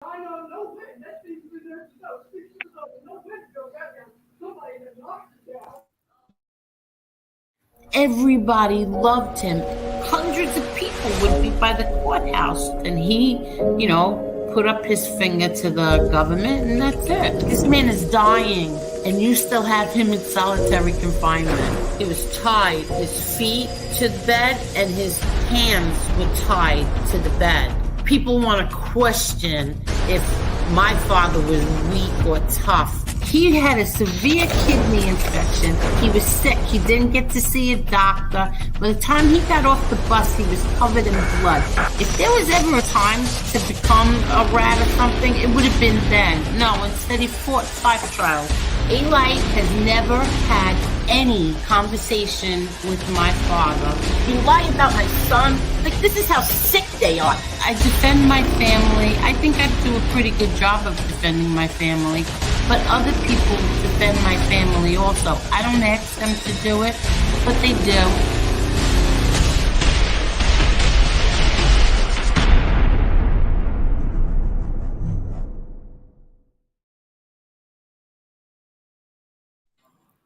I know no win. That seems to be there so 6 years old. No win go goddamn somebody that knocked it down. Everybody loved him. Hundreds of people would be by the courthouse, and he, put up his finger to the government, and that's it. This man is dying, and you still have him in solitary confinement. He was tied, his feet to the bed, and his hands were tied to the bed. People want to question if my father was weak or tough. He had a severe kidney infection. He was sick. He didn't get to see a doctor. By the time he got off the bus, he was covered in blood. If there was ever a time to become a rat or something, it would have been then. No, instead he fought 5 trials. Eli has never had any conversation with my father. You lie about my son? Like, this is how sick they are. I defend my family. I think I do a pretty good job of defending my family. But other people defend my family also. I don't ask them to do it, but they do.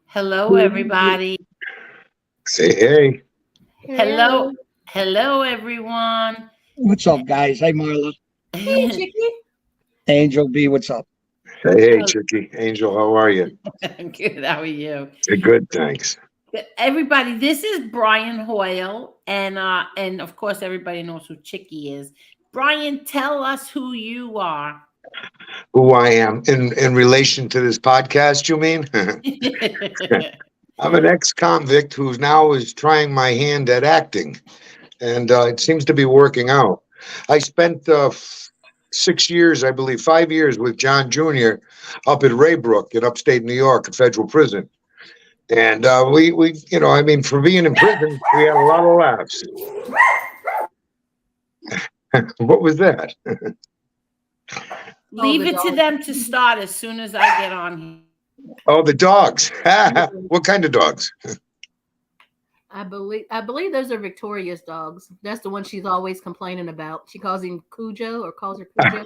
Hello, everybody. Say hey. Hello. Hello, everyone. What's up, guys? Hey, Marla. Hey, Chicky. Angel B, what's up? Hey, Chicky. Angel, how are you? Good. How are you? Good, thanks. Everybody, this is Brian Hoyle, and of course, everybody knows who Chicky is. Brian, tell us who you are. Who I am in relation to this podcast, you mean? I'm an ex-convict who now is trying my hand at acting, and it seems to be working out. I spent 6 years, I believe, 5 years with John Jr. up at Raybrook in upstate New York, a federal prison. And we for being in prison, we had a lot of laughs. What was that? Leave it to them to start as soon as I get on here. Oh, the dogs. What kind of dogs? I believe those are Victoria's dogs. That's the one she's always complaining about. She calls him Cujo, or calls her Cujo.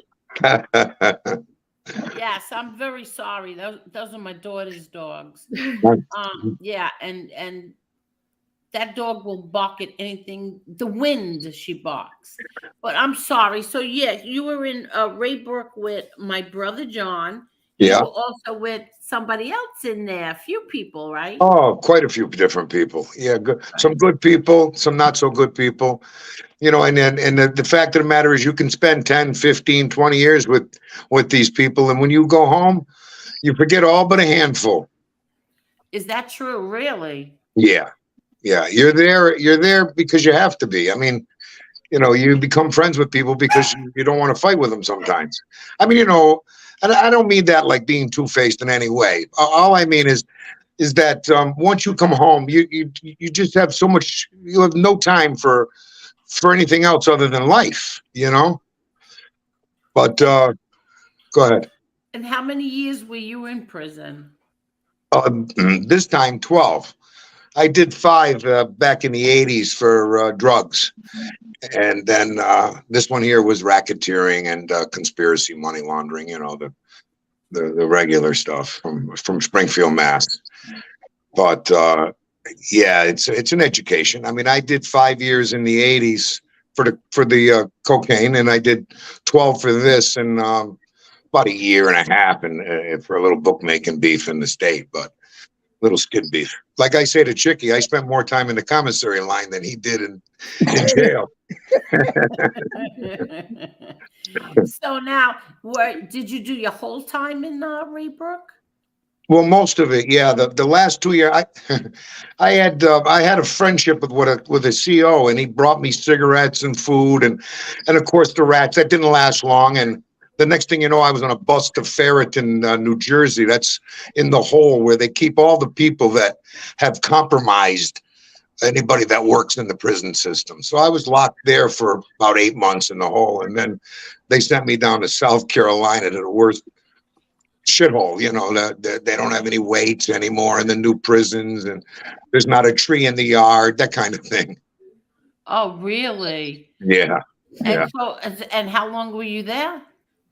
Yes, I'm very sorry. Those are my daughter's dogs. Yeah, and that dog will bark at anything. The wind, she barks. But I'm sorry. So yeah, you were in Raybrook with my brother John. Yeah. You were also with somebody else in there. A few people, right? Oh, quite a few different people. Yeah, good. Some good people, some not so good people. And the fact of the matter is you can spend 10, 15, 20 years with these people, and when you go home, you forget all but a handful. Is that true, really? Yeah. You're there because you have to be. I mean, you become friends with people because you don't want to fight with them sometimes. I mean, and I don't mean that like being two-faced in any way. All I mean is that once you come home, you just have so much. You have no time for anything else other than life, But go ahead. And how many years were you in prison? This time 12. I did 5 back in the 80s for drugs. And then this one here was racketeering and conspiracy, money laundering, the regular stuff from Springfield, Mass. But yeah, it's an education. I mean, I did 5 years in the 80s for the cocaine, and I did 12 for this, and about a year and a half and for a little bookmaking beef in the state, but little skid beef. Like I say to Chicky, I spent more time in the commissary line than he did in jail. So now, did you do your whole time in Raybrook? Well, most of it, yeah. The last 2 years, I had a friendship with a CO, and he brought me cigarettes and food, and of course the rats. That didn't last long, and the next thing you know, I was on a bus to Ferreton, New Jersey. That's in the hole where they keep all the people that have compromised anybody that works in the prison system. So I was locked there for about 8 months in the hole, and then they sent me down to South Carolina to the worst shithole. That they don't have any weights anymore in the new prisons, and there's not a tree in the yard, that kind of thing. Oh, really? Yeah. And so, and how long were you there?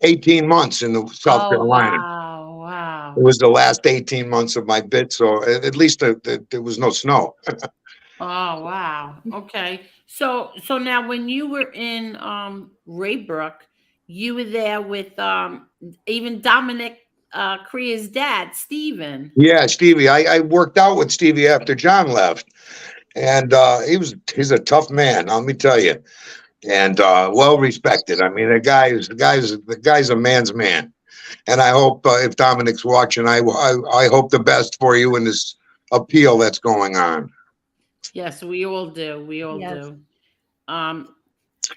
18 months in the South Oh, Carolina. wow. It Wow. was the last 18 months of my bit, so at least there was no snow. Oh, wow. Okay. So now when you were in Raybrook, you were there with even Dominic Crea's dad, Stephen. Yeah, Stevie. I worked out with Stevie after John left, and he's a tough man, let me tell you, and well respected. I mean, the guy's a man's man, and I hope if Dominic's watching, I hope the best for you in this appeal that's going on. Yes, we all do. We all Yes. do. Um,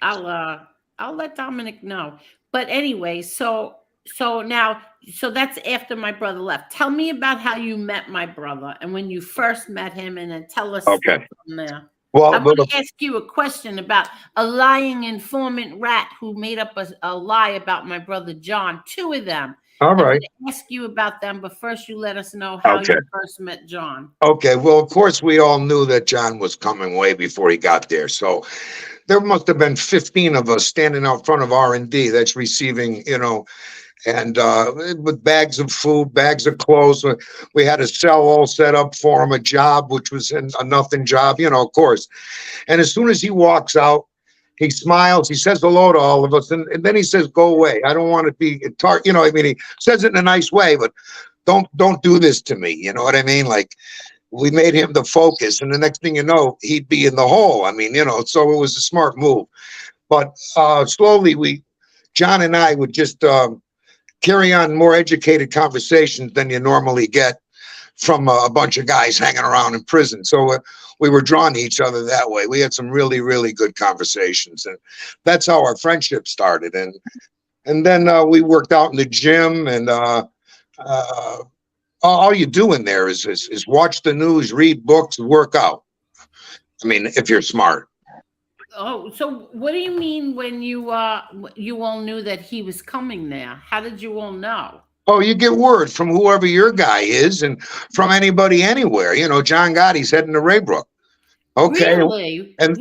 I'll let Dominic know. But anyway, so now so that's after my brother left. Tell me about how you met my brother and when you first met him, and then tell us Okay. from there. Well, I want to ask you a question about a lying informant rat who made up a lie about my brother John. Two of them. all I'm going right. to ask you about them, but first you let us know how Okay. you first met John. Okay. Well, of course, we all knew that John was coming way before he got there. So there must have been 15 of us standing out front of R&D that's receiving, and with bags of food, bags of clothes. We had a cell all set up for him, a job, which was a nothing job, of course. And as soon as he walks out, he smiles, he says hello to all of us, and then he says, "Go away. I don't want to be a I mean, he says it in a nice way, but don't do this to me. You know what I mean? Like, we made him the focus, and the next thing you know, he'd be in the hole. I mean, so it was a smart move. But slowly, John and I would just carry on more educated conversations than you normally get from a bunch of guys hanging around in prison. So we were drawn to each other that way. We had some really, really good conversations, and that's how our friendship started. And then we worked out in the gym, and all you do in there is watch the news, read books, work out. I mean, if you're smart. Oh, so what do you mean when you all knew that he was coming there? How did you all know? Oh, you get word from whoever your guy is, and from anybody anywhere. Johngotti's heading to Raybrook. Okay, Really? and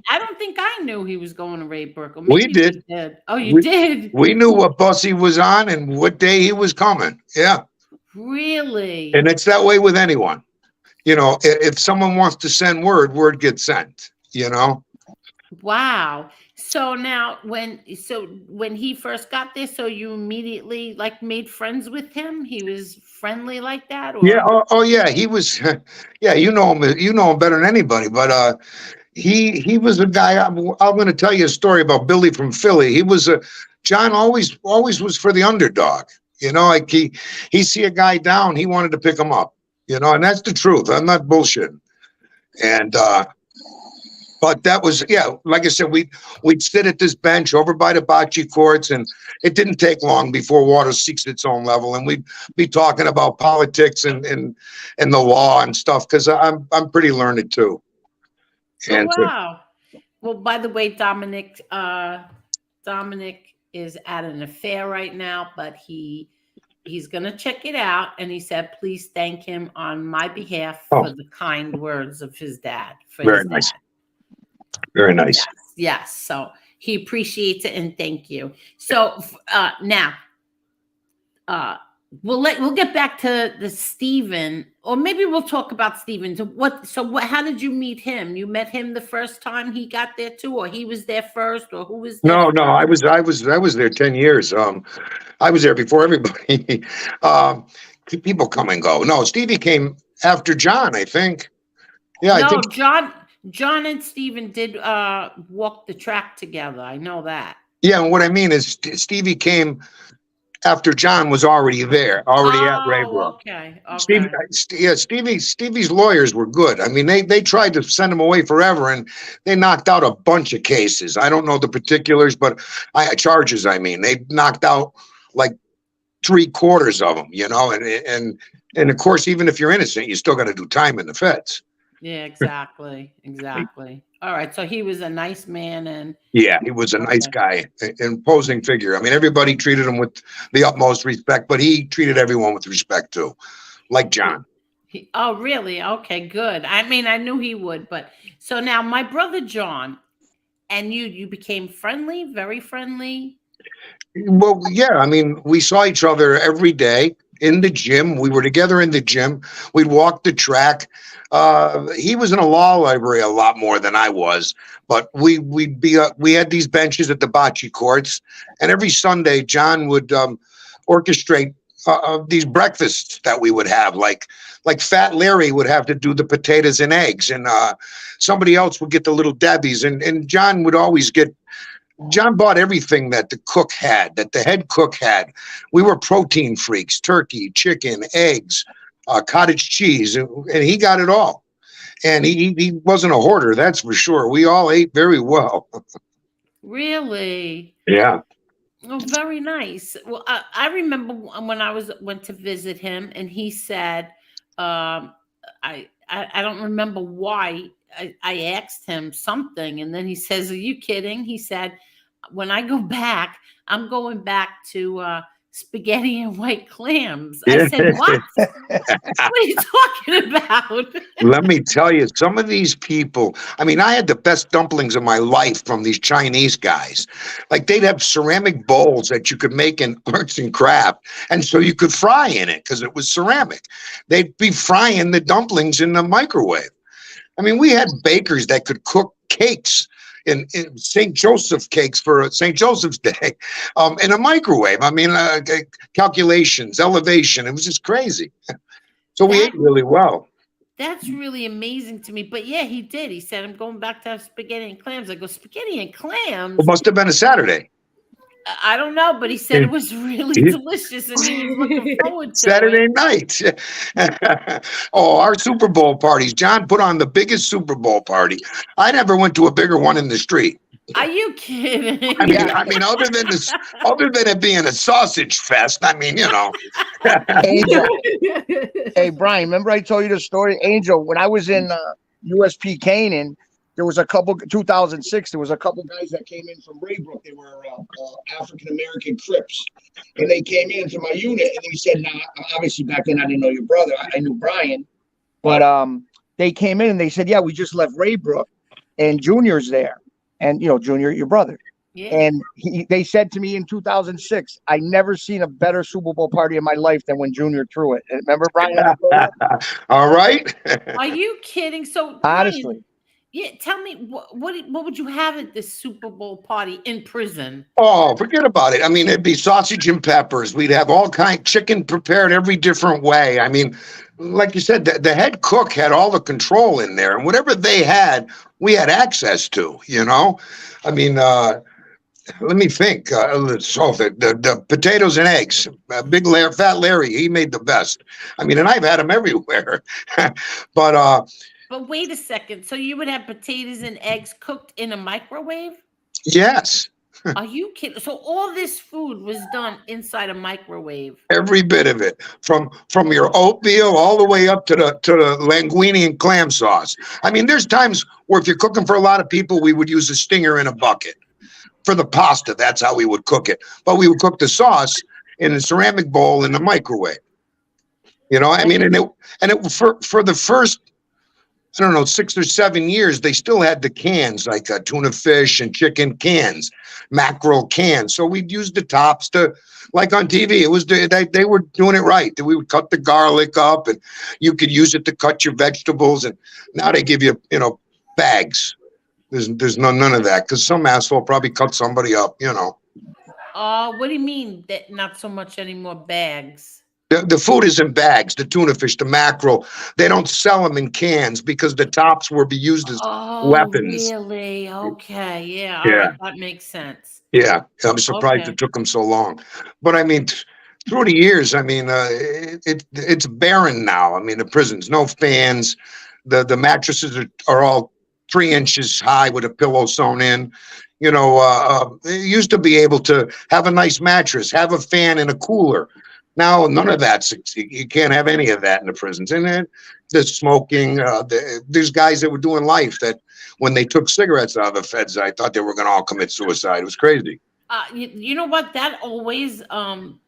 I don't think I knew he was going to Raybrook, or we maybe did. we did. Oh, you We, did? we knew what bus he was on and what day he was coming. Yeah, Really? and it's that way with anyone. If someone wants to send word gets sent. Wow. So now when he first got there, so you immediately like made friends with him? He was friendly like that, Yeah. or Oh yeah. He was. Yeah. You know him. You know him better than anybody. But he was a guy. I'm going to tell you a story about Billy from Philly. John always was for the underdog. Like he see a guy down, he wanted to pick him up. And that's the truth. I'm not bullshitting. And but that was, yeah, like I said, we'd sit at this bench over by the bocce courts, and it didn't take long before water seeks its own level, and we'd be talking about politics and the law and stuff, because I'm pretty learned too. oh And wow. Well, by the way, Dominic is at an affair right now, but he's gonna check it out, and he said, please thank him on my behalf for the kind words of his dad. Very nice. Very nice. Yes, yes. So he appreciates it, and thank you. So now, we'll get back to the Stephen, or maybe we'll talk about Stephen. How did you meet him? You met him the first time he got there too, or he was there first, or who was there? No, I was there 10 years. I was there before everybody. People come and go. No, Stevie came after John, I think. Yeah, I No, think. John and Stephen did walk the track together. I know that. Yeah, and what I mean is Stevie came after John was already there, already at Raybrook. Okay. Stevie's lawyers were good. I mean, they tried to send him away forever, and they knocked out a bunch of cases. I don't know the particulars, but charges. I mean, they knocked out like 3/4 of them. And of course, even if you're innocent, you still got to do time in the feds. Yeah, exactly. All right, so he was a nice man, and yeah, he was a nice guy, imposing figure. I mean, everybody treated him with the utmost respect, but he treated everyone with respect too, like John. Oh, really? Okay, good. I mean, I knew he would, but so now my brother John and you became friendly, very friendly. Well, yeah, I mean, we saw each other every day in the gym. We were together in the gym. We'd walk the track. He was in a law library a lot more than I was, but we had these benches at the bocce courts, and every Sunday John would orchestrate these breakfasts that we would have, like Fat Larry would have to do the potatoes and eggs, and somebody else would get the little Debbies, and John would always get. John bought everything that the cook had, that the head cook had. We were protein freaks: turkey, chicken, eggs, cottage cheese, and he got it all. And he wasn't a hoarder, that's for sure. We all ate very well. Really? Yeah. Oh, very nice. Well, I remember when went to visit him, and he said, I don't remember why I asked him something, and then he says, "Are you kidding?" He said, "When I go back, I'm going back to spaghetti and white clams." I said, "What? What are you talking about?" Let me tell you, some of these people, I mean, I had the best dumplings of my life from these Chinese guys. Like, they'd have ceramic bowls that you could make in arts and craft, and so you could fry in it because it was ceramic. They'd be frying the dumplings in the microwave. I mean, we had bakers that could cook cakes in St. Joseph cakes for St. Joseph's Day in a microwave. I mean, calculations, elevation. It was just crazy. So we ate really well. That's really amazing to me. But yeah, he did. He said, "I'm going back to have spaghetti and clams." I go, "Spaghetti and clams?" It must have been a Saturday. I don't know, but he said it was really delicious, and he was looking forward to Saturday it. night. Oh, our Super Bowl parties. John put on the biggest Super Bowl party. I never went to a bigger one in the street. Are you kidding? I mean, other than it being a sausage fest, I mean, Angel. Hey, Brian, remember I told you the story? Angel, when I was in USP Canaan, there was 2006, there was a couple guys that came in from Raybrook. They were African-American Crips. And they came into my unit, and they said, now, obviously back then I didn't know your brother. I knew Brian. But they came in and they said, yeah, we just left Raybrook, and Junior's there. And, Junior, your brother. Yeah. And they said to me in 2006, I never seen a better Super Bowl party in my life than when Junior threw it. Remember, Brian? All right. Are you kidding? So, honestly. Brian, yeah, tell me, what would you have at this Super Bowl party in prison? Oh, forget about it. I mean, it'd be sausage and peppers. We'd have all kind chicken prepared every different way. I mean, like you said, the head cook had all the control in there, and whatever they had, we had access to. I mean, let me think. The potatoes and eggs. Fat Larry, he made the best. I mean, and I've had them everywhere. But wait a second. So you would have potatoes and eggs cooked in a microwave? Yes. Are you kidding? So all this food was done inside a microwave? Every bit of it, from your oatmeal all the way up to the linguine and clam sauce. I mean, there's times where if you're cooking for a lot of people, we would use a stinger in a bucket. For the pasta, that's how we would cook it. But we would cook the sauce in a ceramic bowl in the microwave. I mean, and it for the first, I don't know, 6 or 7 years, they still had the cans, like tuna fish and chicken cans, mackerel cans. So we'd use the tops to, like on TV, it was they were doing it right. We would cut the garlic up, and you could use it to cut your vegetables. And now they give you, bags. There's none of that, because some asshole probably cut somebody up, What do you mean that not so much anymore bags? The food is in bags, the tuna fish, the mackerel. They don't sell them in cans because the tops will be used as weapons. Really? Okay. Yeah. Yeah. All right. That makes sense. Yeah. I'm surprised it took them so long. But I mean, through the years, I mean, it's barren now. I mean, the prisons, no fans. The mattresses are all 3 inches high with a pillow sewn in. You used to be able to have a nice mattress, have a fan and a cooler. Now, none of that. You can't have any of that in the prisons. And then the smoking, there's guys that were doing life that when they took cigarettes out of the feds, I thought they were going to all commit suicide. It was crazy. You know what? That always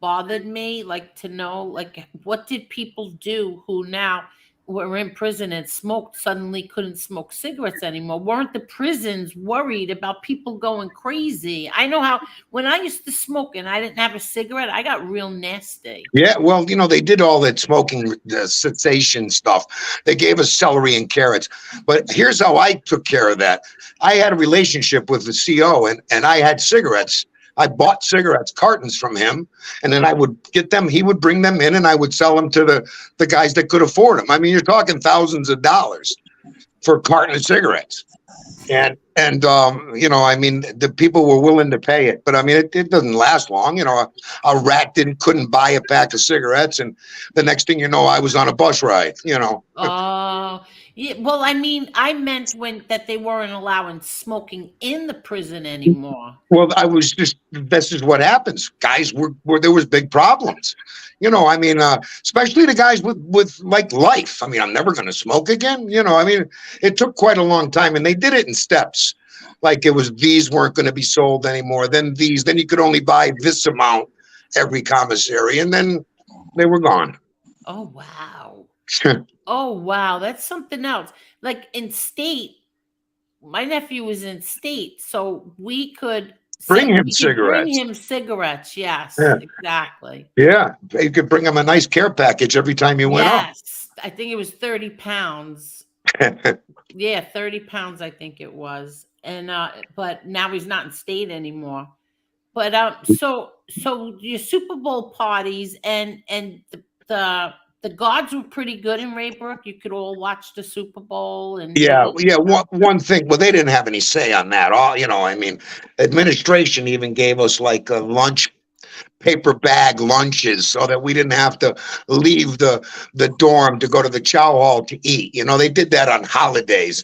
bothered me, like, to know, like, what did people do who now were in prison and smoked suddenly couldn't smoke cigarettes anymore? Weren't the prisons worried about people going crazy? I know how when I used to smoke and I didn't have a cigarette, I got real nasty. Yeah, well, they did all that smoking cessation stuff. They gave us celery and carrots. But here's how I took care of that. I had a relationship with the CO, and I had cigarettes. I bought cigarettes, cartons from him, and then I would get them. He would bring them in, and I would sell them to the guys that could afford them. I mean, you're talking thousands of dollars for a carton of cigarettes. And I mean, the people were willing to pay it, but I mean, it doesn't last long. A rat couldn't buy a pack of cigarettes, and the next thing you know, I was on a bus ride. Oh, yeah. Well, I mean, I meant that they weren't allowing smoking in the prison anymore. Well, this is what happens. Guys there was big problems. I mean, especially the guys with like life. I mean, I'm never going to smoke again. I mean, it took quite a long time, and they did it in steps. Like it was, these weren't going to be sold anymore. Then you could only buy this amount every commissary, and then they were gone. Oh, wow. Oh, wow. That's something else. Like in state, my nephew was in state, so we could bring him cigarettes. Yes, yeah. Exactly. Yeah, you could bring him a nice care package every time you went up. Yes, I think it was 30 pounds. Yeah, 30 pounds, I think it was. And but now he's not in state anymore. But so your Super Bowl parties and the guards were pretty good in Raybrook. You could all watch the Super Bowl and yeah. One thing, well, they didn't have any say on that. I mean, administration even gave us like a lunch, paper bag lunches, so that we didn't have to leave the dorm to go to the chow hall to eat. They did that on holidays,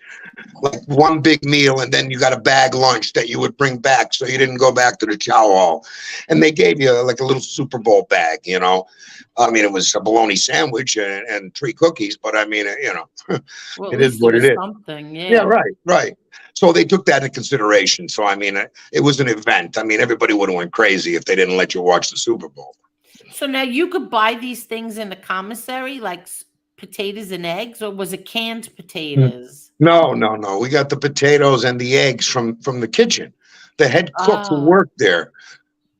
like one big meal, and then you got a bag lunch that you would bring back, so you didn't go back to the chow hall. And they gave you like a little Super Bowl bag. I mean, it was a bologna sandwich and 3 cookies, but I mean, well, it is what it is. Something, yeah. Yeah, right. So they took that into consideration. So I mean, it was an event. I mean, everybody would have went crazy if they didn't let you watch the Super Bowl. So now you could buy these things in the commissary, like potatoes and eggs, or was it canned potatoes? No. We got the potatoes and the eggs from the kitchen. The head cook who worked there,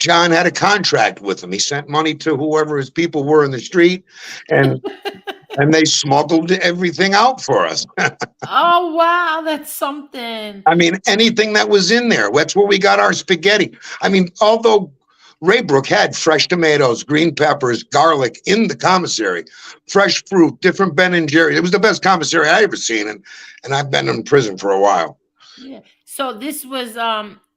John, had a contract with him. He sent money to whoever his people were in the street, and and they smuggled everything out for us. Oh, wow, that's something. I mean, anything that was in there. That's where we got our spaghetti. I mean, although Raybrook had fresh tomatoes, green peppers, garlic in the commissary, fresh fruit, different Ben and Jerry. It was the best commissary I ever seen, and I've been in prison for a while. Yeah. So this was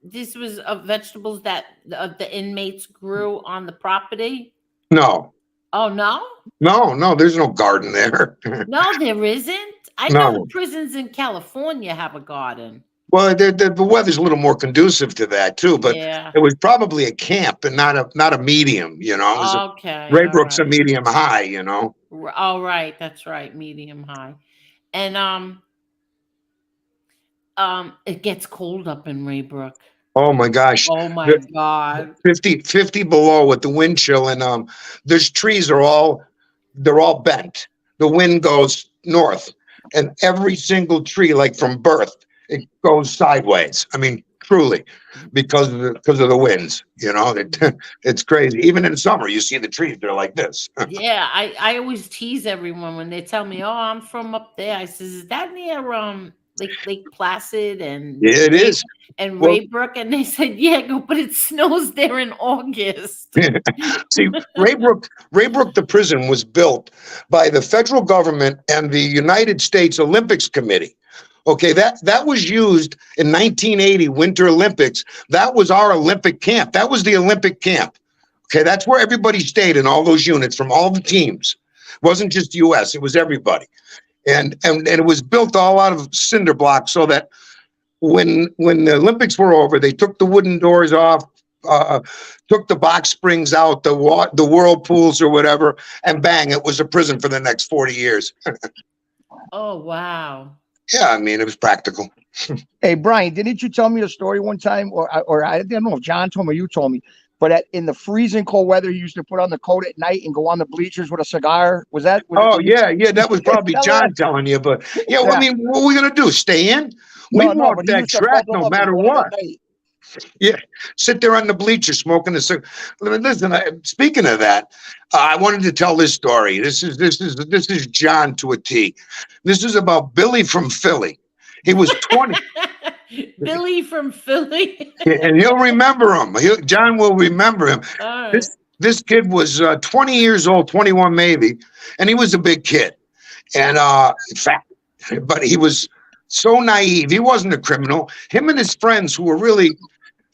vegetables that the inmates grew on the property? No. Oh, no? No, there's no garden there. No, there isn't. I know prisons in California have a garden. Well, the weather's a little more conducive to that too, but It was probably a camp and not a medium, Okay. Raybrook's a medium high, Oh, right. That's right. Medium high. And it gets cold up in Raybrook. Oh my gosh. Oh my God. 50 below with the wind chill, and there's trees they're all bent. The wind goes north, and every single tree, like from birth, it goes sideways. I mean, truly, because of the winds. It's crazy. Even in summer, you see the trees; they're like this. Yeah, I always tease everyone when they tell me, "Oh, I'm from up there." I says, "Is that near Lake Placid and yeah, it is and Raybrook?" And they said, "Yeah, but it snows there in August." See, Raybrook, the prison was built by the federal government and the United States Olympics Committee. Okay, that was used in 1980 Winter Olympics. That was our Olympic camp. That was the Olympic camp. Okay, that's where everybody stayed in all those units from all the teams. It wasn't just U.S., it was everybody. And it was built all out of cinder blocks, so that when the Olympics were over, they took the wooden doors off, took the box springs out, the whirlpools or whatever, and bang, it was a prison for the next 40 years. Oh, wow. Yeah, I mean, it was practical. Hey, Brian, didn't you tell me a story one time, or I don't know if John told me or you told me, But in the freezing cold weather, he used to put on the coat at night and go on the bleachers with a cigar. Was that? Oh, yeah. That was probably John telling you. But, yeah, well, I mean, what are we going to do? Stay in? We walked but he that used to track bundle no up and matter go in what. at night. Yeah, sit there on the bleacher smoking a cigar. Listen, speaking of that, I wanted to tell this story. This is John to a T. This is about Billy from Philly. He was 20. Billy from Philly. And he'll remember him. John will remember him. All right. This kid was 20 years old, 21 maybe, and he was a big kid. And in fact, but he was so naive. He wasn't a criminal. Him and his friends, who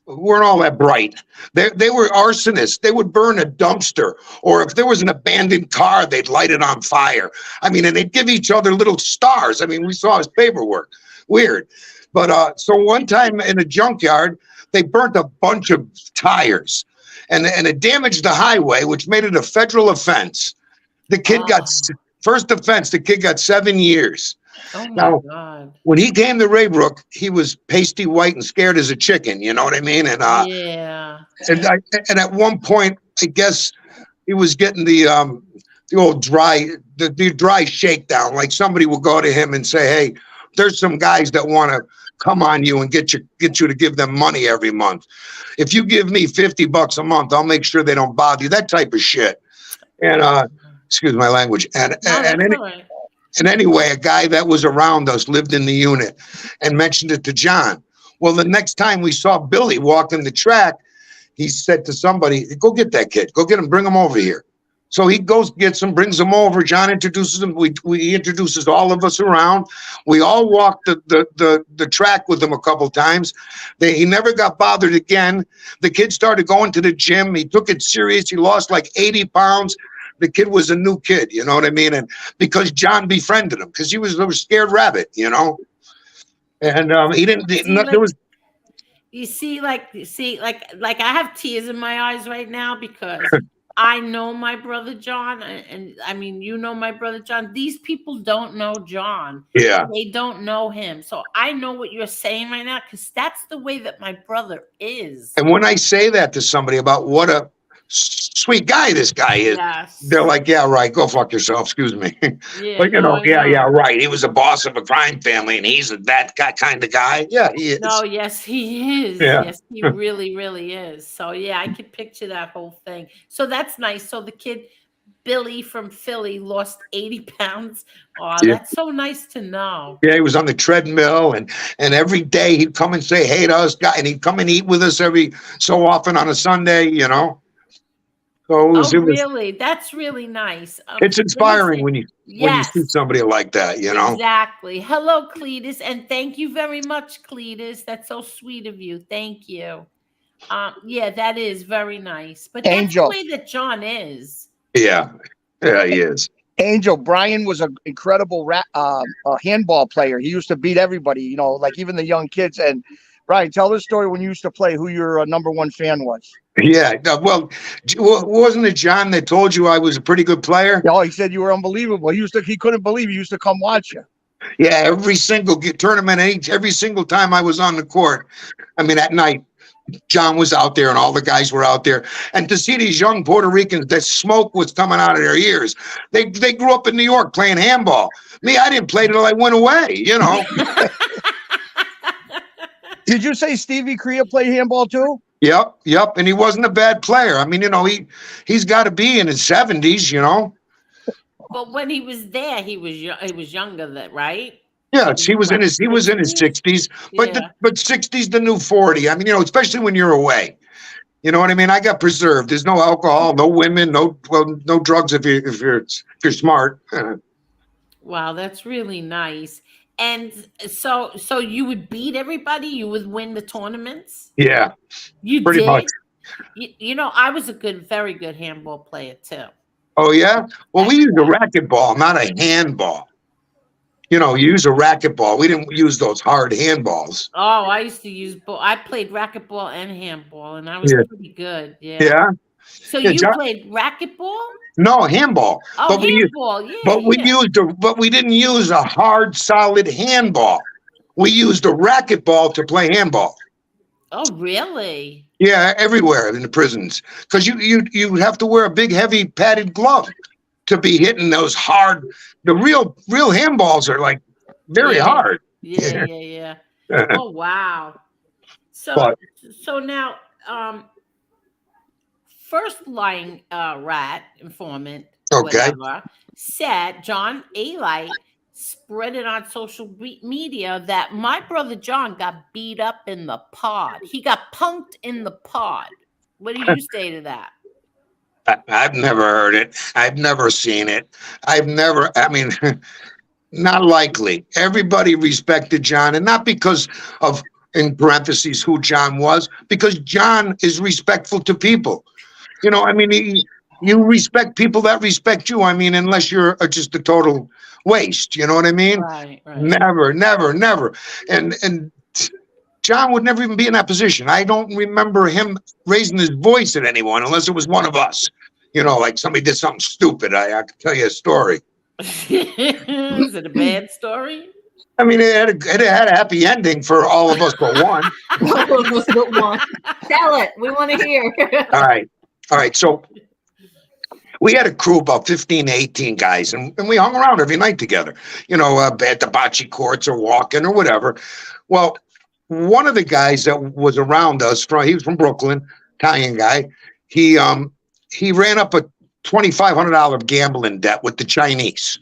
weren't all that bright. They were arsonists. They would burn a dumpster, or if there was an abandoned car, they'd light it on fire. I mean, and they'd give each other little stars. I mean, we saw his paperwork. Weird. But so one time in a junkyard, they burnt a bunch of tires, and it damaged the highway, which made it a federal offense. The kid got first offense. The kid got 7 years. Oh my God! When he came to Raybrook, he was pasty white and scared as a chicken. You know what I mean? And yeah. And at one point, I guess he was getting the old dry shakedown. Like somebody will go to him and say, "Hey, there's some guys that want to come on you and get you to give them money every month. If you give me $50 a month, I'll make sure they don't bother you." That type of shit. And excuse my language. And anyway, a guy that was around us lived in the unit and mentioned it to John. Well, the next time we saw Billy walking the track, he said to somebody, "Go get that kid. Go get him. Bring him over here." So he goes, gets him, brings him over. John introduces him. We introduces all of us around. We all walked the track with him a couple times. He never got bothered again. The kid started going to the gym. He took it serious. He lost like 80 pounds. The kid was a new kid, you know what I mean? And because John befriended him, because he was a scared rabbit, you know? And he didn't, there was. You see, like I have tears in my eyes right now because I know my brother John, and I mean, you know my brother John. These people don't know John. Yeah. They don't know him. So I know what you're saying right now because that's the way that my brother is. And when I say that to somebody about what a sweet guy this guy is, yes, they're like, "Yeah, right, go fuck yourself, excuse me." Yeah, but yeah, right. He was a boss of a crime family, and he's that kind of guy. Yeah, he is. No, yes, he is. Yeah. Yes, he really, really is. So yeah, I could picture that whole thing. So that's nice. So the kid Billy from Philly lost 80 pounds. Oh, Yeah. That's so nice to know. Yeah, he was on the treadmill, and every day he'd come and say hey to us, guy, and he'd come and eat with us every so often on a Sunday, you know. So it was, Really? That's really nice. It's inspiring when you see somebody like that, you know. Exactly. Hello, Cletus, and thank you very much, Cletus. That's so sweet of you. Thank you. Yeah, that is very nice. But that's Angel. the way that John is. Yeah, he is. Angel, Brian was an incredible handball player. He used to beat everybody, you know, like even the young kids. And Brian, tell the story when you used to play, who your number one fan was. Yeah, well, wasn't it John that told you I was a pretty good player? Oh, he said you were unbelievable. He couldn't believe he used to come watch you. Yeah, every single tournament, every single time I was on the court. I mean, at night, John was out there and all the guys were out there. And to see these young Puerto Ricans, that smoke was coming out of their ears. They grew up in New York playing handball. Me, I didn't play till I went away, you know. Did you say Stevie Crea played handball too? Yep. And he wasn't a bad player. I mean, you know, he's got to be in his 70s, you know. But when he was there, he was younger, right? Yeah, he was in his 60s, but Yeah. but 60's the new 40. I mean, you know, especially when you're away. You know what I mean? I got preserved. There's no alcohol, no women, no drugs if you're smart. Wow, that's really nice. And so you would beat everybody? You would win the tournaments? Yeah, You pretty did? much. You know, I was a very good handball player too. Oh yeah. Well, we used a racquetball, not a handball. You know, you use a racquetball. We didn't use those hard handballs. Oh, I used to use both. I played racquetball and handball, and I was pretty good. Yeah. Yeah. So Yeah, you John- played racquetball? No, handball. Oh, But we handball. But we didn't use a hard, solid handball. We used a racquetball to play handball. Oh, really? Yeah, everywhere in the prisons, because you have to wear a big, heavy, padded glove to be hitting those hard. The real handballs are like very Yeah. hard. Yeah. Oh wow. So But so now first lying rat informant, okay, whatever, said John A. Light spread it on social media that my brother John got beat up in the pod. He got punked in the pod. What do you say to that? I've never heard it. I've never seen it. I've never. I mean, not likely. Everybody respected John, and not because of, in parentheses, who John was, because John is respectful to people. You know, I mean, you respect people that respect you. I mean, unless you're just a total waste. You know what I mean? Right. Never. And John would never even be in that position. I don't remember him raising his voice at anyone unless it was one of us. You know, like somebody did something stupid. I can tell you a story. Is it a bad story? I mean, it had a happy ending for all of us but one. All of us but one. Tell it. We want to hear. All right. So we had a crew about 15 to 18 guys, and we hung around every night together, you know, at the bocce courts or walking or whatever. Well, one of the guys that was around us, he was from Brooklyn, Italian guy. He ran up a $2,500 gambling debt with the Chinese.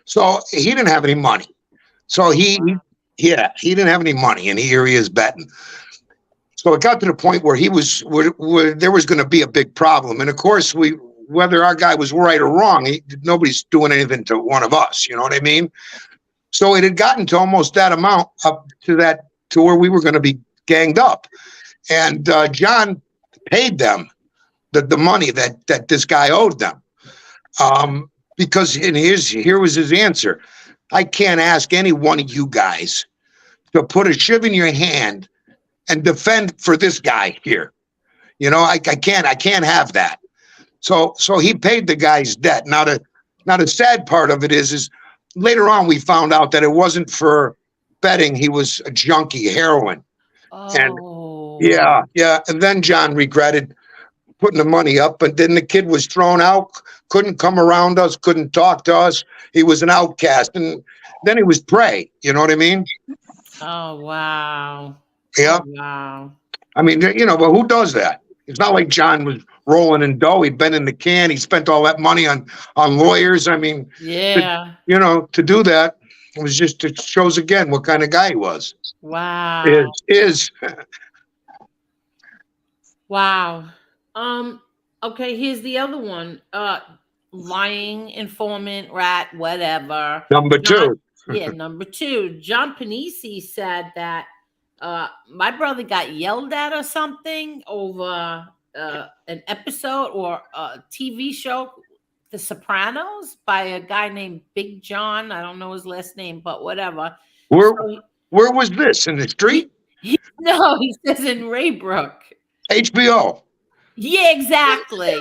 So he didn't have any money. So he didn't have any money, and here he is betting. So it got to the point where where there was going to be a big problem. And of course, whether our guy was right or wrong, nobody's doing anything to one of us. You know what I mean? So it had gotten to almost that amount, up to where we were going to be ganged up. And John paid them the money that this guy owed them. Because here was his answer. I can't ask any one of you guys to put a shiv in your hand and defend for this guy here. You know, I can't have that. So he paid the guy's debt. Now the sad part of it is later on we found out that it wasn't for betting. He was a junkie, heroin. Oh. And yeah. And then John regretted putting the money up, but then the kid was thrown out, couldn't come around us, couldn't talk to us. He was an outcast, and then he was prey. You know what I mean? Oh wow. Yeah. Oh, wow. I mean, you know, but who does that? It's not like John was rolling in dough. He'd been in the can. He spent all that money on lawyers. I mean, yeah. To do that, it shows again what kind of guy he was. Wow. Is. Wow. Okay, here's the other one. Lying, informant, rat, whatever. Number two. Number two. John Panisi said that my brother got yelled at or something over an episode or a TV show, The Sopranos, by a guy named Big John. I don't know his last name, but whatever. Where was this? In the street? No, he says in Raybrook. HBO. Yeah, exactly.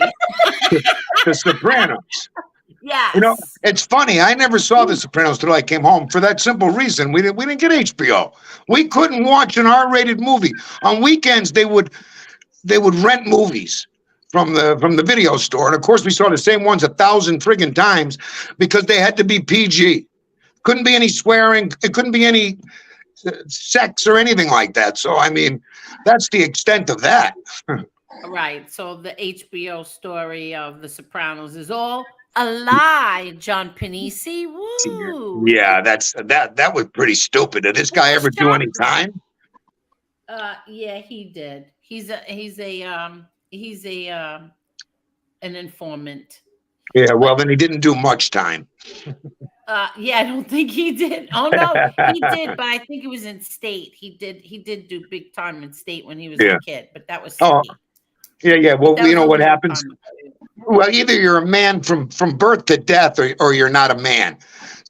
The Sopranos. Yes. You know, it's funny. I never saw The Sopranos till I came home for that simple reason. We didn't get HBO. We couldn't watch an R-rated movie. On weekends, they would rent movies from the video store, and of course, we saw the same ones 1,000 friggin' times because they had to be PG. Couldn't be any swearing. It couldn't be any sex or anything like that. So, I mean, that's the extent of that. Right. So the HBO story of The Sopranos is all a lie, John Panisi. Woo. Yeah, that was pretty stupid. Did this guy ever do any time? Yeah, he did. He's an informant. Yeah, well, then he didn't do much time. Yeah, I don't think he did. Oh no, he did, but I think it was in state. He did do big time in state when he was a kid, but that was Oh. Yeah. Well, you know what happens? Time. Well, either you're a man from birth to death, or you're not a man.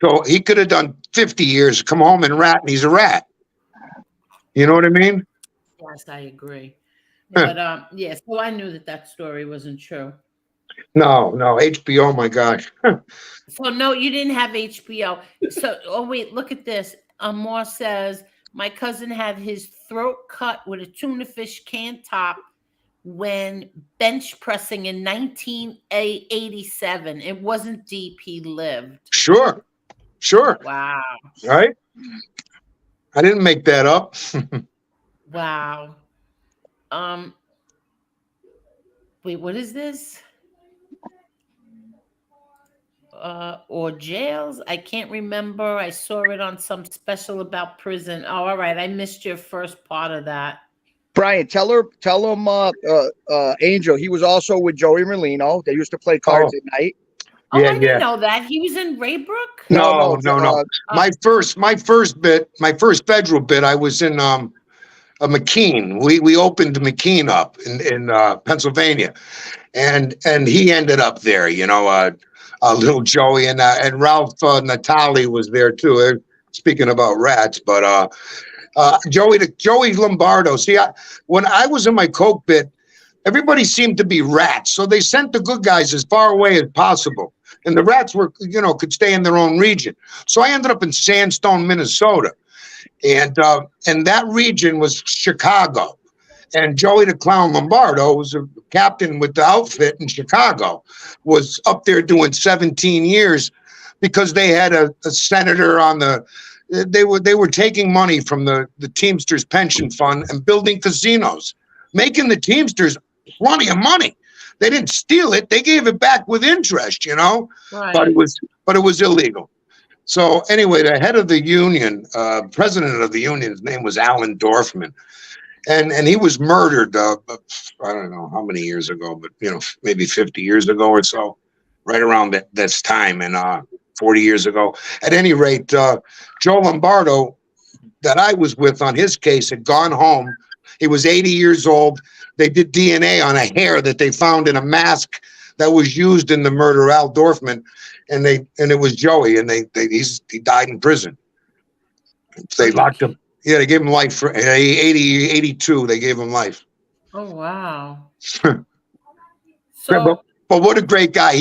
So he could have done 50 years, come home and rat, and he's a rat. You know what I mean? Yes, I agree. But yeah, so I knew that story wasn't true. No, HBO, my gosh. So no, you didn't have HBO. So wait, look at this. Amor says my cousin had his throat cut with a tuna fish can top when bench pressing in 1987. It wasn't deep. He lived. Sure. Wow. Right? I didn't make that up. Wow. Wait, what is this? Or jails? I can't remember. I saw it on some special about prison. Oh, all right. I missed your first part of that. Brian, tell him, Angel, he was also with Joey Merlino. They used to play cards at night. Oh, I didn't know that. He was in Raybrook? No. My first federal bit, I was in a McKean. We opened McKean up in Pennsylvania, and he ended up there. You know, little Joey and Ralph Natali was there too. Speaking about rats, but Joey Lombardo. See, when I was in my coke bit, everybody seemed to be rats, so they sent the good guys as far away as possible, and the rats were, could stay in their own region. So I ended up in Sandstone, Minnesota, and that region was Chicago. And Joey the Clown Lombardo was a captain with the outfit in Chicago, was up there doing 17 years because they had a senator on the. They were taking money from the Teamsters pension fund and building casinos, making the Teamsters plenty of money. They didn't steal it; they gave it back with interest, Right. But it was illegal. So anyway, the head of the union, president of the union, his name was Alan Dorfman, and he was murdered. I don't know how many years ago, but maybe 50 years ago or so, right around this time, and 40 years ago. At any rate, Joe Lombardo, that I was with on his case, had gone home. He was 80 years old. They did DNA on a hair that they found in a mask that was used in the murder of Al Dorfman, and it was Joey, and he died in prison. They locked him. Yeah, they gave him life for 82. They gave him life. Oh wow! But what a great guy.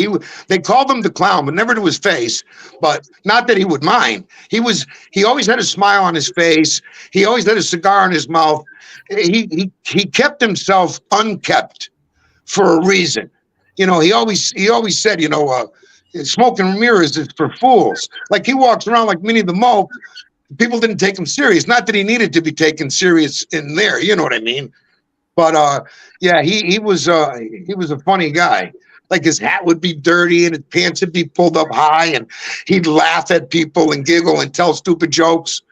They called him the Clown, but never to his face. But not that he would mind. He always had a smile on his face. He always had a cigar in his mouth. He kept himself unkept for a reason. He always said, smoking mirrors is for fools. Like he walks around like Minnie the Mo. People didn't take him serious. Not that he needed to be taken serious in there. You know what I mean? But yeah, he was a funny guy. Like his hat would be dirty and his pants would be pulled up high, and he'd laugh at people and giggle and tell stupid jokes.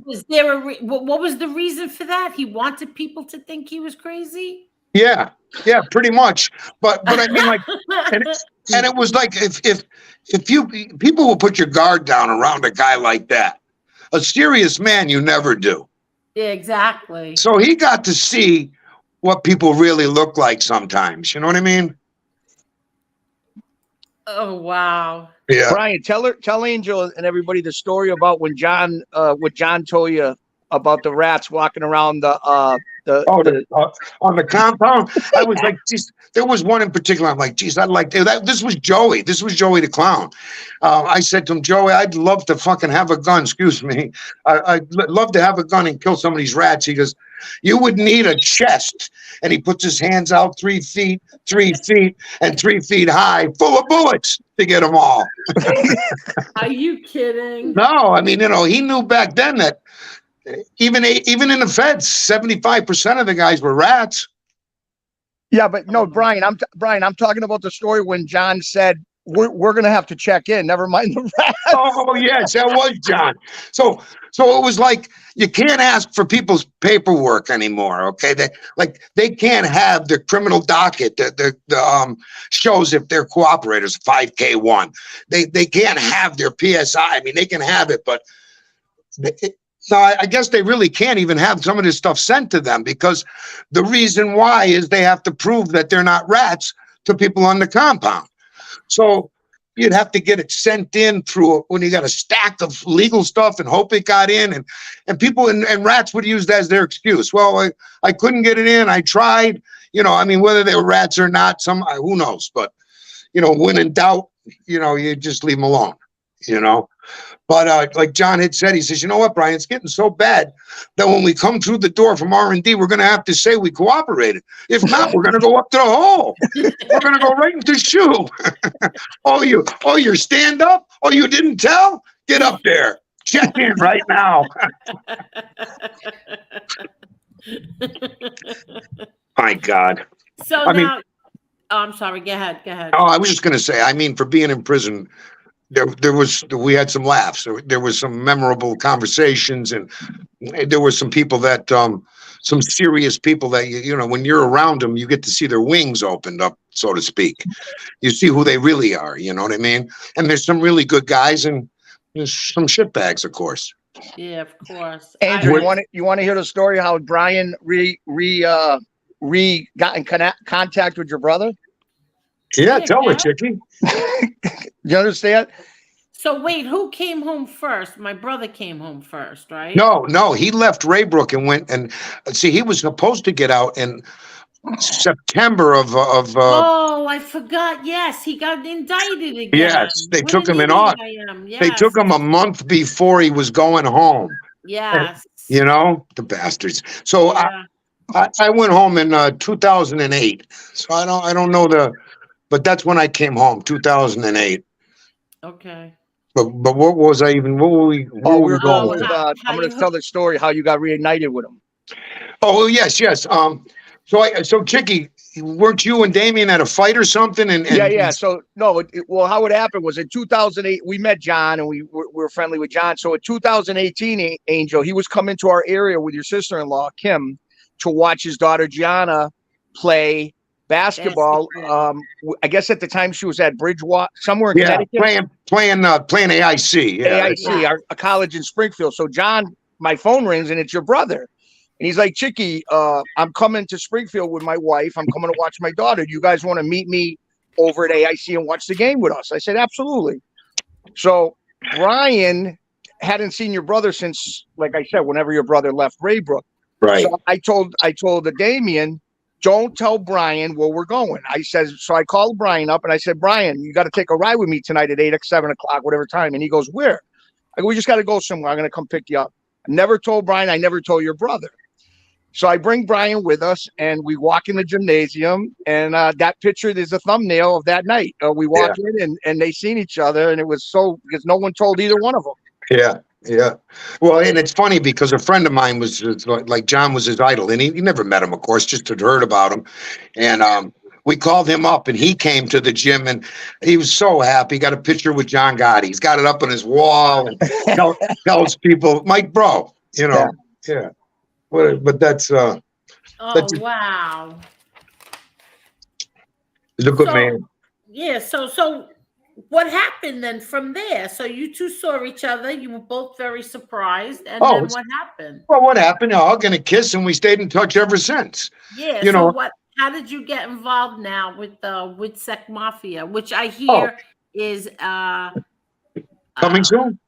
Was there what was the reason for that? He wanted people to think he was crazy? Yeah, pretty much. But I mean, like, and it was like if people will put your guard down around a guy like that, a serious man, you never do. Yeah, exactly. So he got to see what people really look like sometimes. You know what I mean? Oh wow! Yeah, Brian, tell Angel and everybody the story about when John told you about the rats walking around on the compound. I was like, geez, there was one in particular. I'm like, geez, I'd like that. This was Joey. This was Joey the Clown. I said to him, Joey, I'd love to fucking have a gun. Excuse me. I'd love to have a gun and kill some of these rats. He goes, you would need a chest. And he puts his hands out 3 feet, 3 feet, and 3 feet high, full of bullets to get them all. Are you kidding? No, I mean, he knew back then that even in the feds, 75% of the guys were rats. Yeah, but no, Brian, I'm talking about the story when John said we're gonna have to check in. Never mind the rats. Oh yes, that was John. So it was like you can't ask for people's paperwork anymore. Okay, they can't have their criminal docket. The shows if they're cooperators, 5K1. They can't have their PSI. I mean, they can have it, but. So I guess they really can't even have some of this stuff sent to them, because the reason why is they have to prove that they're not rats to people on the compound. So you'd have to get it sent in through when you got a stack of legal stuff and hope it got in, and people and rats would use that as their excuse. Well, I couldn't get it in. I tried, I mean, whether they were rats or not, who knows, but when in doubt, you just leave them alone. you know. But like John had said, he says, you know what, Brian, it's getting so bad that when we come through the door from R&D, we're going to have to say we cooperated. If not, we're going to go up to the hole. We're going to go right into the shoe. You're stand up? Oh, you didn't tell? Get up there. Check in right now. My God. So now, I'm sorry. Go ahead. Oh, I was just going to say, I mean, for being in prison, we had some laughs. There was some memorable conversations, and there were some people that, some serious people that, you know, when you're around them, you get to see their wings opened up, so to speak. You see who they really are, you know what I mean? And there's some really good guys, and there's some shitbags, of course. Yeah, of course. Andrew, you want to hear the story how Brian got in contact with your brother? Yeah, tell her, Chicky. You understand? So wait, who came home first? My brother came home first, right? No, he left Raybrook and went and see. He was supposed to get out in September of. Oh, I forgot. Yes, he got indicted again. Yes, they took him in August. Yes. They took him a month before he was going home. Yes. You know, the bastards. So yeah. I went home in 2008. So I don't know but that's when I came home, 2008. Okay. But what was I even? What were we? Where were we going with it? I'm going to tell the story how you got reunited with him. Oh yes. So Chicky, weren't you and Damien at a fight or something? And yeah. So no, how it happened was in 2008 we met John and we were friendly with John. So in 2018, Angel, he was coming to our area with your sister-in-law Kim to watch his daughter Gianna play basketball. I guess at the time she was at Bridgewater, somewhere in Connecticut. Playing AIC. Yeah. AIC, a college in Springfield. So John, my phone rings and it's your brother. And he's like, Chicky, I'm coming to Springfield with my wife. I'm coming to watch my daughter. Do you guys want to meet me over at AIC and watch the game with us? I said, absolutely. So Brian hadn't seen your brother since, like I said, whenever your brother left Raybrook. Right. So I told the Damien, don't tell Brian where we're going. So I called Brian up and I said, Brian, you got to take a ride with me tonight at 8 or 7 o'clock, whatever time. And he goes, where? I go, we just got to go somewhere. I'm going to come pick you up. I never told Brian. I never told your brother. So I bring Brian with us and we walk in the gymnasium and that picture is a thumbnail of that night. We walk in and they seen each other and it was because no one told either one of them. Yeah. Yeah. Well, and it's funny because a friend of mine was like John was his idol and he never met him, of course, just had heard about him. And we called him up and he came to the gym and he was so happy. He got a picture with Johngotti. He's got it up on his wall and tells people, Mike, bro, you know, yeah. But that's wow. He's a good man. Yeah. So what happened then from there? So you two saw each other. You were both very surprised. And then what happened? Well, what happened? A hug and a kiss, and we stayed in touch ever since. Yeah. You know what? How did you get involved now with Sec Mafia, which I hear is coming soon?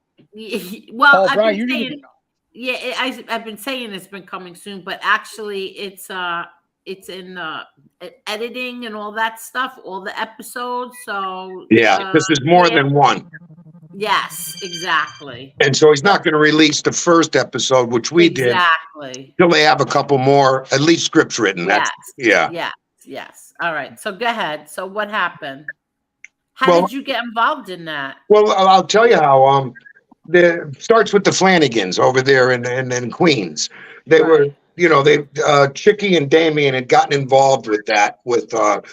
Well, Brian, you didn't know. Yeah, I've been saying it's been coming soon, but actually it's in editing and all that stuff, all the episodes. So this is more than one. Yes, exactly. And so he's not going to release the first episode, which we did, till they have a couple more, at least scripts written. Yes. All right. So go ahead. So what happened? How did you get involved in that? Well, I'll tell you how. Starts with the Flanagans over there in Queens. They were, Chicky and Damien had gotten involved with that, with the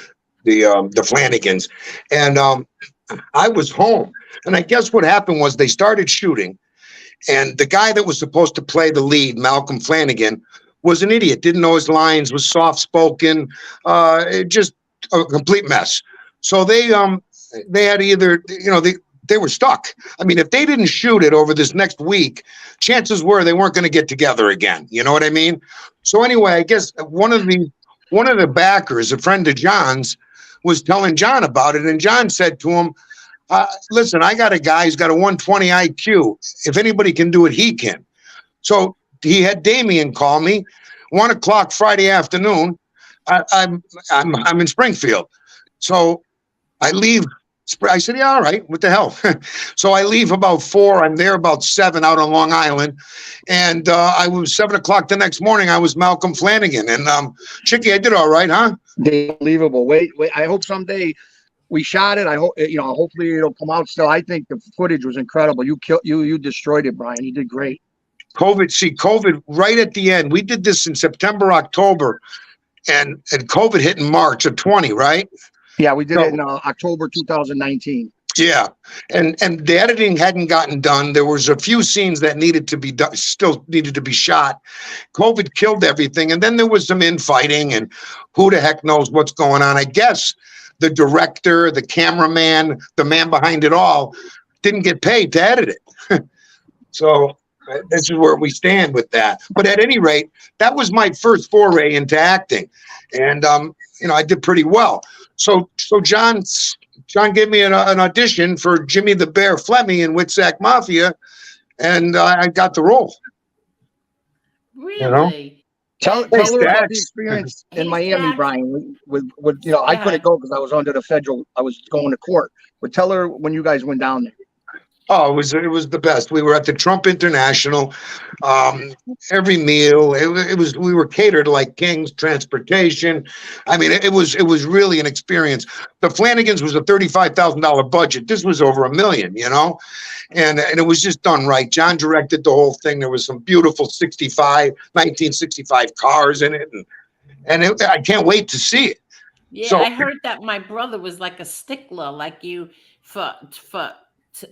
Flanagans. And I was home. And I guess what happened was they started shooting. And the guy that was supposed to play the lead, Malcolm Flanagan, was an idiot, didn't know his lines, was soft-spoken, just a complete mess. So they had either, they were stuck. I mean, if they didn't shoot it over this next week, chances were they weren't going to get together again. You know what I mean? So anyway, I guess one of the backers, a friend of John's, was telling John about it, and John said to him, listen, I got a guy who's got a 120 IQ. If anybody can do it, he can. So he had Damien call me, 1 o'clock Friday afternoon. I'm in Springfield. So I leave I said, yeah, all right. What the hell? So I leave about 4. I'm there about 7 out on Long Island. And I was 7 o'clock the next morning. I was Malcolm Flanagan. And Chicky, I did all right, huh? Unbelievable. Wait. I hope someday we shot it. I hope, hopefully it'll come out still. I think the footage was incredible. You destroyed it, Brian. You did great. COVID right at the end. We did this in September, October, and COVID hit in March of 20, right? Yeah, we did it in October 2019. Yeah, and the editing hadn't gotten done. There was a few scenes that needed to be done, still needed to be shot. COVID killed everything, and then there was some infighting, and who the heck knows what's going on. I guess the director, the cameraman, the man behind it all didn't get paid to edit it. So this is where we stand with that. But at any rate, that was my first foray into acting, and I did pretty well. So John gave me an audition for Jimmy the Bear Fleming in Witsack Mafia, and I got the role. Really? Tell her about the experience in Miami, Brian. With I couldn't go because I was under the federal. I was going to court. But tell her when you guys went down there. Oh, it was the best. We were at the Trump International. Every meal, we were catered like kings. Transportation. I mean, it was really an experience. The Flanagans was a $35,000 budget. This was over $1 million, and it was just done right. John directed the whole thing. There was some beautiful 1965 cars in it, and I can't wait to see it. Yeah, so, I heard that my brother was like a stickler, like you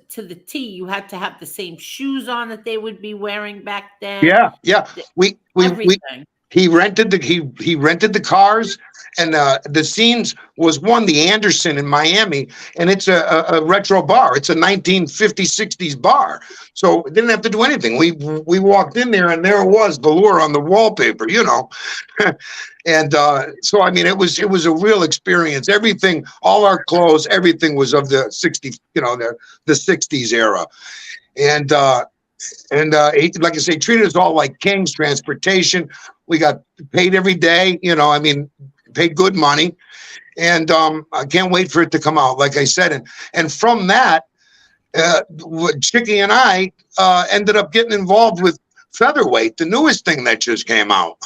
to the T. You had to have the same shoes on that they would be wearing back then. Yeah. He rented the cars, and the scenes was the Anderson in Miami, and it's a retro bar. It's a 1950s, 60s bar. So it didn't have to do anything. We walked in there, and there it was, velour on the wallpaper, And so I mean, it was a real experience. Everything, all our clothes, everything was of the 60s, the 60s era, and like I say, treated us all like kings. Transportation, we got paid every day. Paid good money, and I can't wait for it to come out. Like I said, and from that, Chicky and I ended up getting involved with Featherweight, the newest thing that just came out.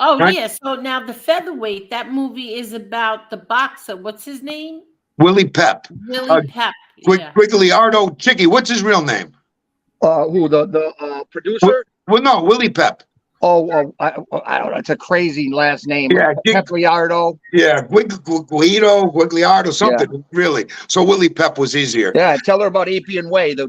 Oh, right? Yeah. So now the Featherweight, that movie is about the boxer. What's his name? Willie Pep. Pep. Guigliardo. Chicky, what's his real name? Who, the producer? Well, no, Willie Pep. I don't know. It's a crazy last name. Yeah, Guigliardo. Yeah, Guigliardo, something really. So Willie Pep was easier. Yeah, tell her about Appian Way. The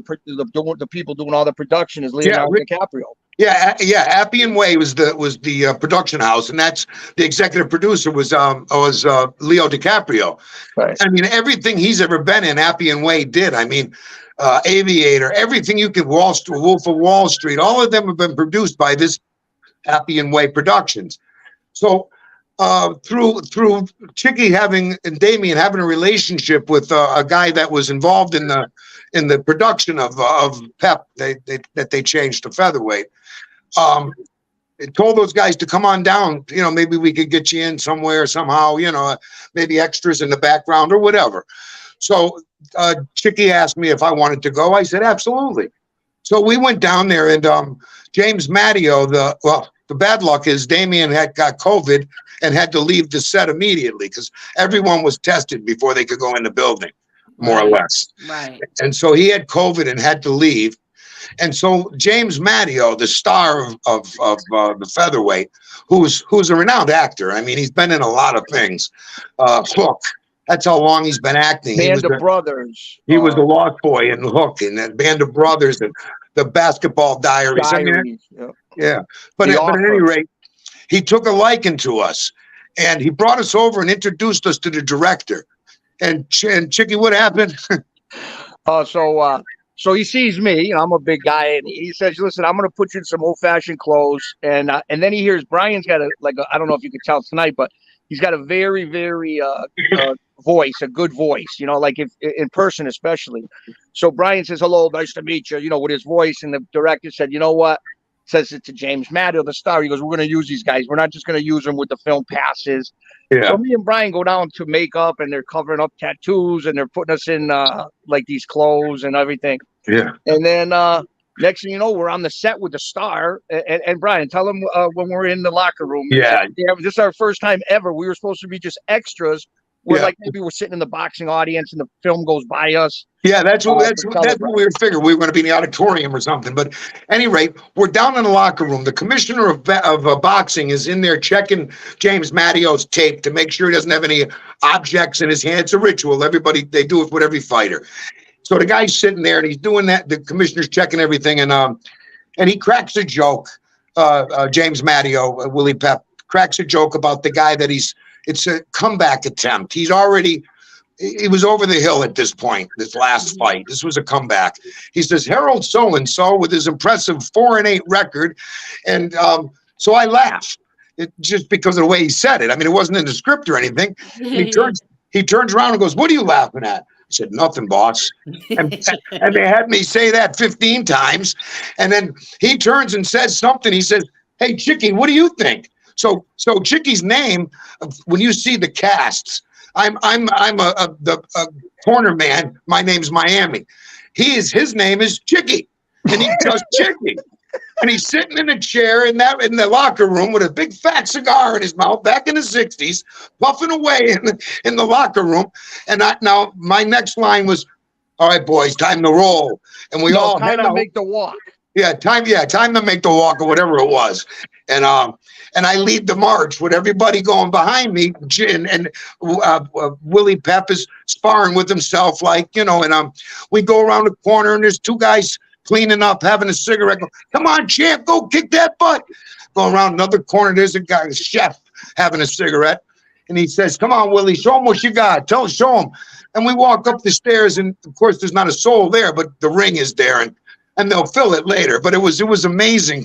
people doing all the production is Leonardo DiCaprio. Yeah, Appian Way was the production house, and that's the executive producer was Leo DiCaprio. Right. I mean, everything he's ever been in, Appian Way did. I mean, Aviator, everything you could, Wolf of Wall Street, all of them have been produced by this Appian Way Productions. So through Chicky and Damien having a relationship with a guy that was involved in the production of Pep, that they changed to Featherweight. It told those guys to come on down. Maybe we could get you in somewhere somehow. Maybe extras in the background or whatever. So Chicky asked me if I wanted to go. I said absolutely. So we went down there, and James Matteo, the bad luck is Damien had got COVID and had to leave the set immediately because everyone was tested before they could go in the building, more or less. Right. And so he had COVID and had to leave. And so James Matteo, the star of the Featherweight, who's a renowned actor. I mean, he's been in a lot of things. Hook. That's how long he's been acting. Band of Brothers. He was the Lost Boy in Hook, and then Band of Brothers, and the Basketball Diaries. Yeah. But at any rate, he took a liking to us, and he brought us over and introduced us to the director. And Chicky, what happened? So he sees me, I'm a big guy, and he says, "Listen, I'm going to put you in some old-fashioned clothes." And then he hears Brian's got I don't know if you could tell tonight, but he's got a very, very voice, a good voice, like if in person especially. So Brian says, "Hello, nice to meet you," with his voice, and the director said, "You know what? says it to James Maddow, the star. He goes, "We're going to use these guys. We're not just going to use them with the film passes." Yeah. So me and Brian go down to makeup, and they're covering up tattoos, and they're putting us in like these clothes and everything. Yeah. And then next thing you know, we're on the set with the star. And Brian, tell them when we're in the locker room. Yeah. This is our first time ever. We were supposed to be just extras. We're Yeah. like maybe we're sitting in the boxing audience and the film goes by us. Yeah, that's what we were figuring. We were going to be in the auditorium or something. But at any rate, we're down in the locker room. The commissioner of boxing is in there checking James Maddo's tape to make sure he doesn't have any objects in his hand. It's a ritual. They do it with every fighter. So the guy's sitting there and he's doing that. The commissioner's checking everything, and he cracks a joke. James Maddo, Willie Pep, cracks a joke about the guy that it's a comeback attempt. He was over the hill at this point, this last fight. This was a comeback. He says, Harold so-and-so with his impressive 4-8 record. And so I laugh just because of the way he said it. I mean, it wasn't in the script or anything. He turns around and goes, "What are you laughing at?" I said, "Nothing, boss." And they had me say that 15 times. And then he turns and says something. He says, "Hey, Chicky, what do you think?" So Chicky's name, when you see the casts, I'm the corner man. My name's Miami. His name is Chicky, and he does Chicky. And he's sitting in a chair in the locker room with a big fat cigar in his mouth, back in the 60s, puffing away in the locker room. And now my next line was, "All right, boys, time to roll." And we all time to make the walk. Yeah, time to make the walk or whatever it was. And I lead the march with everybody going behind me. And Willie Pep is sparring with himself, and we go around the corner and there's two guys cleaning up, having a cigarette. Go, "Come on, champ, go kick that butt." Go around another corner, there's a guy, a chef, having a cigarette. And he says, "Come on, Willie, show him what you got. Show him." And we walk up the stairs, and of course there's not a soul there, but the ring is there, and they'll fill it later. But it was amazing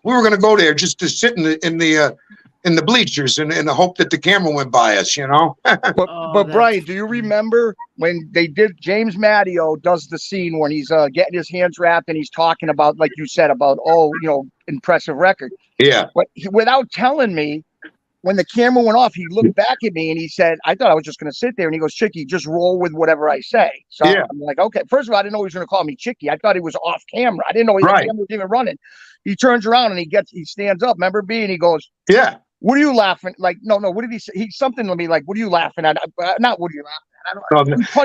we were going to go there just to sit in the bleachers and the hope that the camera went by us, But Brian, do you remember when they did, James Maddo does the scene when he's getting his hands wrapped and he's talking about, like you said, about, impressive record. Yeah. But without telling me, when the camera went off, he looked back at me and he said, "I thought I was just going to sit there." And he goes, "Chicky, just roll with whatever I say." So yeah. I'm like, okay. First of all, I didn't know he was going to call me Chicky. I thought he was off camera. I didn't know the camera was even running. He turns around and he stands up. Remember B? And he goes, "Yeah. What are you laughing?" Like, no. What did he say? Something to me like, "What are you laughing at?" Not what are you laughing at.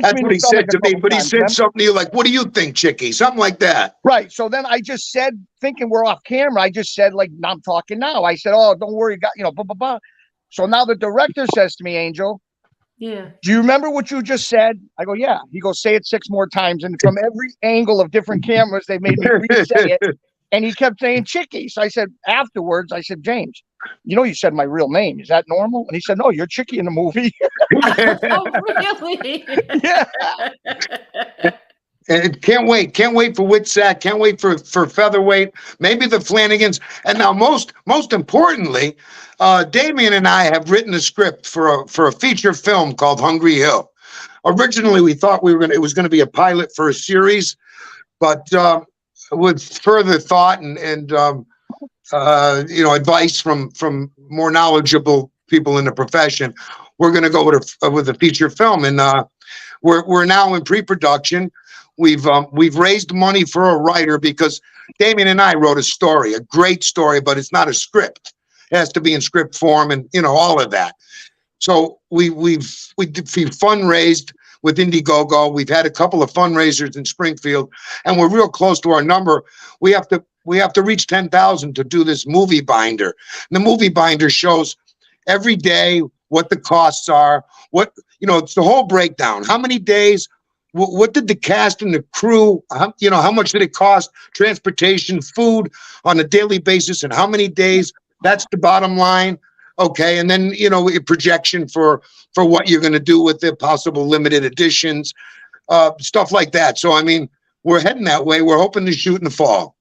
That's what he said to me, but he said something to you like, "What do you think, Chicky?" Something like that. Right. So then I just said, thinking we're off camera, I just said, like, "I'm talking now." I said, "Oh, don't worry, blah, blah, blah." So now the director says to me, "Angel, yeah, do you remember what you just said?" I go, "Yeah." He goes, "Say it 6 more times." And from every angle of different cameras, they made me re-say it. And he kept saying Chicky. So I said, afterwards, I said, "James, you said my real name. Is that normal?" And he said, "No, you're Chicky in the movie." Oh, really? Yeah. And can't wait for Witsack, can't wait for featherweight, maybe the Flanagans. And now most importantly, Damien and I have written a script for a feature film called Hungry Hill. Originally we thought it was gonna be a pilot for a series, but with further thought and advice from more knowledgeable people in the profession, we're gonna go with a feature film. And we're now in pre-production. We've raised money for a writer because Damien and I wrote a great story, but it's not a script. It has to be in script form and all of that. So we've fundraised with Indiegogo. We've had a couple of fundraisers in Springfield, and we're real close to our number. We have to reach 10,000 to do this movie binder. And the movie binder shows every day what the costs are. It's the whole breakdown. How many days? What did the cast and the crew, how much did it cost? Transportation, food on a daily basis, and how many days? That's the bottom line. Okay, and then a projection for what you're going to do with the possible limited editions, stuff like that. So I mean, we're heading that way. We're hoping to shoot in the fall,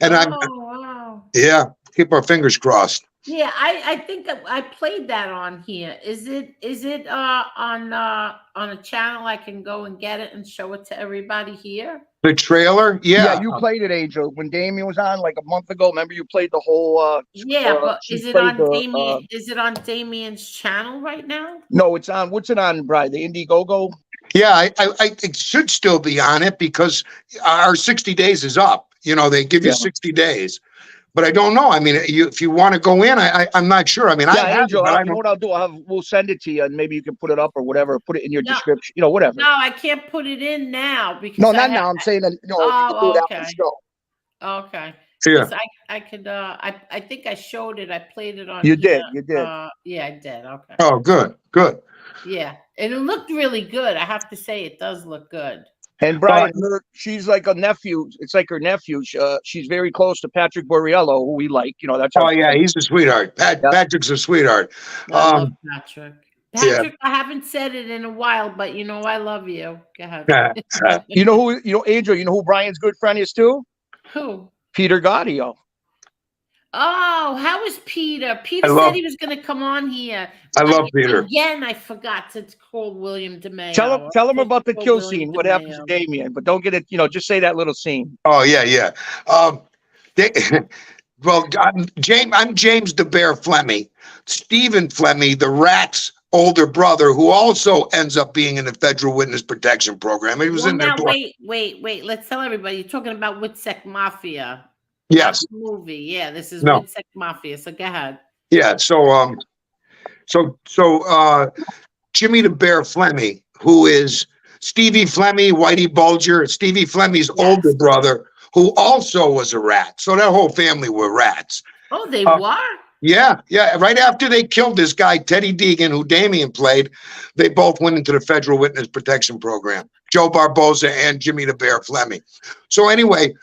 and wow. yeah, keep our fingers crossed. Yeah, I think I played that on here. Is it on a channel I can go and get it and show it to everybody here? The trailer? Yeah, Yeah. you played it, Angel, when Damien was on like a month ago. Remember, you played the whole. Yeah, but she is it played on the, Damien? Is it on Damien's channel right now? No, it's on. What's it on, Brian? The Indiegogo. Yeah, I it should still be on it because our 60 days is up. You know, they give you Yeah. 60 days. But I don't know. I mean, if you want to go in, I'm not sure. I mean, I Yeah, have Angel. it, but I You know don't. what I'll do? We'll send it to you, and maybe you can put it up or whatever. Put it in your No. description. You know, whatever. No, I can't put it in now because No, not now. I'm saying that. No, you can do it after the okay. show. Okay. Yeah. 'Cause I could I think I showed it. I played it on You here. did. You did. Yeah, I did. Okay. Oh, good. Yeah. And it looked really good. I have to say it does look good. And Brian, she's like a nephew. It's like her nephew. She's very close to Patrick Borriello, who we like. You know, that's. Oh yeah, he's a sweetheart. Patrick's a sweetheart. I love Patrick. Patrick, I haven't said it in a while, but you know I love you. Go ahead. You know who? You know, Angel. You know who Brian's good friend is too? Who? Peter Gotti. Oh, how is Peter? Peter said he was going to come on here. I love Peter. Again, I forgot to call William DeMeo. Tell him about the kill scene. What happens to Damien? But don't get it. You know, just say that little scene. Oh yeah. Well, I'm James the Bear Fleming. Stephen Fleming, the Rat's older brother, who also ends up being in the Federal Witness Protection Program. He was in there. Wait. Let's tell everybody. You're talking about Witsec Mafia. Yes. Movie. Yeah, this is Witsec Mafia. So go ahead. Yeah. So Jimmy the Bear Fleming, who is Stevie Fleming, Whitey Bulger, Stevie Fleming's older brother, who also was a rat. So that whole family were rats. Oh, they were? Yeah. Right after they killed this guy, Teddy Deegan, who Damien played, they both went into the Federal Witness Protection Program. Joe Barboza and Jimmy the Bear Fleming. So anyway,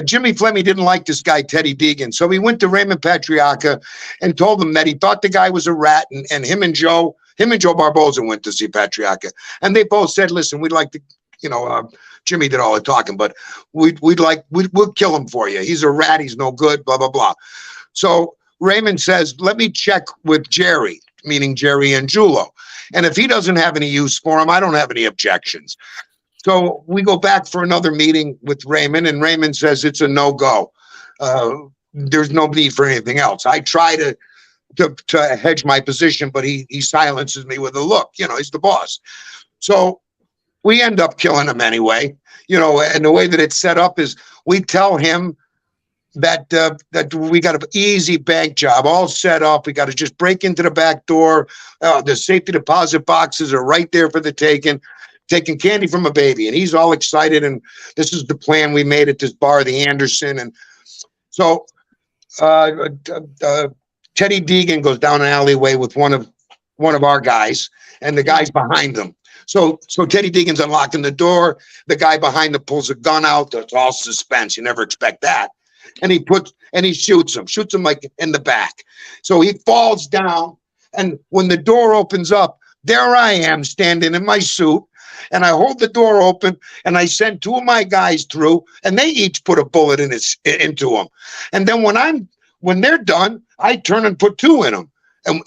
Jimmy Fleming didn't like this guy, Teddy Deegan. So he went to Raymond Patriarca and told him that he thought the guy was a rat. And him and Joe Barboza went to see Patriarca. And they both said, listen, we'd like to, Jimmy did all the talking, but we'll kill him for you. He's a rat. He's no good, blah, blah, blah. So Raymond says, let me check with Jerry, meaning Jerry and Julo. And if he doesn't have any use for him, I don't have any objections. So we go back for another meeting with Raymond, and Raymond says it's a no-go. There's no need for anything else. I try to hedge my position, but he silences me with a look. He's the boss. So we end up killing him anyway. And the way that it's set up is we tell him that we got an easy bank job all set up. We got to just break into the back door. The safety deposit boxes are right there for the taking candy from a baby. And he's all excited. And this is the plan we made at this bar, the Anderson. And so Teddy Deegan goes down an alleyway with one of our guys, and the guy's behind them. So Teddy Deegan's unlocking the door. The guy behind him pulls a gun out. That's all suspense. You never expect that. And he shoots him like in the back. So he falls down. And when the door opens up, there I am standing in my suit. And I hold the door open and I send two of my guys through, and they each put a bullet into them. And then when they're done, I turn and put two in them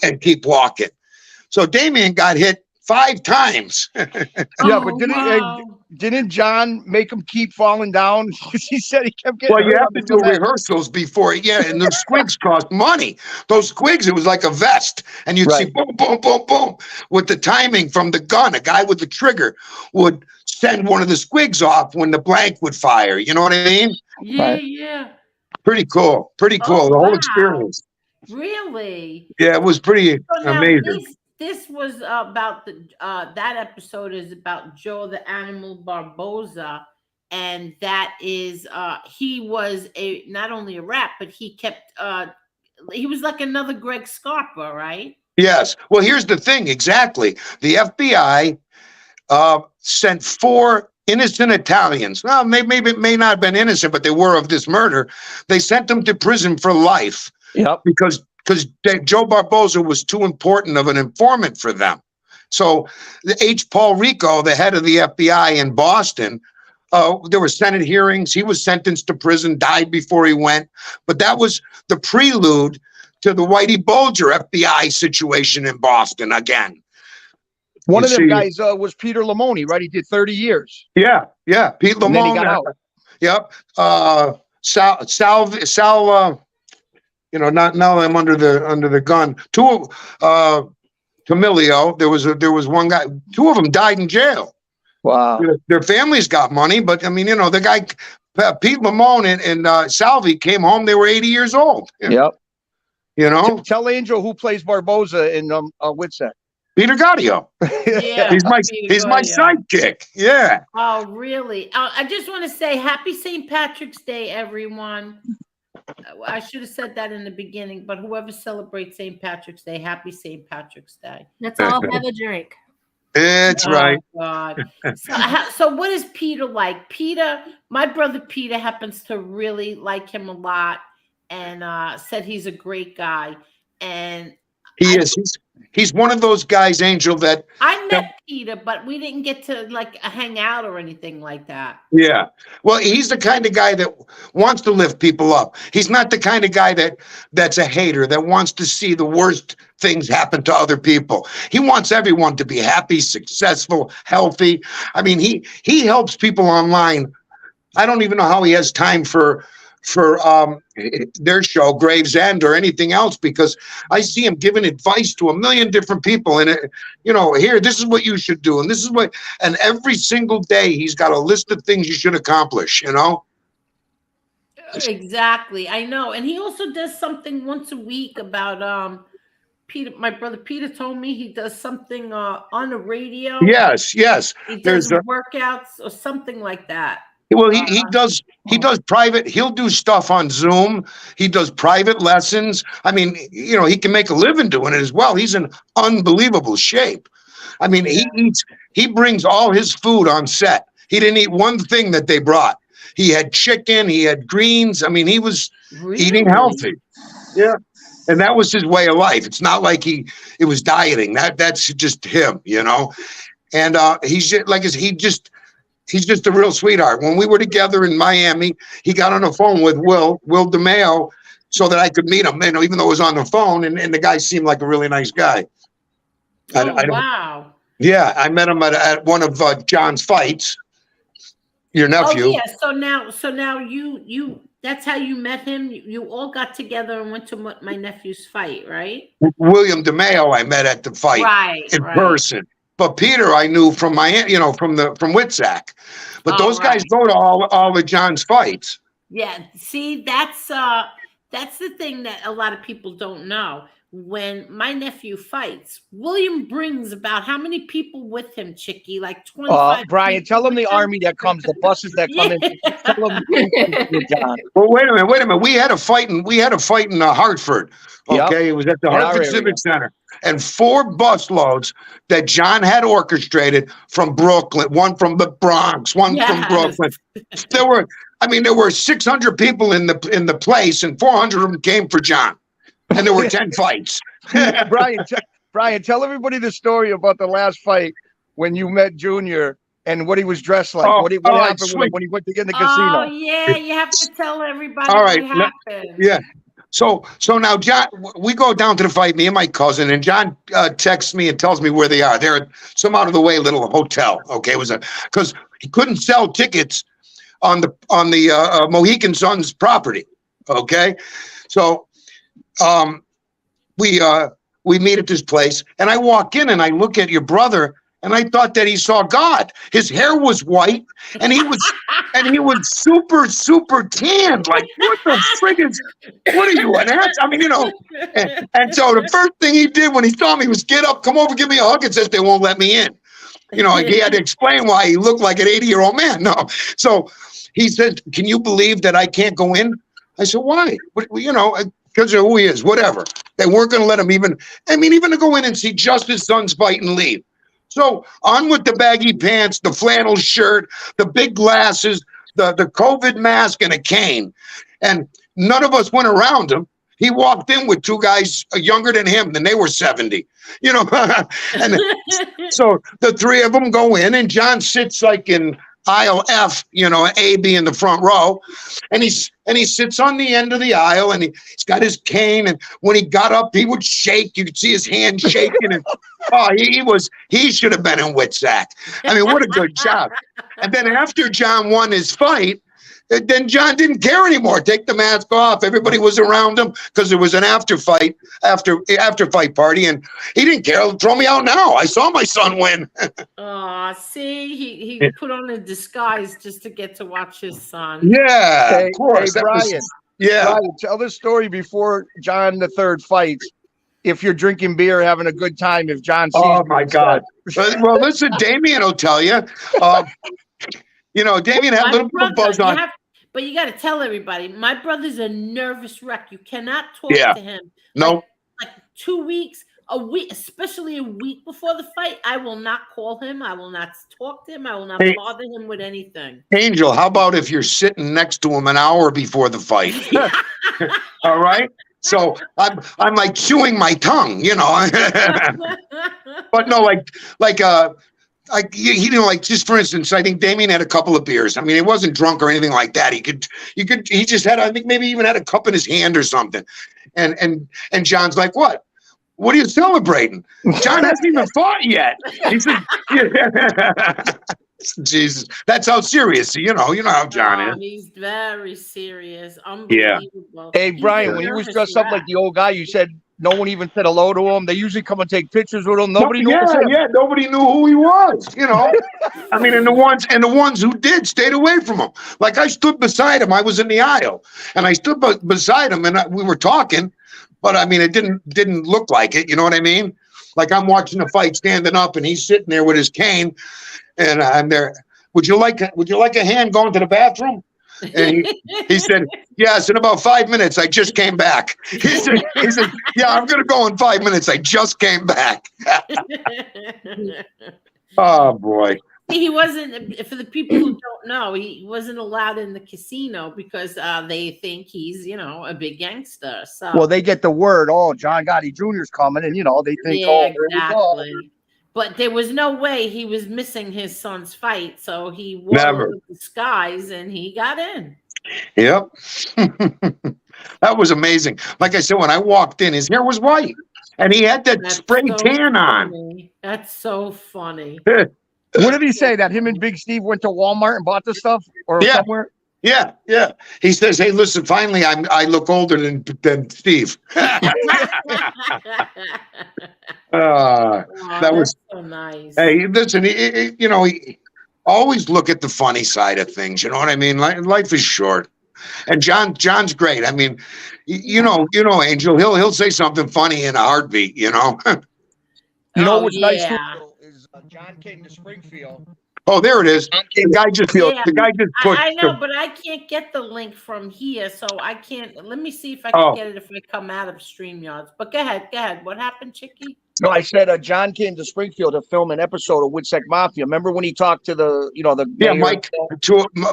and keep walking. So Damien got hit 5 times. Yeah, but didn't John make him keep falling down? He said he kept getting. Well, you have to do rehearsals before. Yeah, and those squigs cost money. Those squigs, it was like a vest, and you'd see boom, boom, boom, boom with the timing from the gun. A guy with the trigger would send one of the squigs off when the blank would fire. You know what I mean? Yeah. Pretty cool. The whole experience. Really? Yeah, it was pretty amazing. This was about that episode is about Joe the Animal Barboza, and that is he was not only a rat, but he was like another Greg Scarpa, right? Yes. Well, here's the thing. Exactly. The FBI sent 4 innocent Italians. Well, maybe it may not have been innocent, but they were of this murder. They sent them to prison for life. Yep. Because Joe Barboza was too important of an informant for them. So the H. Paul Rico, the head of the FBI in Boston, there were Senate hearings. He was sentenced to prison, died before he went. But that was the prelude to the Whitey Bulger FBI situation in Boston again. One You of them see- guys was Peter Lamoni, right? He did 30 years. Yeah, Pete And then he Lamone. got out. Yep. Sal. Not now I'm under the gun. Camilio. There was one guy. Two of them died in jail. Wow. Their families got money, but I mean, the guy Pete Lamone and Salvi came home. They were 80 years old. Yep. Tell Angel who plays Barboza in Witsec. Peter Gotti. Yeah, He's my Gotti. sidekick. Yeah. Oh, really? I just want to say happy St. Patrick's Day, everyone. I should have said that in the beginning, but whoever celebrates St. Patrick's Day, happy St. Patrick's Day. Let's all have a drink. It's right. God. So what is Peter like? My brother Peter happens to really like him a lot and said he's a great guy. And He is. He's one of those guys, Angel, that I met Peter, but we didn't get to hang out or anything like that. Yeah. Well, he's the kind of guy that wants to lift people up. He's not the kind of guy that's a hater, that wants to see the worst things happen to other people. He wants everyone to be happy, successful, healthy. I mean, he helps people online. I don't even know how he has time for their show, Gravesend, or anything else, because I see him giving advice to a million different people. And, here, this is what you should do. And this is and every single day he's got a list of things you should accomplish, Exactly. I know. And he also does something once a week about, Peter, my brother Peter told me he does something on the radio. Yes. He does workouts or something like that. Well, he does private. He'll do stuff on Zoom. He does private lessons. I mean, he can make a living doing it as well. He's in unbelievable shape. I mean, he brings all his food on set. He didn't eat one thing that they brought. He had chicken. He had greens. I mean, he was eating healthy. Yeah. And that was his way of life. It's not like it was dieting. That's just him, And he's just a real sweetheart. When we were together in Miami, he got on the phone with Will DeMeo, so that I could meet him, even though it was on the phone, and the guy seemed like a really nice guy. Wow. Yeah, I met him at one of John's fights. Your nephew. Oh, yeah. So now you that's how you met him. You all got together and went to my nephew's fight, right? William DeMeo I met at the fight in person. But Peter, I knew from from Witsac. But those guys go to all of John's fights. Yeah, see, that's the thing that a lot of people don't know. When my nephew fights, William brings about how many people with him, Chicky? Like 25. Brian, tell him the army that comes, the buses that come in. Tell him, John. Well, wait a minute. We had a fight in Hartford. Okay, It was at the Hartford Civic Center. And 4 busloads that John had orchestrated from Brooklyn, one from the Bronx, one from Brooklyn. There were 600 people in the place, and 400 of them came for John. And there were 10 fights. Brian, tell everybody the story about the last fight when you met Junior and what he was dressed like. What happened when he went to get in the casino? Oh, yeah, you have to tell everybody All right, what happened. Yeah. So now, John, we go down to the fight, me and my cousin, and John texts me and tells me where they are. They're at some out of the way little hotel. Okay, it was because he couldn't sell tickets on the Mohican Sun's property. Okay, so we meet at this place, and I walk in and I look at your brother, and I thought that he saw God. His hair was white, and he was super, super tanned. Like, what the frig what are you, an ass? I mean, and so the first thing he did when he saw me was get up, come over, give me a hug, and says they won't let me in. He had to explain why he looked like an 80-year-old man. No. So he said, can you believe that I can't go in? I said, why? Because of who he is, whatever. They weren't going to let him even to go in and see just his son's fight and leave. So on with the baggy pants, the flannel shirt, the big glasses, the COVID mask, and a cane. And none of us went around him. He walked in with 2 guys younger than him, and they were 70. And so the 3 of them go in, and John sits like in aisle F, you know, A, B in the front row. And he sits on the end of the aisle, and he's got his cane. And when he got up, he would shake. You could see his hand shaking. And he should have been in Witsack. I mean, what a good job. And then after John won his fight, then John didn't care anymore. Take the mask off. Everybody was around him because there was an after fight party, and he didn't care. Throw me out now. I saw my son win. See, he put on a disguise just to get to watch his son. Yeah, of course. Hey, Brian. Brian, tell the story before John the Third fights. If you're drinking beer, having a good time, if John sees oh my God. Well, listen, Damien will tell you. You know, Damien had a little bit of buzz on. But you got to tell everybody, my brother's a nervous wreck. You cannot talk to him. No. Like 2 weeks, a week, especially a week before the fight, I will not call him. I will not talk to him. I will not bother him with anything. Angel, how about if you're sitting next to him an hour before the fight? All right. So I'm like chewing my tongue, you know. But no, you know, like just for instance, I think Damien had a couple of beers. I mean, he wasn't drunk or anything like that. He just had, I think maybe even had a cup in his hand or something. And John's like, what are you celebrating? John hasn't even fought yet. He said, Jesus, that's how serious, you know how John is. He's very serious. Unbelievable. Hey, Brian, when he was dressed up like the old guy, you said no one even said hello to him. They usually come and take pictures with him. Nobody knew. Nobody knew who he was, you know. I mean, and the ones who did stayed away from him. Like I stood beside him. I was in the aisle, and I stood beside him, and we were talking. But I mean, it didn't look like it. You know what I mean? Like I'm watching the fight, standing up, and he's sitting there with his cane, and I'm there. Would you like a hand going to the bathroom? And he said, yes, in about 5 minutes, I just came back. He said, yeah, I'm going to go in 5 minutes. I just came back. Oh, boy. He wasn't, for the people who don't know, he wasn't allowed in the casino because they think he's, you know, a big gangster. So well, they get the word, oh, Johngotti Jr.'s coming, and, you know, they think, exactly. But there was no way he was missing his son's fight, so he wore a disguise and he got in. Yep. That was amazing. Like I said, when I walked in, his hair was white, and he had that spray tan on. That's so funny. What did he say? That him and Big Steve went to Walmart and bought the stuff, or somewhere? Yeah. He says, "Hey, listen. Finally, I look older than Steve." That was so nice. Hey, listen. You know, always look at the funny side of things. You know what I mean? Life is short, and John's great. I mean, you know, Angel. He'll say something funny in a heartbeat. You know. You know what's nice too, is John came to Springfield. Oh, there it is. The guy just put. I know, but I can't get the link from here, so I can't. Let me see if I can get it if I come out of StreamYards. But go ahead. What happened, Chicky? No, I said John came to Springfield to film an episode of Woodsack Mafia. Remember when he talked to the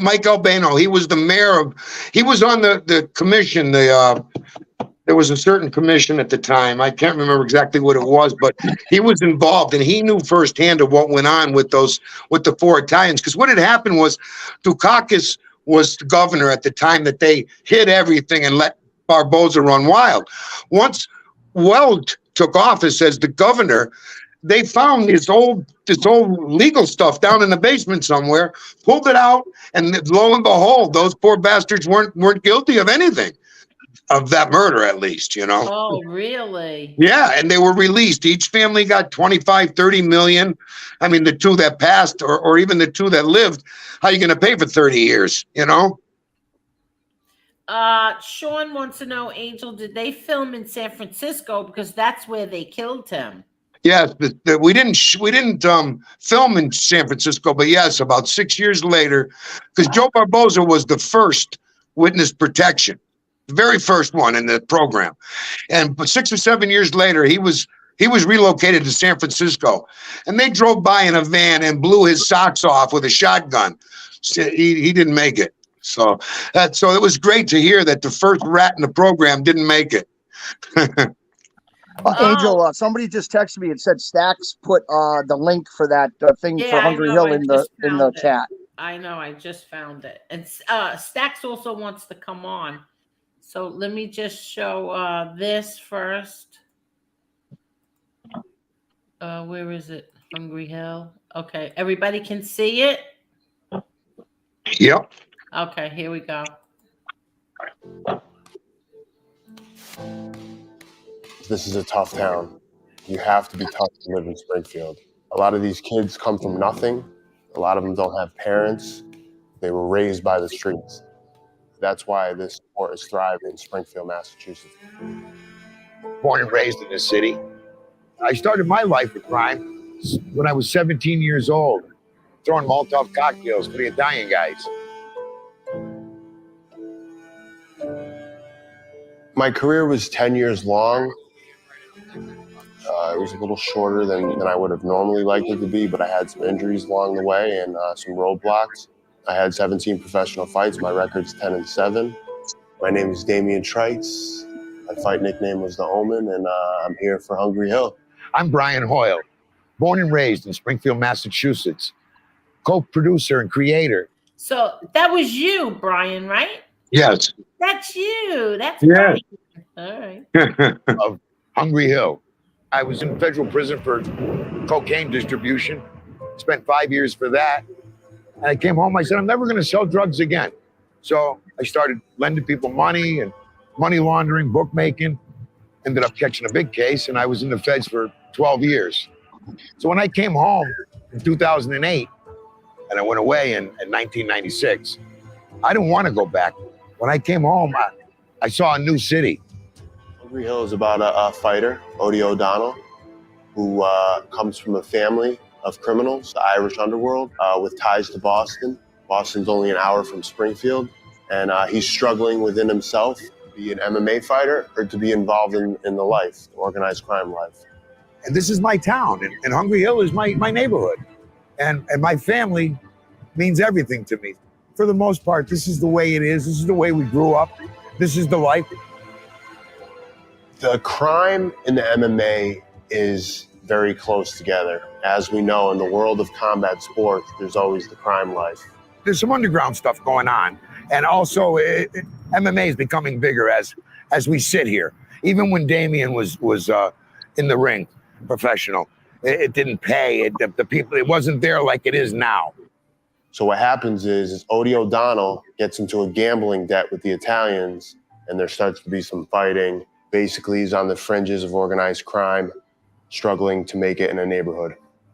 Mike Albano. He was the mayor he was on the commission. There was a certain commission at the time. I can't remember exactly what it was, but he was involved, and he knew firsthand of what went on with the 4 Italians. Because what had happened was Dukakis was the governor at the time that they hid everything and let Barboza run wild. Once Weld took office as the governor, they found this old legal stuff down in the basement somewhere, pulled it out, and lo and behold, those poor bastards weren't guilty of anything. Of that murder, at least, you know. Oh, really? Yeah, and they were released. Each family got 25, 30 million. I mean, the 2 that passed or even the 2 that lived, how are you going to pay for 30 years, you know? Sean wants to know, Angel, did they film in San Francisco? Because that's where they killed him. Yes, we didn't film in San Francisco, but yes, about 6 years later, because Joe Barboza was the first witness protection. The very first one in the program, and 6 or 7 years later, he was relocated to San Francisco, and they drove by in a van and blew his socks off with a shotgun. He didn't make it, so it was great to hear that the first rat in the program didn't make it. Angel, somebody just texted me and said Stacks put the link for that thing for Hungry Hill in the chat. I know. I just found it. And Stacks also wants to come on. So let me just show this first. Where is it? Hungry Hill. Okay. Everybody can see it? Yep. Okay. Here we go. This is a tough town. You have to be tough to live in Springfield. A lot of these kids come from nothing. A lot of them don't have parents. They were raised by the streets. That's why this sport is thriving in Springfield, Massachusetts. Born and raised in the city. I started my life with crime when I was 17 years old, throwing Molotov cocktails for the Italian guys. My career was 10 years long. It was a little shorter than I would have normally liked it to be, but I had some injuries along the way and some roadblocks. I had 17 professional fights. My record's 10-7. My name is Damian Trites. My fight nickname was The Omen, and I'm here for Hungry Hill. I'm Brian Hoyle, born and raised in Springfield, Massachusetts, co-producer and creator. So that was you, Brian, right? Yes. That's you. That's Yes. Brian. All right. Of Hungry Hill. I was in federal prison for cocaine distribution, spent 5 years for that. And I came home, I said, I'm never going to sell drugs again. So I started lending people money and money laundering, bookmaking, ended up catching a big case, and I was in the feds for 12 years. So when I came home in 2008, and I went away in 1996, I didn't want to go back. When I came home, I saw a new city. Hungry Hill is about a fighter, Odie O'Donnell, who comes from a family of criminals, the Irish underworld, with ties to Boston. Boston's only an hour from Springfield, and he's struggling within himself to be an MMA fighter or to be involved in the life, the organized crime life. And this is my town, and Hungry Hill is my neighborhood. And my family means everything to me. For the most part, this is the way it is. This is the way we grew up. This is the life. The crime and the MMA is very close together. As we know, in the world of combat sports, there's always the crime life. There's some underground stuff going on. And also, MMA is becoming bigger as we sit here. Even when Damian was in the ring, professional, it didn't pay. The people, it wasn't there like it is now. So what happens is Odie O'Donnell gets into a gambling debt with the Italians, and there starts to be some fighting. Basically, he's on the fringes of organized crime, struggling to make it in a neighborhood.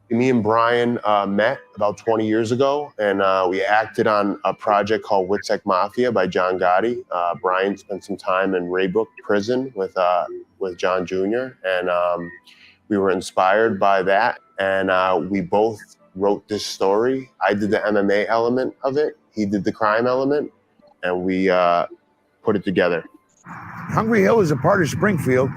Me and Brian met about 20 years ago, and we acted on a project called Witsec Mafia by Johngotti. Brian spent some time in Raybrook prison with John Jr., and we were inspired by that, and we both wrote this story. I did the MMA element of it, he did the crime element, and we put it together. Hungry Hill is a part of Springfield,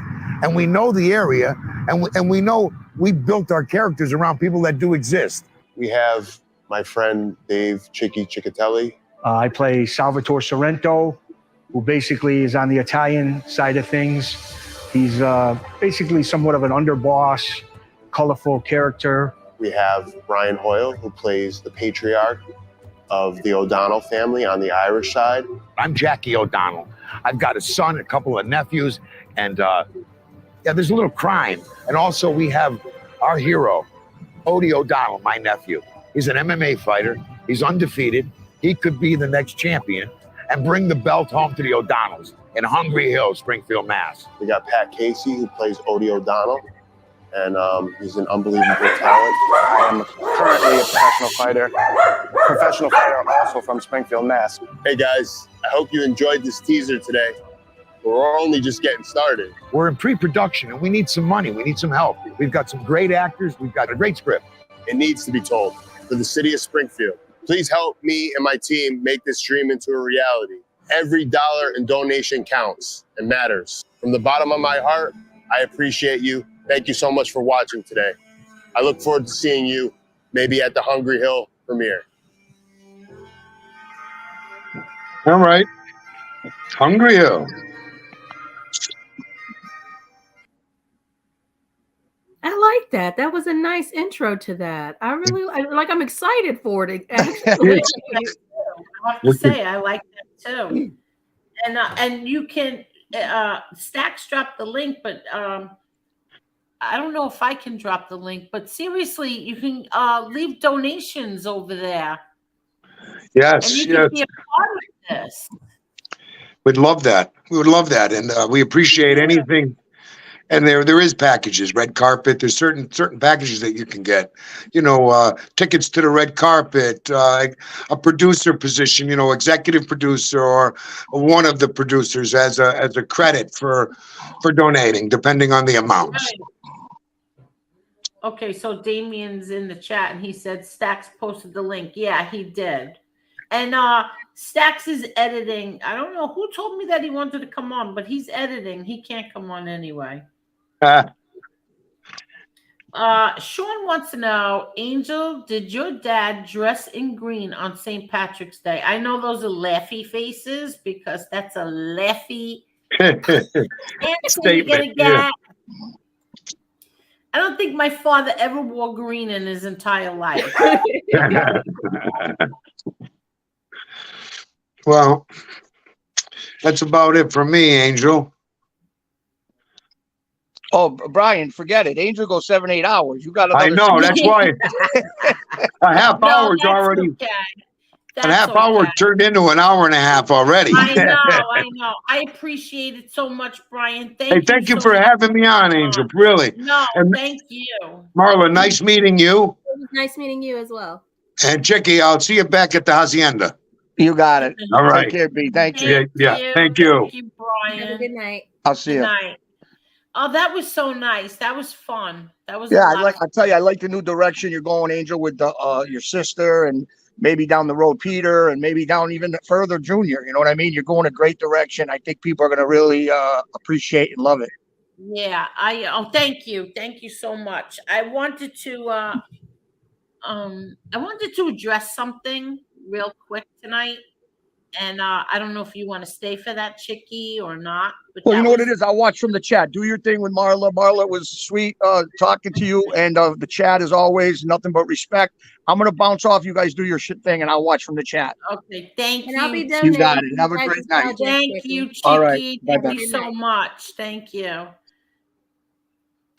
and we know the area, and we know we built our characters around people that do exist. We have my friend Dave Chicky Ciccatelli. I play Salvatore Sorrento, who basically is on the Italian side of things. He's basically somewhat of an underboss, colorful character. We have Brian Hoyle, who plays the patriarch of the O'Donnell family on the Irish side. I'm Jackie O'Donnell. I've got a son, a couple of nephews, and there's a little crime. And also we have our hero, Odie O'Donnell, my nephew. He's an MMA fighter. He's undefeated. He could be the next champion and bring the belt home to the O'Donnells in Hungry Hill, Springfield, Mass. We got Pat Casey, who plays Odie O'Donnell, and he's an unbelievable talent. I am currently a professional fighter also from Springfield, Mass. Hey guys, I hope you enjoyed this teaser today. We're only just getting started. We're in pre-production and we need some money. We need some help. We've got some great actors. We've got a great script. It needs to be told for the city of Springfield. Please help me and my team make this dream into a reality. Every dollar in donation counts and matters. From the bottom of my heart, I appreciate you. Thank you so much for watching today. I look forward to seeing you maybe at the Hungry Hill premiere. All right. Hungry Hill. I like that. That was a nice intro to that. I'm excited for it. Actually. I have to say, I like that too. And you can Stacks drop the link, but I don't know if I can drop the link. But seriously, you can leave donations over there, and Yes, you yes. can be a part of this. We'd love that. We would love that. And we appreciate anything. And there is packages, red carpet. There's certain packages that you can get, tickets to the red carpet, a producer position, executive producer or one of the producers as a credit for donating, depending on the amounts. Right. Okay, so Damien's in the chat and he said Stacks posted the link. Yeah, he did. And Stacks is editing. I don't know who told me that he wanted to come on, but he's editing. He can't come on anyway. Sean wants to know, Angel, did your dad dress in green on St. Patrick's Day? I know those are laughy faces because that's a laughy answer you're gonna get. Yeah. I don't think my father ever wore green in his entire life. Well, that's about it for me, Angel. Oh, Brian, forget it. Angel goes 7-8 hours. You got another. I know. That's why a half hour's already. Okay. A half hour turned into an hour and a half already. I know. I appreciate it so much, Brian. Thank you for having me on, Angel. Really. No, thank you. Marla, nice meeting you. It was nice meeting you as well. And Chicky, I'll see you back at the hacienda. You got it. All right. Take care, B. Thank you. Yeah. Thank you. Thank you, Brian. Have a good night. I'll see you. Good night. Oh, that was so nice. That was fun. That was I tell you, I like the new direction you're going, Angel, with your sister and maybe down the road, Peter, and maybe down even further, Junior. You know what I mean? You're going a great direction. I think people are going to really appreciate and love it. Yeah. Thank you. Thank you so much. I wanted to address something real quick tonight. And I don't know if you want to stay for that, Chicky, or not. But well, you know what it is? I'll watch from the chat. Do your thing with Marla. Marla was sweet talking to you. And the chat is always nothing but respect. I'm going to bounce off. You guys do your shit thing, and I'll watch from the chat. Okay, thank you. And I'll be donating. You got it. Have a great night. Thank you, Chicky. All right. Thank you so much. Thank you.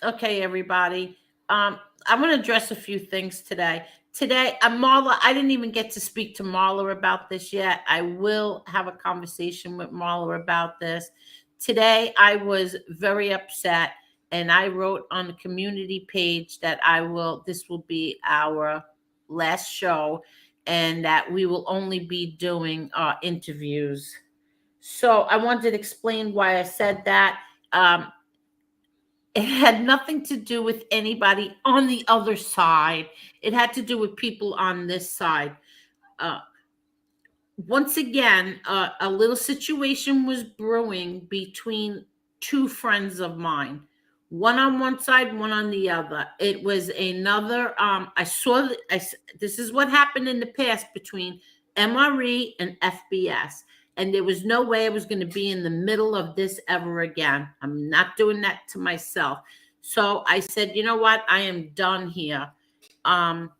Okay, everybody. I'm going to address a few things today. Today, Marla, I didn't even get to speak to Marla about this yet. I will have a conversation with Marla about this. Today, I was very upset, and I wrote on the community page that this will be our last show, and that we will only be doing interviews. So I wanted to explain why I said that. It had nothing to do with anybody on the other side. It had to do with people on this side. Once again, a little situation was brewing between two friends of mine. One on one side, one on the other. It was another, this is what happened in the past between MRE and FBS. And there was no way I was going to be in the middle of this ever again. I'm not doing that to myself. So I said, you know what? I am done here. I'm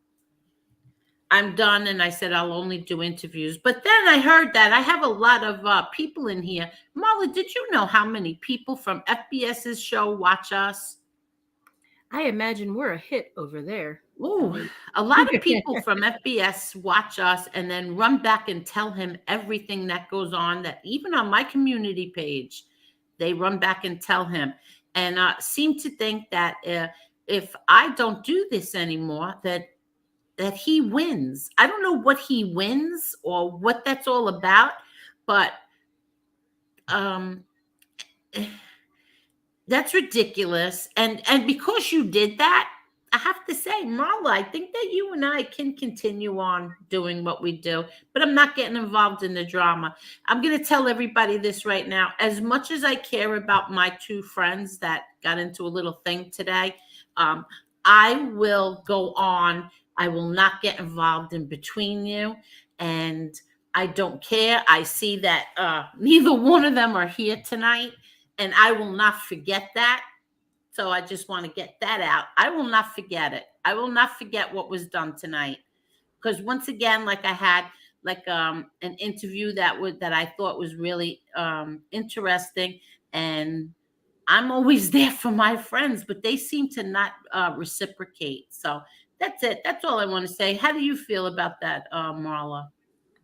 done. And I said, I'll only do interviews. But then I heard that I have a lot of people in here. Marla, did you know how many people from FBS's show watch us? I imagine we're a hit over there. Ooh, a lot of people from FBS watch us and then run back and tell him everything that goes on, that even on my community page, they run back and tell him, and seem to think that if I don't do this anymore, that he wins. I don't know what he wins or what that's all about, but that's ridiculous. And because you did that, I have to say, Marla, I think that you and I can continue on doing what we do, but I'm not getting involved in the drama. I'm going to tell everybody this right now. As much as I care about my two friends that got into a little thing today, I will go on. I will not get involved in between you, and I don't care. I see that neither one of them are here tonight, and I will not forget that. So I just want to get that out. I will not forget it. I will not forget what was done tonight. Because once again, like I had like an interview that I thought was really interesting, and I'm always there for my friends, but they seem to not reciprocate. So that's it. That's all I want to say. How do you feel about that, Marla?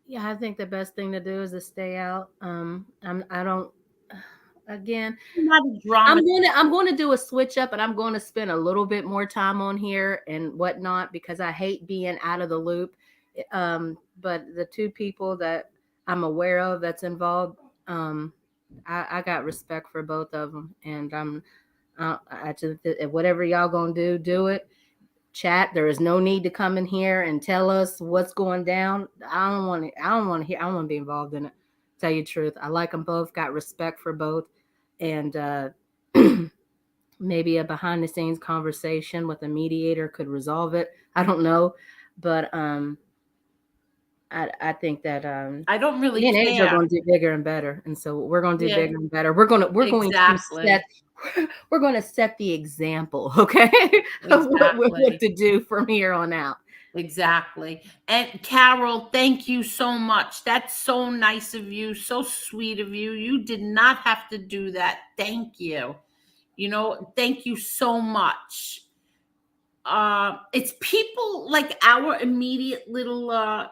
Yeah, I think the best thing to do is to stay out. I don't. Again, Not a drama. I'm going to do a switch up, and I'm going to spend a little bit more time on here and whatnot because I hate being out of the loop. But the two people that I'm aware of that's involved, I got respect for both of them, and I just whatever y'all gonna do it. Chat. There is no need to come in here and tell us what's going down. I don't want to. I don't want to hear. I don't want to be involved in it. Tell you the truth, I like them both. Got respect for both, and maybe a behind the scenes conversation with a mediator could resolve it. I don't know, but I think that I don't really me and Age are care. going to do bigger and better, and so we're going to do Yeah. bigger and better. We're going Exactly. to set the example, okay, of what to do from here on out. Exactly. And Carol, thank you so much. That's so nice of you, so sweet of you. You did not have to do that. Thank you. You know, thank you so much. It's people like our immediate little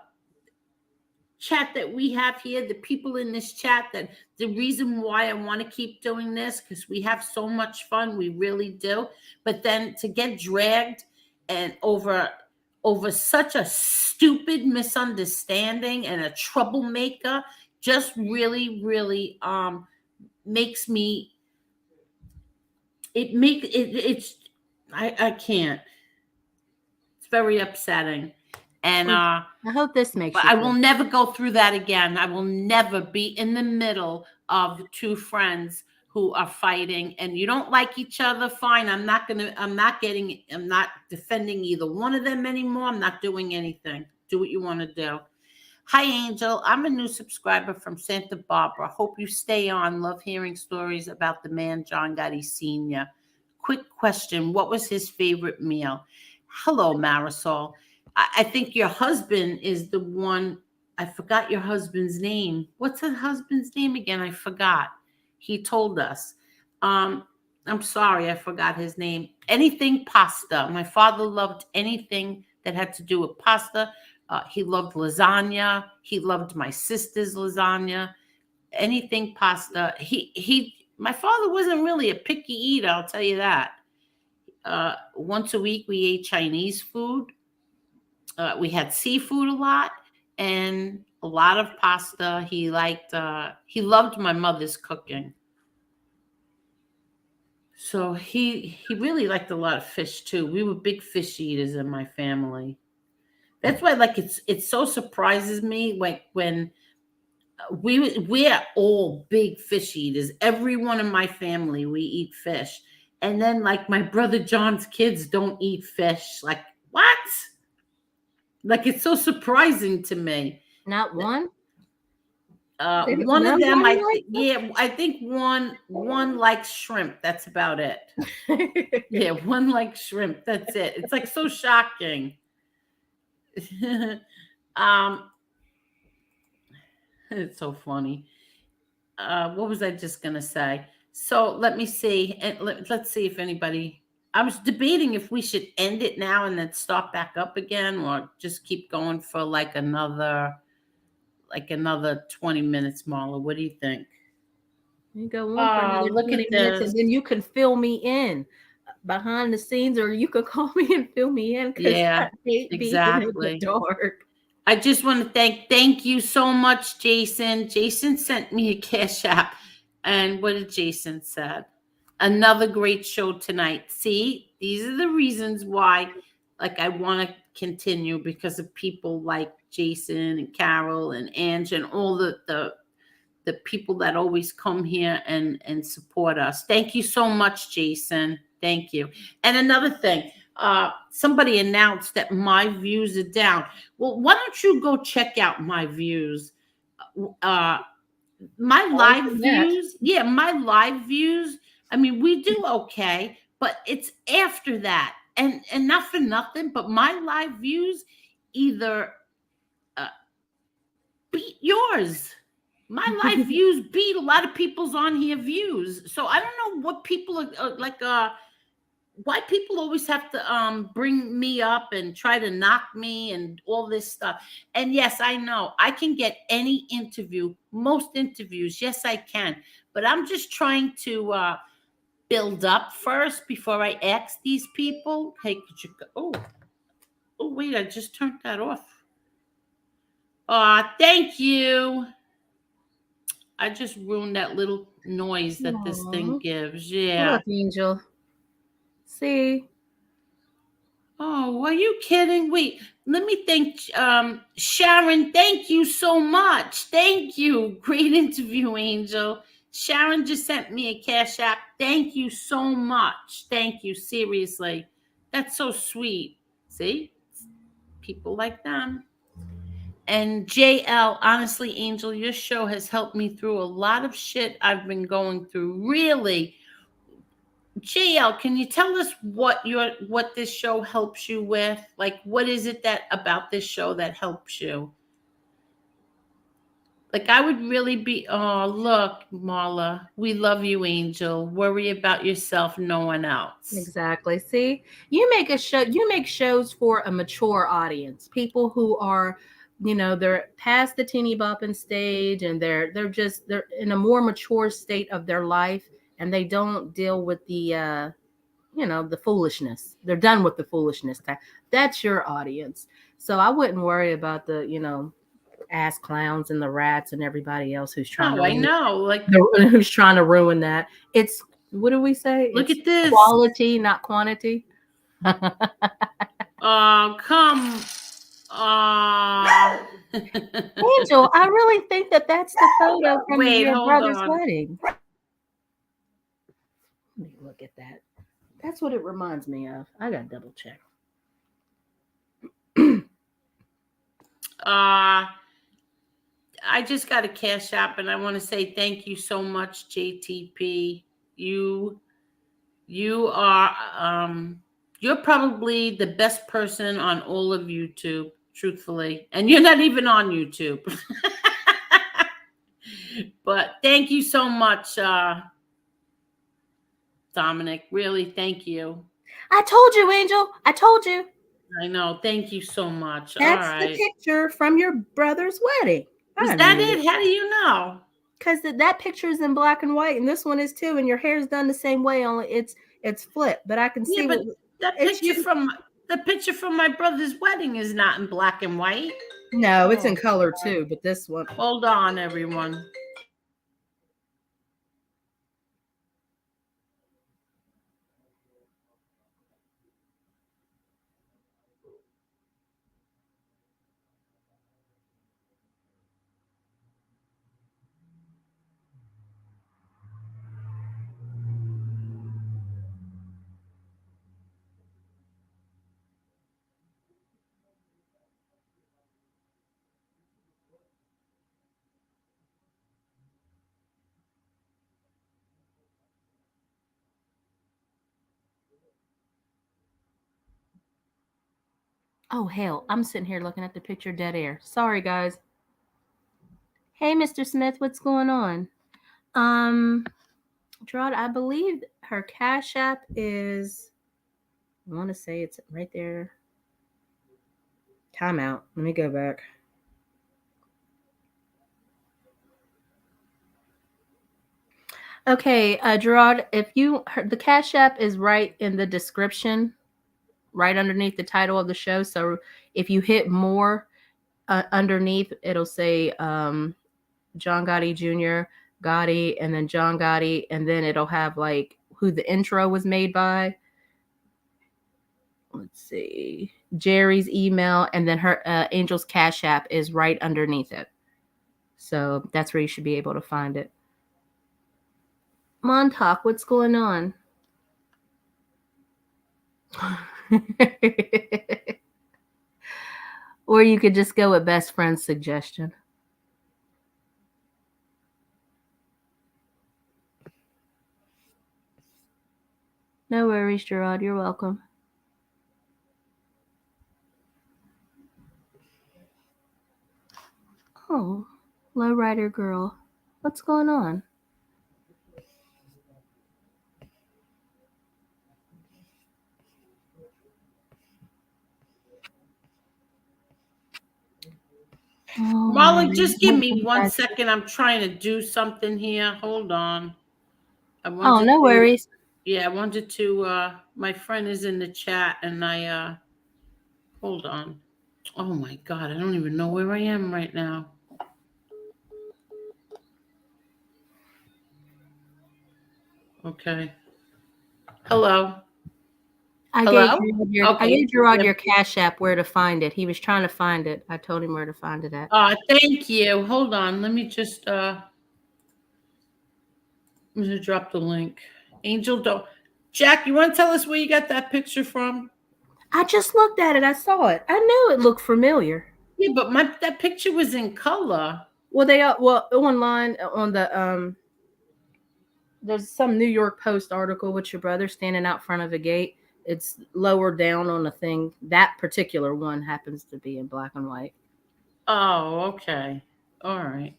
chat that we have here, the people in this chat, that the reason why I want to keep doing this, because we have so much fun, we really do. But then to get dragged and over such a stupid misunderstanding and a troublemaker just really, really makes me, I can't. It's very upsetting. And I hope this makes but you I feel will never go through that again. I will never be in the middle of two friends who are fighting, and you don't like each other. Fine. I'm not defending either one of them anymore. I'm not doing anything. Do what you want to do. Hi, Angel. I'm a new subscriber from Santa Barbara. Hope you stay on. Love hearing stories about the man, Johngotti Sr. Quick question. What was his favorite meal? Hello, Marisol. I think your husband is the one. I forgot your husband's name. What's his husband's name again? I forgot. He told us. I'm sorry, I forgot his name. Anything pasta. My father loved anything that had to do with pasta. He loved lasagna. He loved my sister's lasagna. Anything pasta. My father wasn't really a picky eater, I'll tell you that. Once a week we ate Chinese food. We had seafood a lot and a lot of pasta. He loved my mother's cooking. So he really liked a lot of fish too. We were big fish eaters in my family. That's why it so surprises me like when we're all big fish eaters. Everyone in my family, we eat fish. And then like my brother John's kids don't eat fish. Like, what? Like, it's so surprising to me. Not one. One of them, I think one likes shrimp. That's about it. Yeah, one likes shrimp. That's it. It's like so shocking. It's so funny. What was I just gonna say? So let me see, and let's see if anybody. I was debating if we should end it now and then start back up again, or just keep going for like another 20 minutes, Marla. What do you think? You go on for another 20 minutes, and then you can fill me in behind the scenes, or you could call me and fill me in. Yeah, exactly. In the dark. I just want to thank you so much, Jason. Jason sent me a Cash App, and what did Jason said? Another great show tonight. See, these are the reasons why, like, I want to continue, because of people like Jason and Carol and Ange and all the people that always come here and support us. Thank you so much, Jason. Thank you. And another thing, somebody announced that my views are down. Well, why don't you go check out my views? My live views. Yeah, my live views. I mean, we do okay, but it's after that. And not for nothing, but my live views either beat yours. My live views beat a lot of people's on here views. So I don't know what people are like. Why people always have to bring me up and try to knock me and all this stuff. And yes, I know I can get any interview, most interviews. Yes, I can. But I'm just trying to build up first before I ask these people. Hey, could you go? Oh, wait, I just turned that off. Thank you. I just ruined that little noise that this thing gives. Yeah. Look, Angel. See? Oh, are you kidding? Wait, let me thank Sharon. Thank you so much. Thank you. Great interview, Angel. Sharon just sent me a Cash App. Thank you so much. Thank you. Seriously. That's so sweet. See? People like them. And JL, honestly, Angel, your show has helped me through a lot of shit I've been going through. Really. JL, can you tell us what this show helps you with? Like, what is it that about this show that helps you? Like, I would really be, oh, look, Marla, we love you, Angel. Worry about yourself, no one else. Exactly. See, you make shows for a mature audience, people who are, they're past the teeny bopping stage, and they're in a more mature state of their life, and they don't deal with the the foolishness. They're done with the foolishness. That's your audience. So I wouldn't worry about the ass clowns and the rats and everybody else who's trying I know, like who's trying to ruin that. It's, what do we say? Look at this. Quality, not quantity. Oh, come on. Angel, I really think that's the photo from your brother's wedding. Let me look at that. That's what it reminds me of. I gotta double check. I just got a Cash App, and I want to say thank you so much, JTP. You are you're probably the best person on all of YouTube, truthfully, and you're not even on YouTube. But thank you so much, Dominic. Really, thank you. I told you, Angel. I told you. I know. Thank you so much. That's all right. the picture from your brother's wedding. Is that it? How do you know? Because that picture is in black and white, and this one is too. And your hair's done the same way, only it's flipped. But I can see. But that picture from my brother's wedding is not in black and white. No, it's in color too. But this one. Hold on, everyone. Oh, hell. I'm sitting here looking at the picture dead air. Sorry, guys. Hey, Mr. Smith, what's going on? Gerard, I believe her Cash App is, I want to say it's right there. Timeout. Let me go back. Okay, Gerard, the Cash App is right in the description, right underneath the title of the show. So if you hit more underneath, it'll say Johngotti Jr., Gotti, and then Johngotti, and then it'll have like who the intro was made by. Let's see, Jerry's email, and then her Angel's Cash App is right underneath it. So that's where you should be able to find it. Montauk, what's going on? Or you could just go with best friend's suggestion. No worries, Gerard. You're welcome. Oh, lowrider girl. What's going on? Oh, Marla, man. just give me 1 second. I'm trying to do something here. Hold on. Oh, no worries. Yeah, I wanted to, my friend is in the chat and hold on. Oh my God, I don't even know where I am right now. Okay. Hello. I Hello? gave Gerard your Cash App where to find it. He was trying to find it. I told him where to find it at. Thank you. Hold on. Let me just, I'm going to drop the link. Jack, you want to tell us where you got that picture from? I just looked at it. I saw it. I knew it looked familiar. Yeah, but that picture was in color. Well, online on the there's some New York Post article with your brother standing out front of a gate. It's lower down on the thing. That particular one happens to be in black and white. Oh, okay. All right.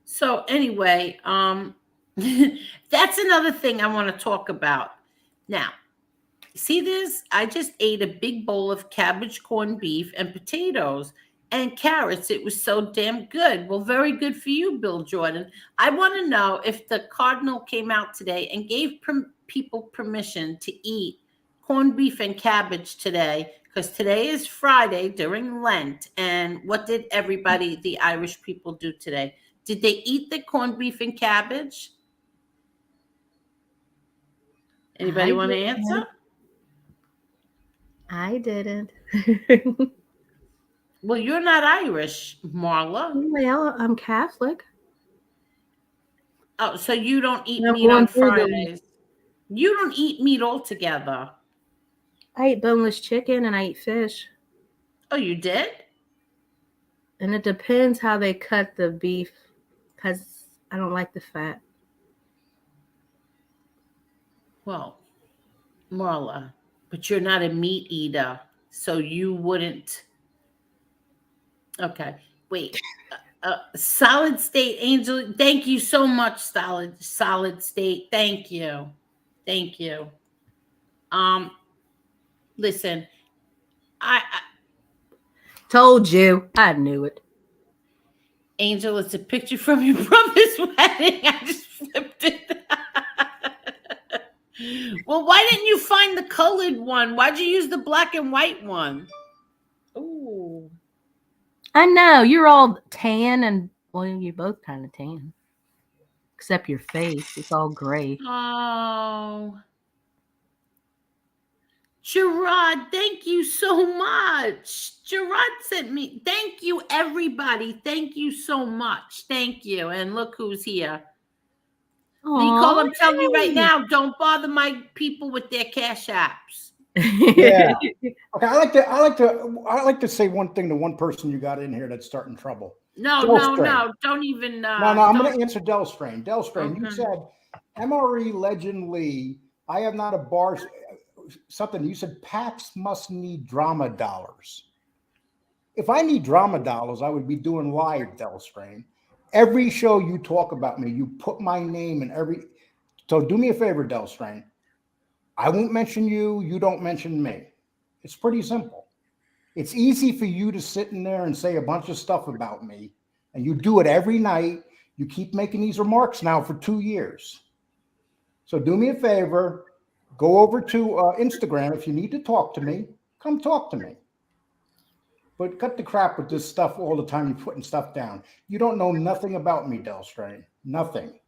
So anyway, that's another thing I want to talk about. Now, see this? I just ate a big bowl of cabbage, corned beef, and potatoes and carrots. It was so damn good. Well, very good for you, Bill Jordan. I want to know if the Cardinal came out today and gave people permission to eat corned beef and cabbage today, because today is Friday during Lent. And what did everybody, the Irish people, do today? Did they eat the corned beef and cabbage? Anybody want to answer? I didn't. Well, you're not Irish, Marla. Well, I'm Catholic. Oh, so you don't eat meat on Fridays. You don't eat meat altogether. I eat boneless chicken and I eat fish. Oh, you did? And it depends how they cut the beef, because I don't like the fat. Well, Marla, but you're not a meat eater, so you wouldn't. Okay, wait. Solid State Angel, thank you so much, Solid State. Thank you. Listen, I told you. I knew it. Angel, it's a picture from your brother's wedding. I just flipped it. Well, why didn't you find the colored one? Why'd you use the black and white one? Ooh. I know. You're all tan and, well, you're both kind of tan. Except your face. It's all gray. Oh. Gerard, thank you so much. Gerard sent me. Thank you, everybody. Thank you so much. Thank you. And look who's here. Nicole, I'm telling you right now, don't bother my people with their cash apps. Yeah. Okay. I like to say one thing to one person you got in here that's starting trouble. No. Don't even. No. I'm going to answer Delstrain. Delstrain, you said MRE Legend Lee. I am not a bar. Something you said. PACs must need drama dollars. If I need drama dollars, I would be doing live, Delstrain. Every show you talk about me, you put my name in every. So do me a favor, Delstrain. I won't mention you. You don't mention me. It's pretty simple. It's easy for you to sit in there and say a bunch of stuff about me, and you do it every night. You keep making these remarks now for 2 years. So do me a favor. Go over to Instagram. If you need to talk to me, come talk to me. But cut the crap with this stuff all the time. You're putting stuff down. You don't know nothing about me, Delstrain. Nothing.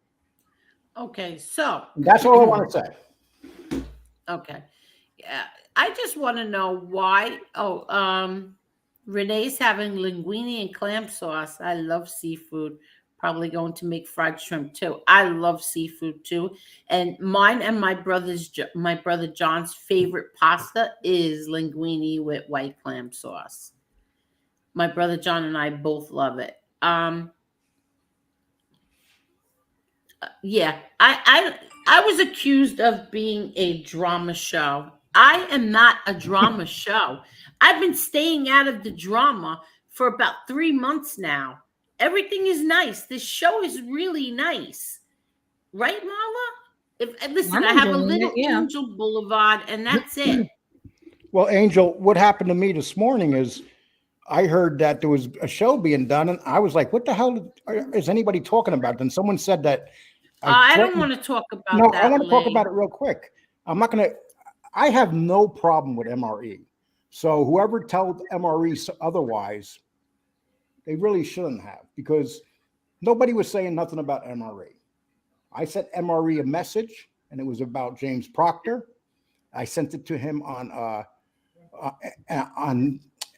Okay, so. That's all I want to say. Okay. Yeah, I just want to know why. Renee's having linguine and clam sauce. I love seafood. Probably going to make fried shrimp too. I love seafood too. And mine and my brother John's favorite pasta is linguine with white clam sauce. My brother John and I both love it. Yeah, I was accused of being a drama show. I am not a drama show. I've been staying out of the drama for about 3 months now. Everything is nice. This show is really nice, right, Marla? Listen, I'm I have a enjoying little it. Yeah. Angel Boulevard, and that's it. Well, Angel, what happened to me this morning is I heard that there was a show being done, and I was like, "What the hell is anybody talking about?" Then someone said that I I don't threatened. want to talk No, about I that, want to talk about Lee. it real quick. I'm not going to. I have no problem with MRE. So whoever told MRE otherwise, they really shouldn't have, because nobody was saying nothing about MRE. I sent MRE a message, and it was about James Proctor. I sent it to him on,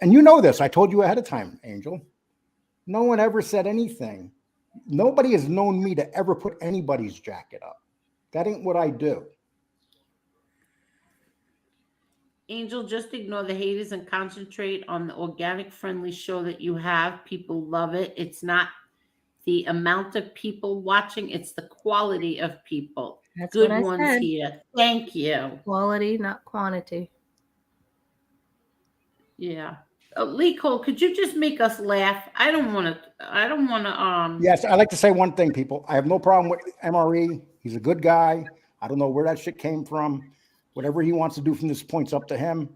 and you know this. I told you ahead of time, Angel. No one ever said anything. Nobody has known me to ever put anybody's jacket up. That ain't what I do. Angel, just ignore the haters and concentrate on the organic, friendly show that you have. People love it. It's not the amount of people watching, it's the quality of people. That's Good what I ones said. here. Thank you. Quality, not quantity. Yeah. Lee Cole, could you just make us laugh? I don't want to. Yes, I like to say one thing, people. I have no problem with MRE. He's a good guy. I don't know where that shit came from. Whatever he wants to do from this point's up to him.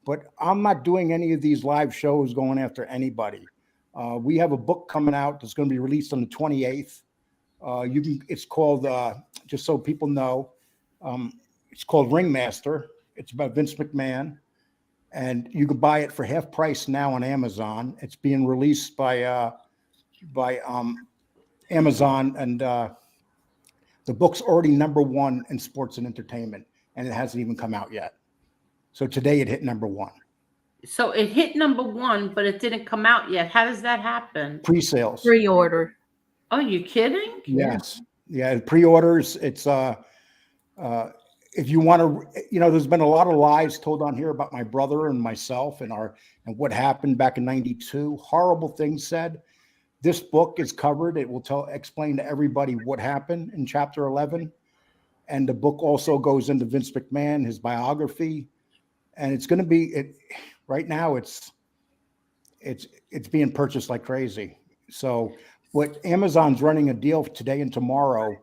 But I'm not doing any of these live shows going after anybody. We have a book coming out that's going to be released on the 28th. It's called, just so people know, it's called Ringmaster. It's about Vince McMahon. And you can buy it for half price now on Amazon. It's being released by Amazon, and the book's already #1 in sports and entertainment, and it hasn't even come out yet. So today it hit #1. So it hit #1, but it didn't come out yet. How does that happen? Pre-sales. Pre-order. Oh, you kidding? Yes. Yeah. Pre-orders. It's if you want to, there's been a lot of lies told on here about my brother and myself and what happened back in '92. Horrible things said. This book is covered. It will explain to everybody what happened in chapter 11. And the book also goes into Vince McMahon, his biography. And it's going to be right now it's being purchased like crazy. So what Amazon's running a deal today and tomorrow,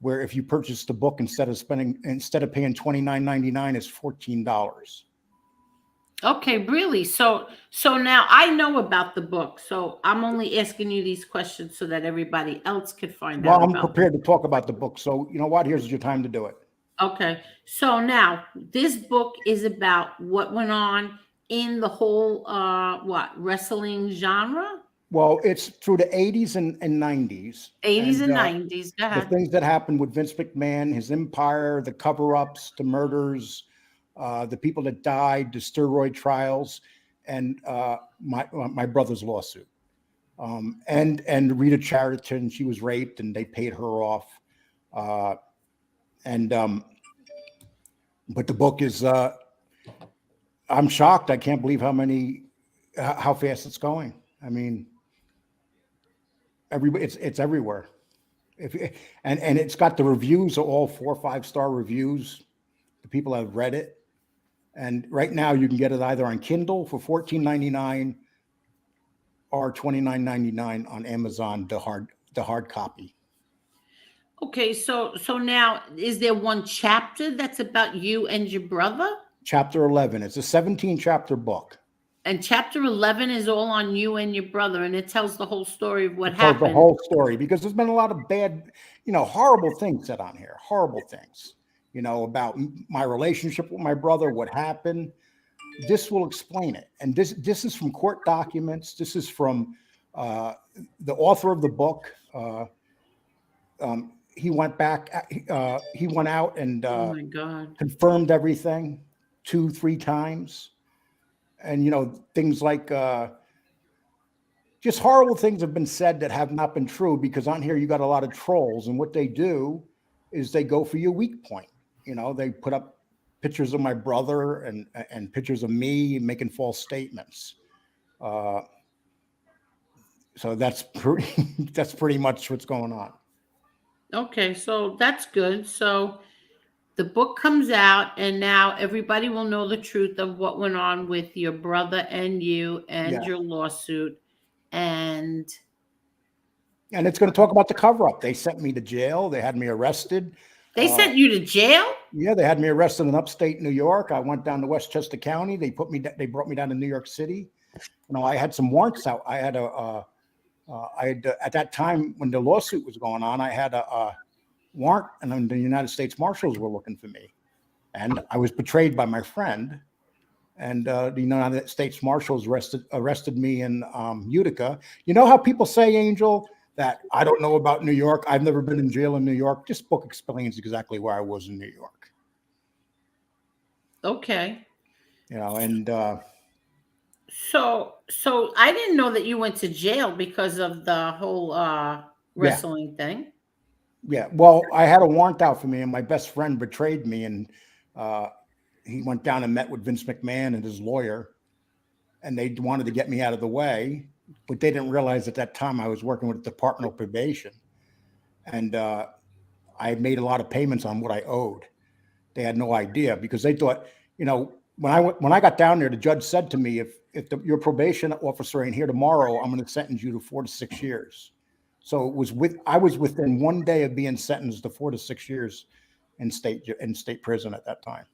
where if you purchase the book, instead of paying $29.99, it's $14. Okay, really? So now I know about the book. So I'm only asking you these questions so that everybody else could find out Well, I'm about prepared to talk about the book. So you know what? Here's your time to do it. Okay. So now this book is about what went on in the whole wrestling genre? Well, it's through the 80s and 90s. 80s and 90s. Go The ahead. things that happened with Vince McMahon, his empire, the cover-ups, the murders, the people that died, the steroid trials, and my brother's lawsuit. And Rita Chariton, she was raped and they paid her off. But the book is, I'm shocked. I can't believe how fast it's going. I mean, it's everywhere. And it's got the reviews, all 4 or 5-star reviews. The people have read it. And right now you can get it either on Kindle for $14.99 or $29.99 on Amazon, the hard copy. Okay, so now is there one chapter that's about you and your brother? Chapter 11. It's a 17-chapter book. And chapter 11 is all on you and your brother, and it tells the whole story of what Tells happened. the whole story, because there's been a lot of bad, horrible things said on here. Horrible things, about my relationship with my brother, what happened. This will explain it. And this is from court documents. This is from the author of the book. He went back. He went out and Oh my God. confirmed everything 2-3 times. And, things like just horrible things have been said that have not been true, because on here you got a lot of trolls. And what they do is they go for your weak point. They put up pictures of my brother and pictures of me making false statements. So that's pretty much what's going on. Okay, so that's good. So the book comes out, and now everybody will know the truth of what went on with your brother and you and Yeah. your lawsuit. And And it's going to talk about the cover up. They sent me to jail. They had me arrested. they sent you to jail? Yeah, they had me arrested in upstate New York. I went down to Westchester County. They brought me down to New York City. I had some warrants out. I had at that time when the lawsuit was going on, I had a warrant, and then the United States Marshals were looking for me. And I was betrayed by my friend. And the United States Marshals arrested me in Utica. You know how people say, Angel, that I don't know about New York. I've never been in jail in New York. This book explains exactly where I was in New York. Okay. And so I didn't know that you went to jail because of the whole wrestling thing. Yeah, well, I had a warrant out for me, and my best friend betrayed me, and he went down and met with Vince McMahon and his lawyer, and they wanted to get me out of the way, but they didn't realize at that time I was working with the Department of Probation, and I had made a lot of payments on what I owed. They had no idea because they thought, when I got down there, the judge said to me, if your probation officer ain't here tomorrow, I'm going to sentence you to 4 to 6 years. So I was within 1 day of being sentenced to 4 to 6 years in state prison at that time.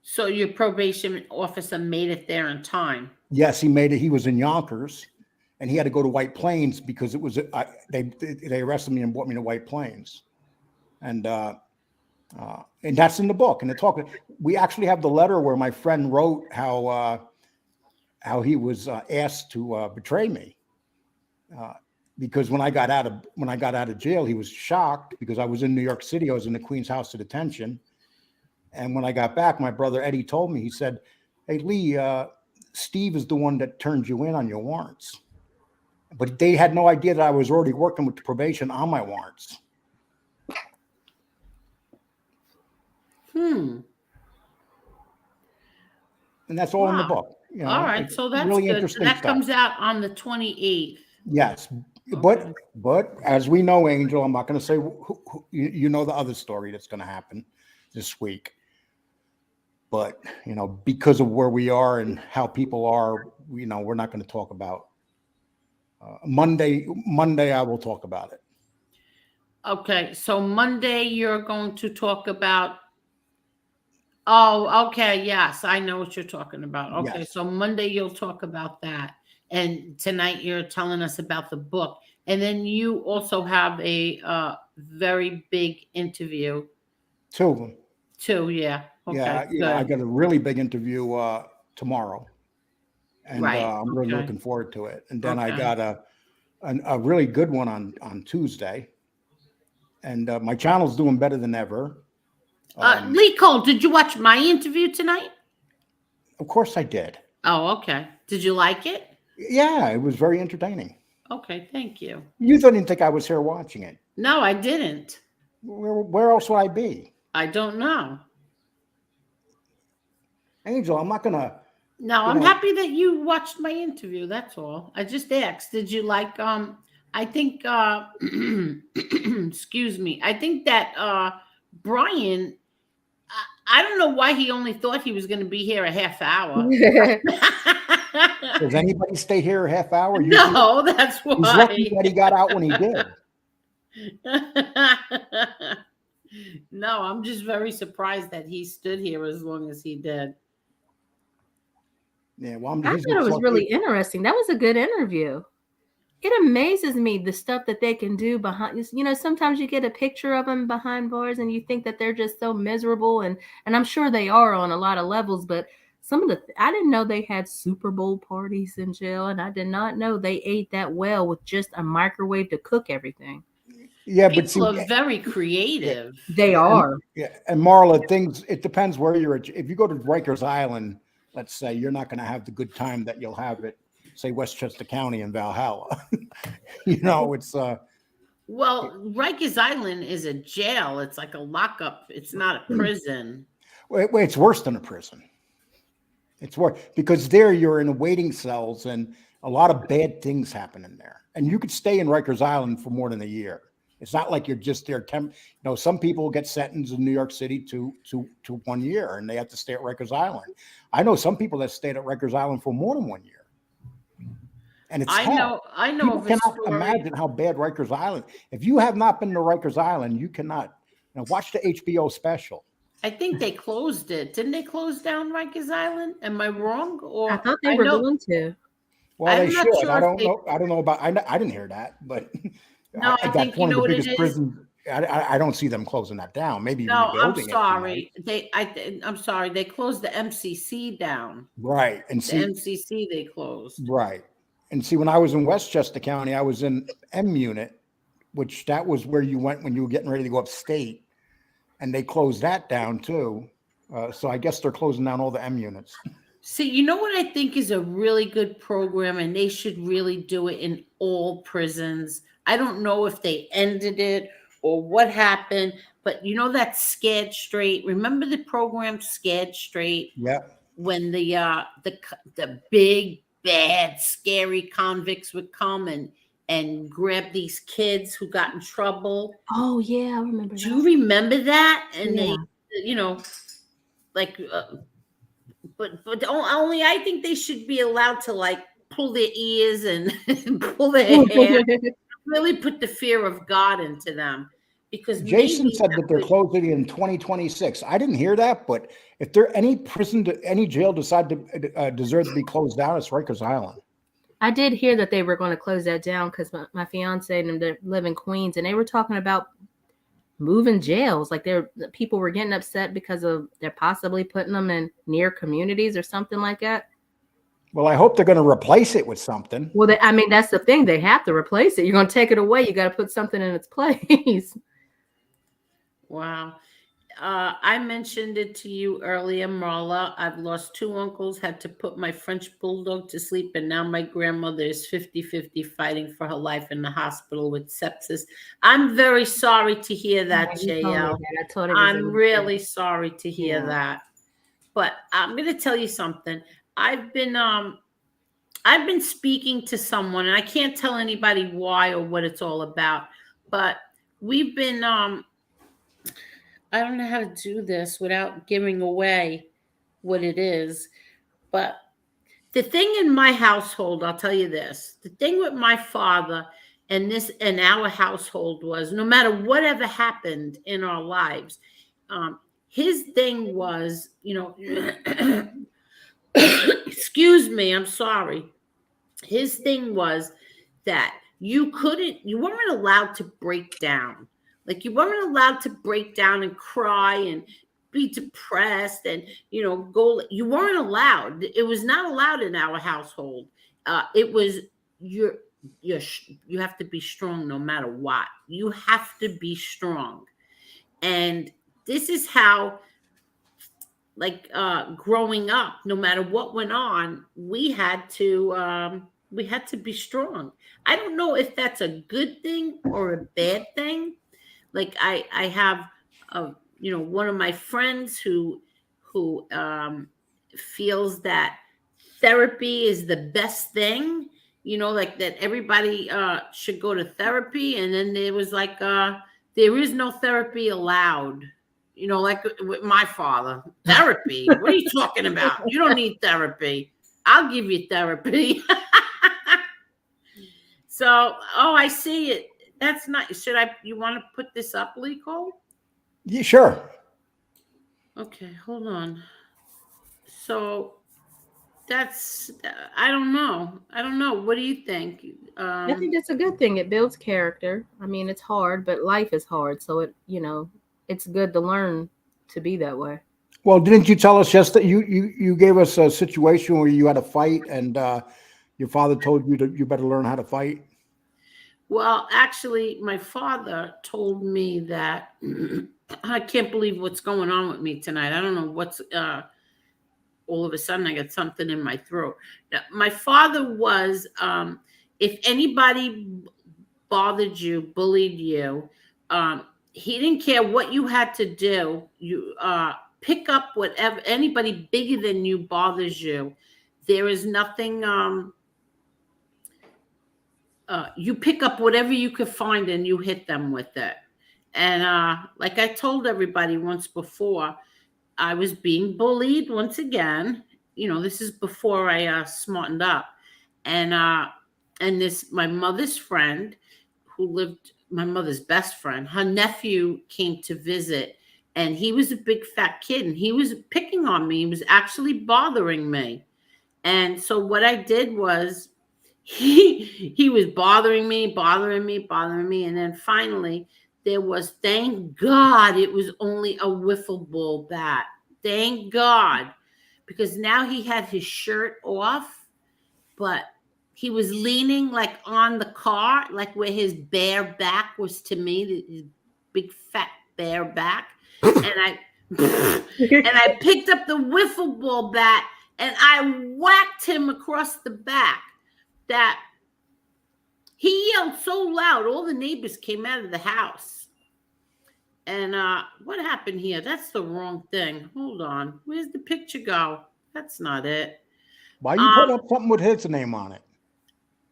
So your probation officer made it there in time. Yes, he made it. He was in Yonkers, and he had to go to White Plains because it was they arrested me and brought me to White Plains, and that's in the book. And we actually have the letter where my friend wrote how he was asked to betray me. Because when I got out of jail, he was shocked because I was in New York City. I was in the Queen's House of Detention. And when I got back, my brother Eddie told me, he said, "Hey, Lee, Steve is the one that turned you in on your warrants." But they had no idea that I was already working with the probation on my warrants. And that's all in the book. All right. So that's really good. So that comes out on the 28th. Yes. Okay. But as we know, Angel, I'm not going to say you know the other story that's going to happen this week. But, because of where we are and how people are, we're not going to talk about Monday. I will talk about it. Okay. So Monday you're going to talk about. Oh, okay. Yes. I know what you're talking about. Okay. Yes. So Monday you'll talk about that. And tonight you're telling us about the book. And then you also have a very big interview. 2 of them. 2, yeah. Okay, yeah. I got a really big interview tomorrow. And I'm really looking forward to it. And then I got a really good one on Tuesday. And my channel's doing better than ever. Lee Cole, did you watch my interview tonight? Of course I did. Oh, okay. Did you like it? Yeah, it was very entertaining. Okay, thank you. You didn't think I was here watching it? No, I didn't. Where else would I be? I don't know. Angel, I'm not gonna. No, I'm happy that you watched my interview. That's all. I just asked. Did you like? I think. Excuse me. I think that Brian. I don't know why he only thought he was going to be here a half hour. Does anybody stay here a half hour? No, that's why. He's lucky that he got out when he did. No, I'm just very surprised that he stood here as long as he did. Yeah, well, I thought it was really interesting. That was a good interview. It amazes me the stuff that they can do behind. Sometimes you get a picture of them behind bars, and you think that they're just so miserable, and I'm sure they are on a lot of levels. But I didn't know they had Super Bowl parties in jail, and I did not know they ate that well with just a microwave to cook everything. Yeah, people are very creative. They are. And Marla, it depends where you're at. If you go to Rikers Island, let's say, you're not going to have the good time that you'll have at, say, Westchester County and Valhalla. It's well, Rikers Island is a jail. It's like a lockup. It's not a prison. It's worse than a prison. It's worse because there you're in waiting cells, and a lot of bad things happen in there. And you could stay in Rikers Island for more than a year. It's not like you're just there. Some people get sentenced in New York City to 1 year and they have to stay at Rikers Island. I know some people that stayed at Rikers Island for more than 1 year. And it's hell. I know People of a cannot story. imagine how bad Rikers Island. If you have not been to Rikers Island, you cannot. Watch the HBO special. I think they closed it. Didn't they close down Rikers Island? Am I wrong? Or I thought they were going to. Well, I'm they not should. sure I if don't they- know. I don't know about. I didn't hear that, but No, I think you know what it is? prisons. I don't see them closing that down. Maybe No, I'm rebuilding it. sorry. I'm sorry. They closed the MCC down. Right, and The see, MCC they closed. right, and see, when I was in Westchester County, I was in M Unit, which that was where you went when you were getting ready to go upstate, and they closed that down too. So I guess they're closing down all the M units. See, you know what I think is a really good program, and they should really do it in all prisons. I don't know if they ended it or what happened, but you know that Scared Straight. Remember the program Scared Straight? Yeah. When the big bad scary convicts would come and grab these kids who got in trouble. Oh yeah, I remember. Do you remember that? And Yeah. they, like. But only I think they should be allowed to like pull their ears and pull their hair, really put the fear of God into them. Because Jason said that they're closing in 2026. I didn't hear that, but if there any jail decide to deserve to be closed down, it's Rikers Island. I did hear that they were going to close that down because my fiance and them, they live in Queens, and they were talking about moving jails. Like people were getting upset because they're possibly putting them in near communities or something like that. Well, I hope they're going to replace it with something. Well, that's the thing. They have to replace it. You're going to take it away. You got to put something in its place. Wow. I mentioned it to you earlier, Marla. I've lost 2 uncles, had to put my French bulldog to sleep, and now my grandmother is 50-50 fighting for her life in the hospital with sepsis. I'm very sorry to hear that, JL. I'm really sorry to hear that. But I'm going to tell you something. I've been speaking to someone, and I can't tell anybody why or what it's all about, but we've been I don't know how to do this without giving away what it is, but the thing in my household, I'll tell you this, the thing with my father and our household was no matter whatever happened in our lives, his thing was, excuse me, I'm sorry. His thing was that you weren't allowed to break down. Like you weren't allowed to break down and cry and be depressed and, go. You weren't allowed. It was not allowed in our household. It was you have to be strong no matter what. You have to be strong. And this is how, growing up, no matter what went on, we had to be strong. I don't know if that's a good thing or a bad thing. Like I have, one of my friends who feels that therapy is the best thing, like that everybody should go to therapy. And then there was there is no therapy allowed, like with my father. Therapy? What are you talking about? You don't need therapy. I'll give you therapy. So, I see it. That's not. You want to put this up, Lee-Cole? Yeah, sure. Okay, hold on. So that's. I don't know. What do you think? I think that's a good thing. It builds character. I mean, it's hard, but life is hard. So it's good to learn to be that way. Well, didn't you tell us just that you gave us a situation where you had a fight and your father told you you better learn how to fight? Well, actually, my father told me that I can't believe what's going on with me tonight. I don't know what's all of a sudden I got something in my throat. Now, my father was, if anybody bothered you, bullied you, he didn't care what you had to do. You pick up whatever anybody bigger than you bothers you. There is nothing. you pick up whatever you could find and you hit them with it. And like I told everybody once before, I was being bullied once again. This is before I smartened up. And this, my mother's friend who lived, my mother's best friend, her nephew came to visit, and he was a big fat kid, and he was picking on me. He was actually bothering me. And so what I did was he was bothering me. And then finally there was, thank God, it was only a wiffle ball bat. Thank God, because now he had his shirt off, but he was leaning like on the car, like where his bare back was to me, his big fat bare back. And I picked up the wiffle ball bat and I whacked him across the back. That he yelled so loud, all the neighbors came out of the house. And what happened here? That's the wrong thing. Hold on. Where's the picture go? That's not it. Why you put up something with his name on it?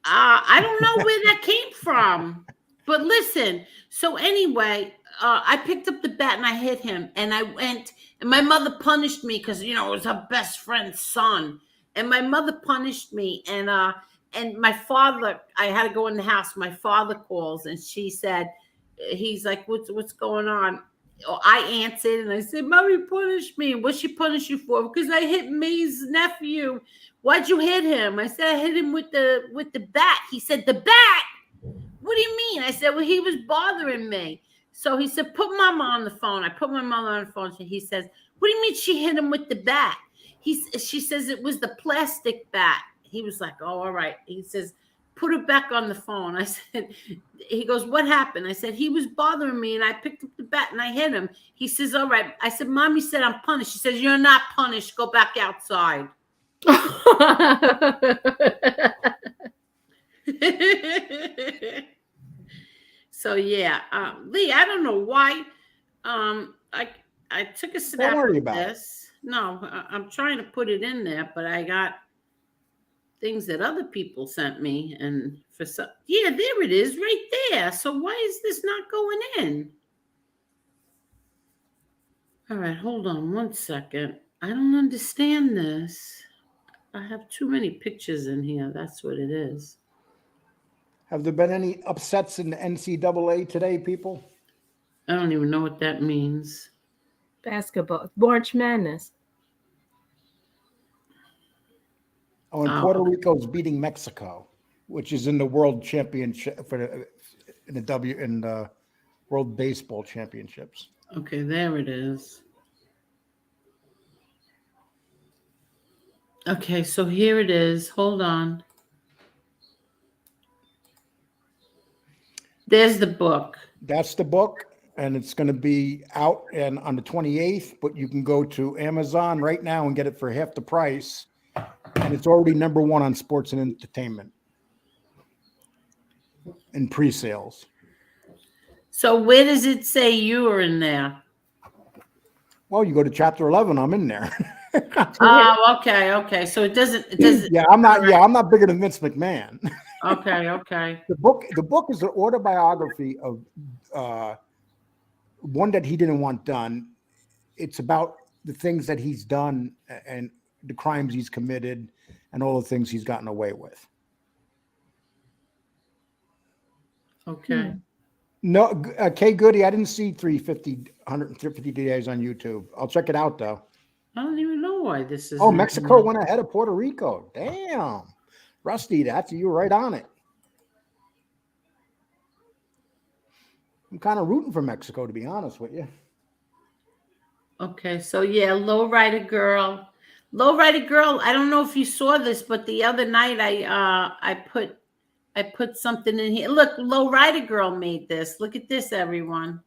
I don't know where that came from. But listen, so anyway, I picked up the bat and I hit him. And I went, and my mother punished me because, it was her best friend's son. And my mother punished me. And my father, I had to go in the house. My father calls and she said, he's like, what's going on? I answered and I said, Mommy punished me. What she punished you for? Because I hit May's nephew. Why'd you hit him? I said, I hit him with the bat. He said, the bat? What do you mean? I said, well, he was bothering me. So he said, put Mama on the phone. I put my mother on the phone. He says, what do you mean she hit him with the bat? She says it was the plastic bat. He was like, oh, all right. He says, put it back on the phone. I said, he goes, what happened? I said, he was bothering me and I picked up the bat and I hit him. He says, all right. I said, Mommy said I'm punished. She says, you're not punished. Go back outside. So yeah, Lee, I don't know why. I took a snap of this. No, I'm trying to put it in there, but I got things that other people sent me, and for some, yeah, there it is, right there. So why is this not going in? All right, hold on one second. I don't understand this. I have too many pictures in here. That's what it is. Have there been any upsets in the NCAA today, people? I don't even know what that means. Basketball, March Madness. Oh, and Puerto Rico's beating Mexico, which is in the World Championship in the World Baseball Championships. Okay, there it is. Okay, so here it is. Hold on. There's the book. That's the book, and it's going to be out on the 28th, but you can go to Amazon right now and get it for half the price. And it's already #1 on sports and entertainment in pre-sales. So where does it say you are in there? Well, you go to chapter 11. I'm in there. Oh, okay. So it doesn't. Yeah, I'm not. Yeah, I'm not bigger than Vince McMahon. Okay. The book is an autobiography of one that he didn't want done. It's about the things that he's done and the crimes he's committed and all the things he's gotten away with. Okay. No, Kay Goody, I didn't see 150 days on YouTube. I'll check it out though. I don't even know why this is. Oh, Mexico went ahead of Puerto Rico. Damn. Rusty, you were right on it. I'm kind of rooting for Mexico, to be honest with you. Okay, so yeah, Lowrider Girl. I don't know if you saw this, but the other night I put something in here. Look, Lowrider Girl made this. Look at this, everyone.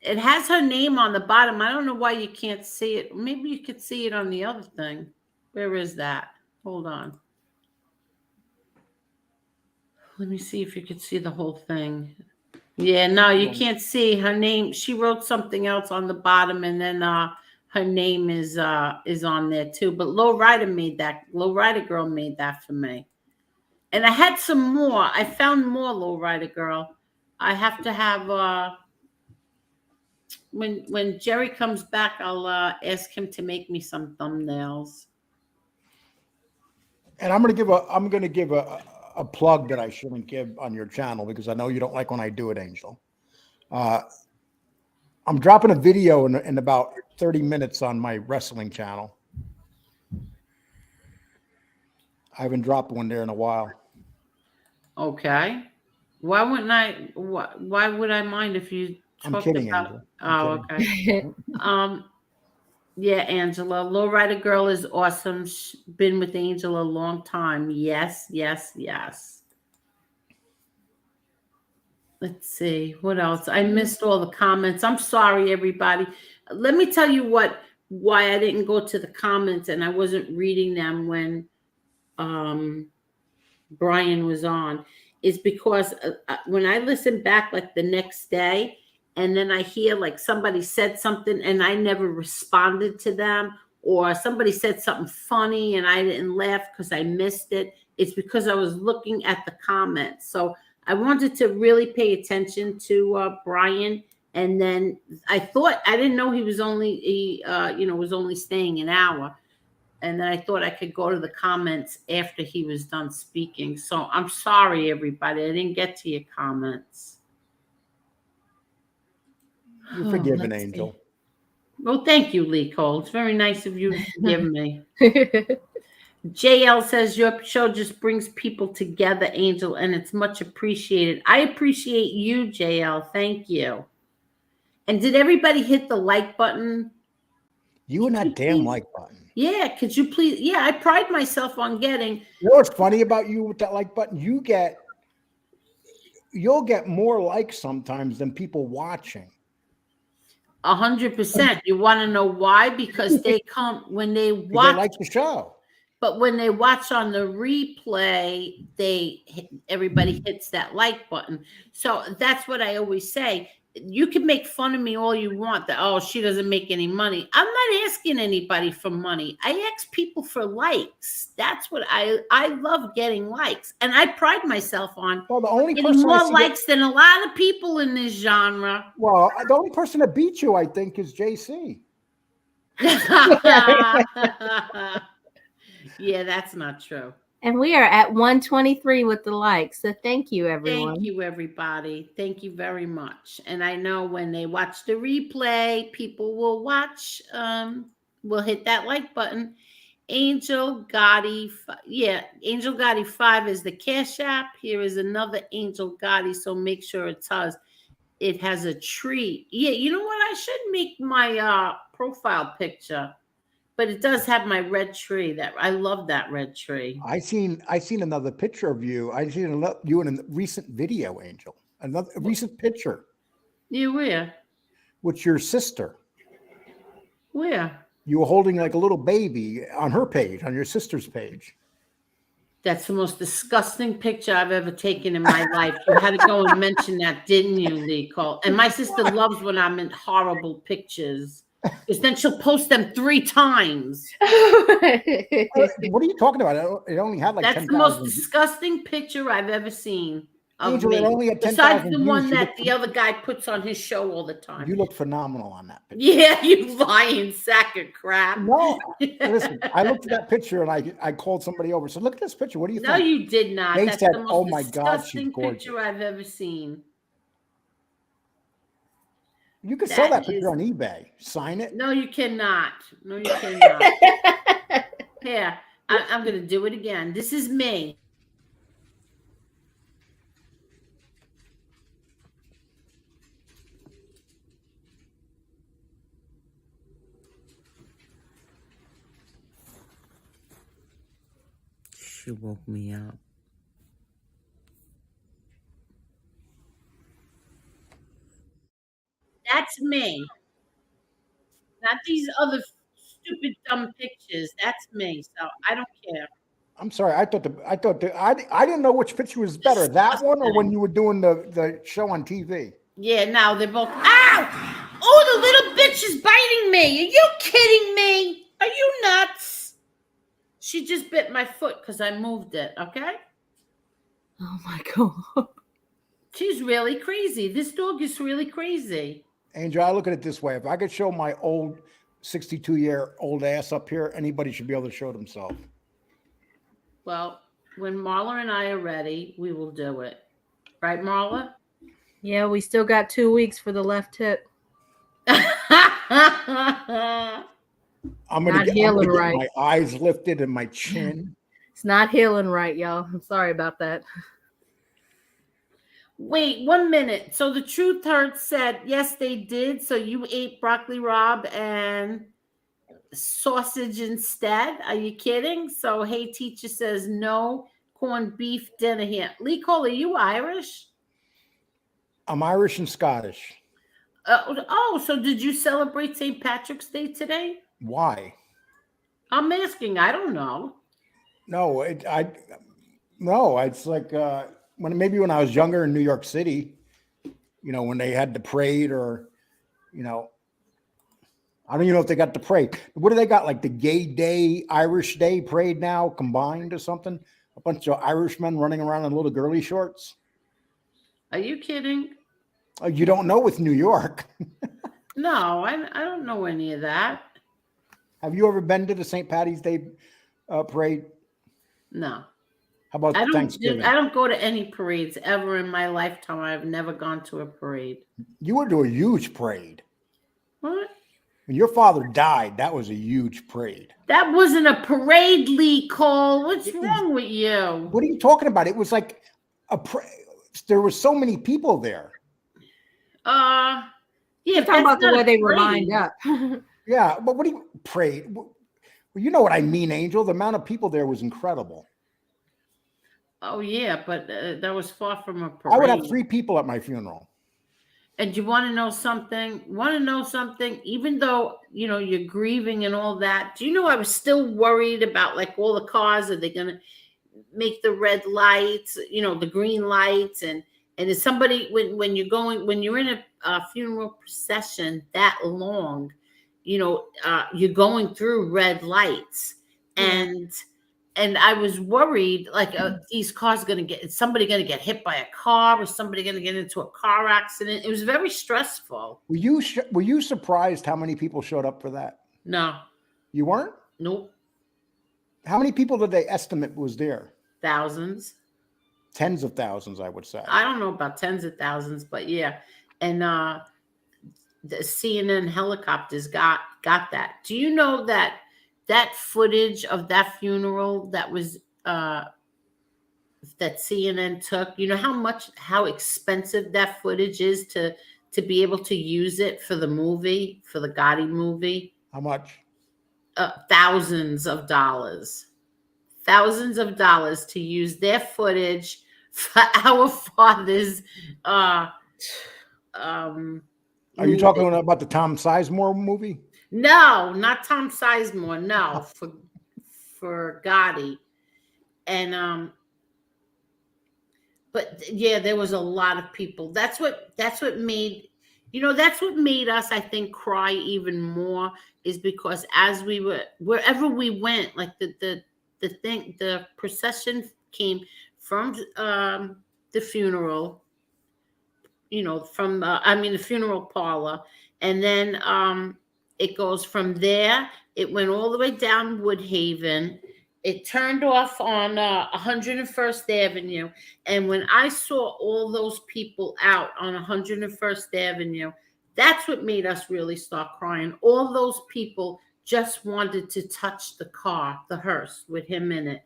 It has her name on the bottom. I don't know why you can't see it. Maybe you could see it on the other thing. Where is that? Hold on. Let me see if you could see the whole thing. Yeah, no, you can't see her name. She wrote something else on the bottom, and then her name is on there too. But Lowrider made that. Lowrider Girl made that for me. And I had some more. I found more, Lowrider Girl. I have to have when Jerry comes back, I'll ask him to make me some thumbnails. And I'm gonna give a plug that I shouldn't give on your channel because I know you don't like when I do it, Angel. I'm dropping a video in about 30 minutes on my wrestling channel. I haven't dropped one there in a while. Okay. Why wouldn't I? Why would I mind if you I'm talked kidding, about? Angel. Oh, okay. Yeah, Angela. Lowrider Girl is awesome. She's been with Angela a long time. Yes, yes, yes. Let's see. What else? I missed all the comments. I'm sorry, everybody. Let me tell you why I didn't go to the comments and I wasn't reading them when Brian was on. Is because when I listen back like the next day, and then I hear like somebody said something and I never responded to them, or somebody said something funny and I didn't laugh because I missed it, it's because I was looking at the comments. So I wanted to really pay attention to Brian. And then I didn't know he was only was only staying an hour. And then I thought I could go to the comments after he was done speaking. So I'm sorry, everybody. I didn't get to your comments. You're forgiven, Angel. Well, thank you, Lee Cole. It's very nice of you to forgive me. JL says your show just brings people together, Angel, and it's much appreciated. I appreciate you, JL. Thank you. And did everybody hit the like button? You and that damn like button. Yeah, could you please? Yeah, I pride myself on getting. You know what's funny about you with that like button? You'll get more likes sometimes than people watching. 100%. You want to know why? Because they come when they watch. They like the show. But when they watch on the replay, everybody hits that like button. So that's what I always say. You can make fun of me all you want that, oh, she doesn't make any money. I'm not asking anybody for money. I ask people for likes. That's what I love, getting likes. And I pride myself on getting more likes than a lot of people in this genre. Well, the only person that beat you, I think, is JC. Yeah, that's not true. And we are at 123 with the likes. So thank you, everyone. Thank you, everybody. Thank you very much. And I know when they watch the replay, people will watch, will hit that like button. Angelgotti, Angelgotti 5 is the Cash App. Here is another Angelgotti, so make sure it has a tree. Yeah, you know what? I should make my profile picture. But it does have my red tree. That I love that red tree. I seen another picture of you. I seen you in a recent video, Angel. Another recent picture. You where? With your sister. Where? You were holding like a little baby on her page, on your sister's page. That's the most disgusting picture I've ever taken in my life. You had to go and mention that, didn't you, Lee Cole? And my sister loves when I'm in horrible pictures. Because then she'll post them 3 times. What are you talking about? It only had like 10,000. That's the most disgusting picture I've ever seen. Angel, it only had 10,000 besides the one that the other guy puts on his show all the time. You look phenomenal on that picture. Yeah, you lying sack of crap. No, listen, I looked at that picture and I called somebody over. So look at this picture. What do you think? No, you did not. They That's said, the most "Oh my God, she's disgusting gorgeous." picture I've ever seen. You could sell that picture on eBay. Sign it. No, you cannot. No, you cannot. Here, I'm going to do it again. This is me. She woke me up. That's me. Not these other stupid, dumb pictures. That's me. So I don't care. I'm sorry. I didn't know which picture was better, that one or when you were doing the show on TV. Yeah, now they're both. Ow! Oh, the little bitch is biting me. Are you kidding me? Are you nuts? She just bit my foot because I moved it. Okay. Oh my God. She's really crazy. This dog is really crazy. Angel, I look at it this way. If I could show my old 62-year-old ass up here, anybody should be able to show themselves. Well, when Marla and I are ready, we will do it. Right, Marla? Yeah, we still got 2 weeks for the left hip. I'm gonna Not get healing right. my eyes lifted and my chin. It's not healing right, y'all. I'm sorry about that. Wait 1 minute. So the Truth Hurts said, yes, they did. So you ate broccoli rabe and sausage instead. Are you kidding? So Hey Teacher says no corned beef dinner here. Lee Cole, are you Irish? I'm Irish and Scottish. So did you celebrate St. Patrick's Day today? Why? I'm asking. I don't know. No, it's like when I was younger in New York City, when they had the parade, or I don't even know if they got the parade. What do they got? Like the Gay Day, Irish Day parade now combined or something? A bunch of Irishmen running around in little girly shorts. Are you kidding? Oh, you don't know with New York. No, I don't know any of that. Have you ever been to the St. Patty's Day parade? No. How about Thanksgiving? I don't go to any parades ever in my lifetime. I've never gone to a parade. You went to a huge parade. What? When your father died, that was a huge parade. That wasn't a parade, Lee Cole. What's wrong with you? What are you talking about? It was like there were so many people there. Yeah, You're talking about the way they were lined up. Yeah, but what do you parade? Well, you know what I mean, Angel. The amount of people there was incredible. Oh yeah, but that was far from a parade. I would have 3 people at my funeral. And you want to know something? Even though, you're grieving and all that, do you know I was still worried about like all the cars? Are they going to make the red lights, the green lights? And is somebody, when you're in a funeral procession that long, you're going through red lights. And I was worried, like, these cars is somebody going to get hit by a car? Or somebody going to get into a car accident? It was very stressful. Were you surprised how many people showed up for that? No. You weren't? Nope. How many people did they estimate was there? Thousands. Tens of thousands, I would say. I don't know about tens of thousands, but yeah. And the CNN helicopters got that. Do you know that footage of that funeral that was that CNN took, how expensive that footage is to be able to use it for the movie, for the Gotti movie? How much? Thousands of dollars to use their footage for our father's Are you talking about the Tom Sizemore movie? No, not Tom Sizemore. No, for Gotti. And but yeah, there was a lot of people. That's what made us, I think, cry even more, is because as we were, wherever we went, like the procession came from the funeral, from the funeral parlor, and then it goes from there. It went all the way down Woodhaven. It turned off on 101st Avenue. And when I saw all those people out on 101st Avenue, that's what made us really start crying. All those people just wanted to touch the car, the hearse, with him in it.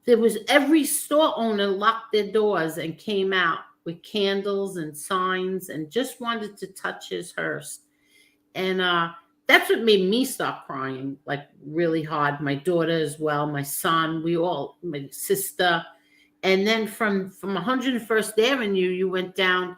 There was every store owner locked their doors and came out with candles and signs and just wanted to touch his hearse. And that's what made me stop crying, like really hard. My daughter as well, my son, my sister. And then from 101st Avenue, you went down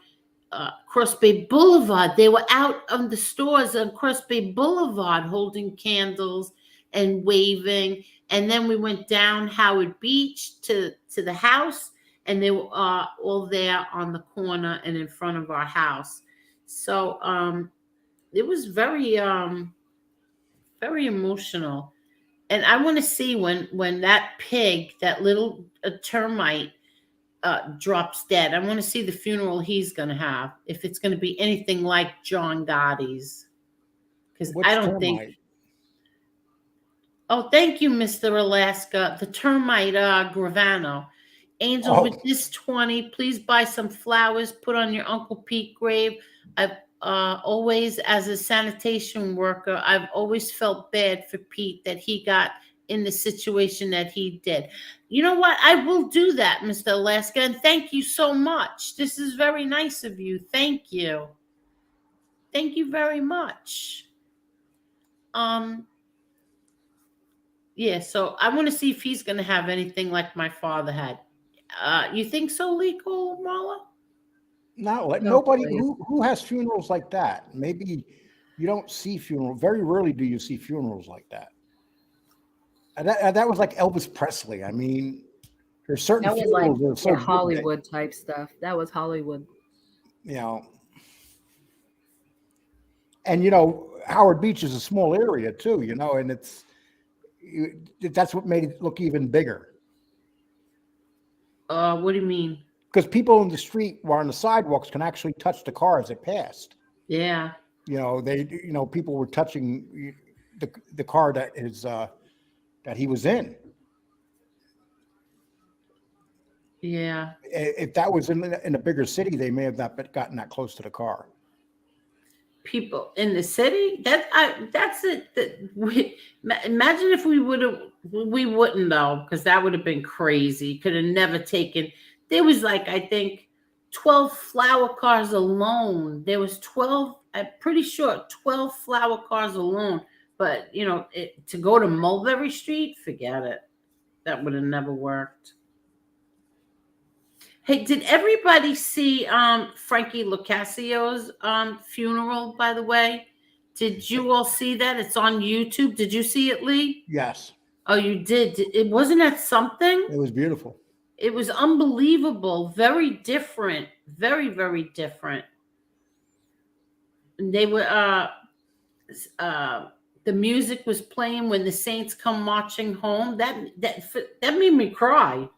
Cross Bay Boulevard. They were out on the stores on Cross Bay Boulevard holding candles and waving. And then we went down Howard Beach to the house, and they were all there on the corner and in front of our house. So it was very, very emotional. And I want to see when that pig, that little termite, drops dead. I want to see the funeral he's going to have, if it's going to be anything like Johngotti's. Because I don't think. Oh, thank you, Mr. Alaska. The termite Gravano. Angel, with this 20, please buy some flowers, put on your Uncle Pete grave. I've always, as a sanitation worker, I've always felt bad for Pete that he got in the situation that he did. You know what? I will do that, Mr. Alaska, and thank you so much. This is very nice of you. Thank you. Thank you very much. Yeah, so I want to see if he's going to have anything like my father had. You think so, Liko, Marla? No, nobody who has funerals like that. Maybe you don't see funerals. Very rarely do you see funerals like that. And that was like Elvis Presley. I mean, there's certain that was funerals like that are so Hollywood type stuff. That was Hollywood. You know, and you know, Howard Beach is a small area too. You know, and that's what made it look even bigger. What do you mean? Because people in the street or on the sidewalks can actually touch the car as it passed. Yeah. You know, people were touching the car that he was in. Yeah. If that was in a bigger city, they may have not gotten that close to the car. People in the city, that's it. Imagine if we wouldn't though, because that would have been crazy. Could have never taken. There was like, I think 12 flower cars alone. There was 12. I'm pretty sure 12 flower cars alone. But you know, to go to Mulberry Street, forget it. That would have never worked. Hey, did everybody see Frankie Lucasio's funeral, by the way? Did you all see that? It's on YouTube. Did you see it, Lee? Yes. Oh, you did? It wasn't that something? It was beautiful. It was unbelievable. Very different. Very, very different. And they were the music was playing when the Saints come marching home. That made me cry.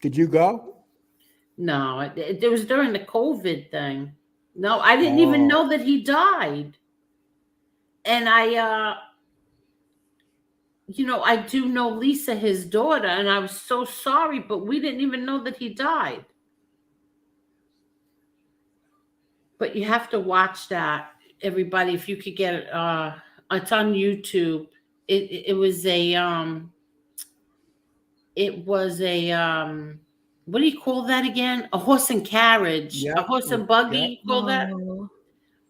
Did you go? No, it was during the COVID thing. No, I didn't even know that he died. And I do know Lisa, his daughter, and I was so sorry, but we didn't even know that he died. But you have to watch that, everybody, if you could get it. It's on YouTube. It was a what do you call that again? A horse and carriage. Yep. A horse and buggy, yep. You call that?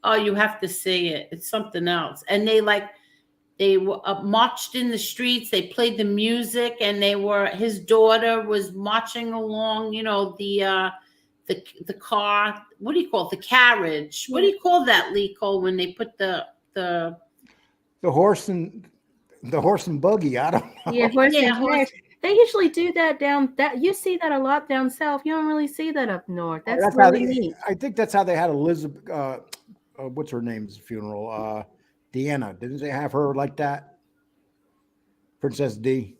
Oh, you have to see it. It's something else. And they marched in the streets. They played the music, and his daughter was marching along, you know, the car. What do you call it? The carriage. What do you call that, Lee Cole, when they put the horse and buggy? I don't know. Yeah, horse. They usually do that you see that a lot down south. You don't really see that up north. That's really neat. I think that's how they had Elizabeth, what's her name's funeral? Deanna. Didn't they have her like that? Princess D.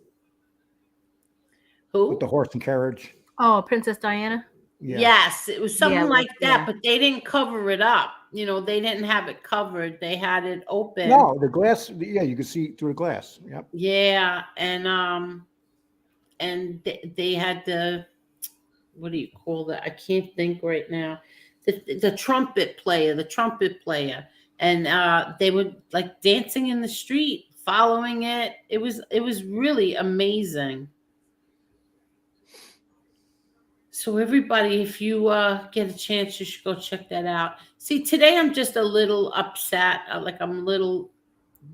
Who? With the horse and carriage. Oh, Princess Diana? Yeah. Yes, it was something like that, but they didn't cover it up. You know, they didn't have it covered. They had it open. No, the glass, yeah, you could see through the glass. Yep. Yeah, and they had what do you call that? I can't think right now. The trumpet player, and they were like dancing in the street, following it. It was really amazing. So everybody, if you get a chance, you should go check that out. See, today I'm just a little upset, like I'm a little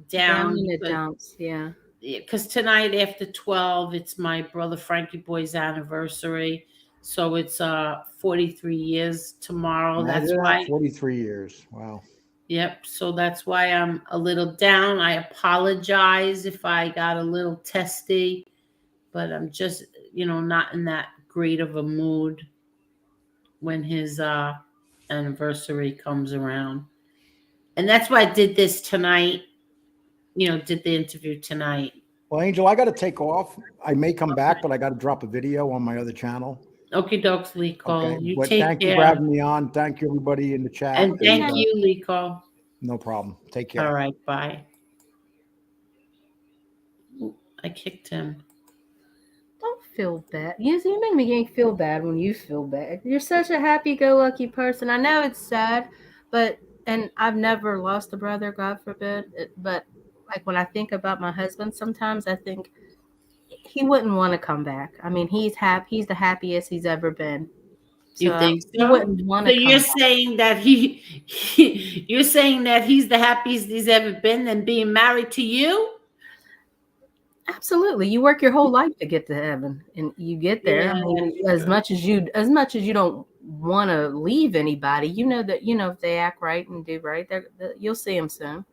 down in the dumps, yeah. Because tonight after 12, it's my brother Frankie Boy's anniversary. So it's 43 years tomorrow. That's why 43 years. Wow. Yep. So that's why I'm a little down. I apologize if I got a little testy, but I'm just, not in that great of a mood when his anniversary comes around. And that's why I did this tonight. Did the interview tonight. Well, Angel, I got to take off. I may come back, but I got to drop a video on my other channel. Okie dokes, Liko. Okay. You But take thank you for care. having me on. Thank you, everybody in the chat. And thank you, Liko. No problem. Take care. All right, bye. Ooh, I kicked him. Don't feel bad. You make me feel bad when you feel bad. You're such a happy-go-lucky person. I know it's sad, and I've never lost a brother, God forbid. But like when I think about my husband, sometimes I think he wouldn't want to come back. I mean, he's the happiest he's ever been. You So think he so? wouldn't want So to come you're back. saying that you're saying that he's the happiest he's ever been and being married to you? Absolutely. You work your whole life to get to heaven, and you get there. I Yeah, mean, that's as much as you don't want to leave anybody, if they act right and do right, you'll see them soon.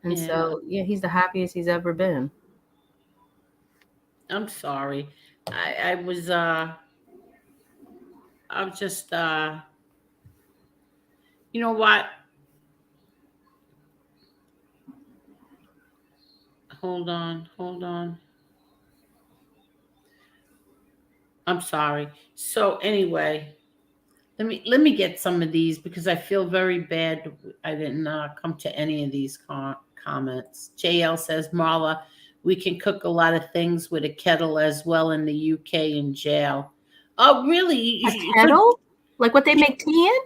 And Yeah. so, yeah, he's the happiest he's ever been. I'm sorry. I was I'm just you know what? Hold on. I'm sorry. So anyway, let me get some of these because I feel very bad. I didn't come to any of these comments. JL says, Marla, we can cook a lot of things with a kettle as well in the UK in jail. Oh, really? A kettle? Like what they make tea in?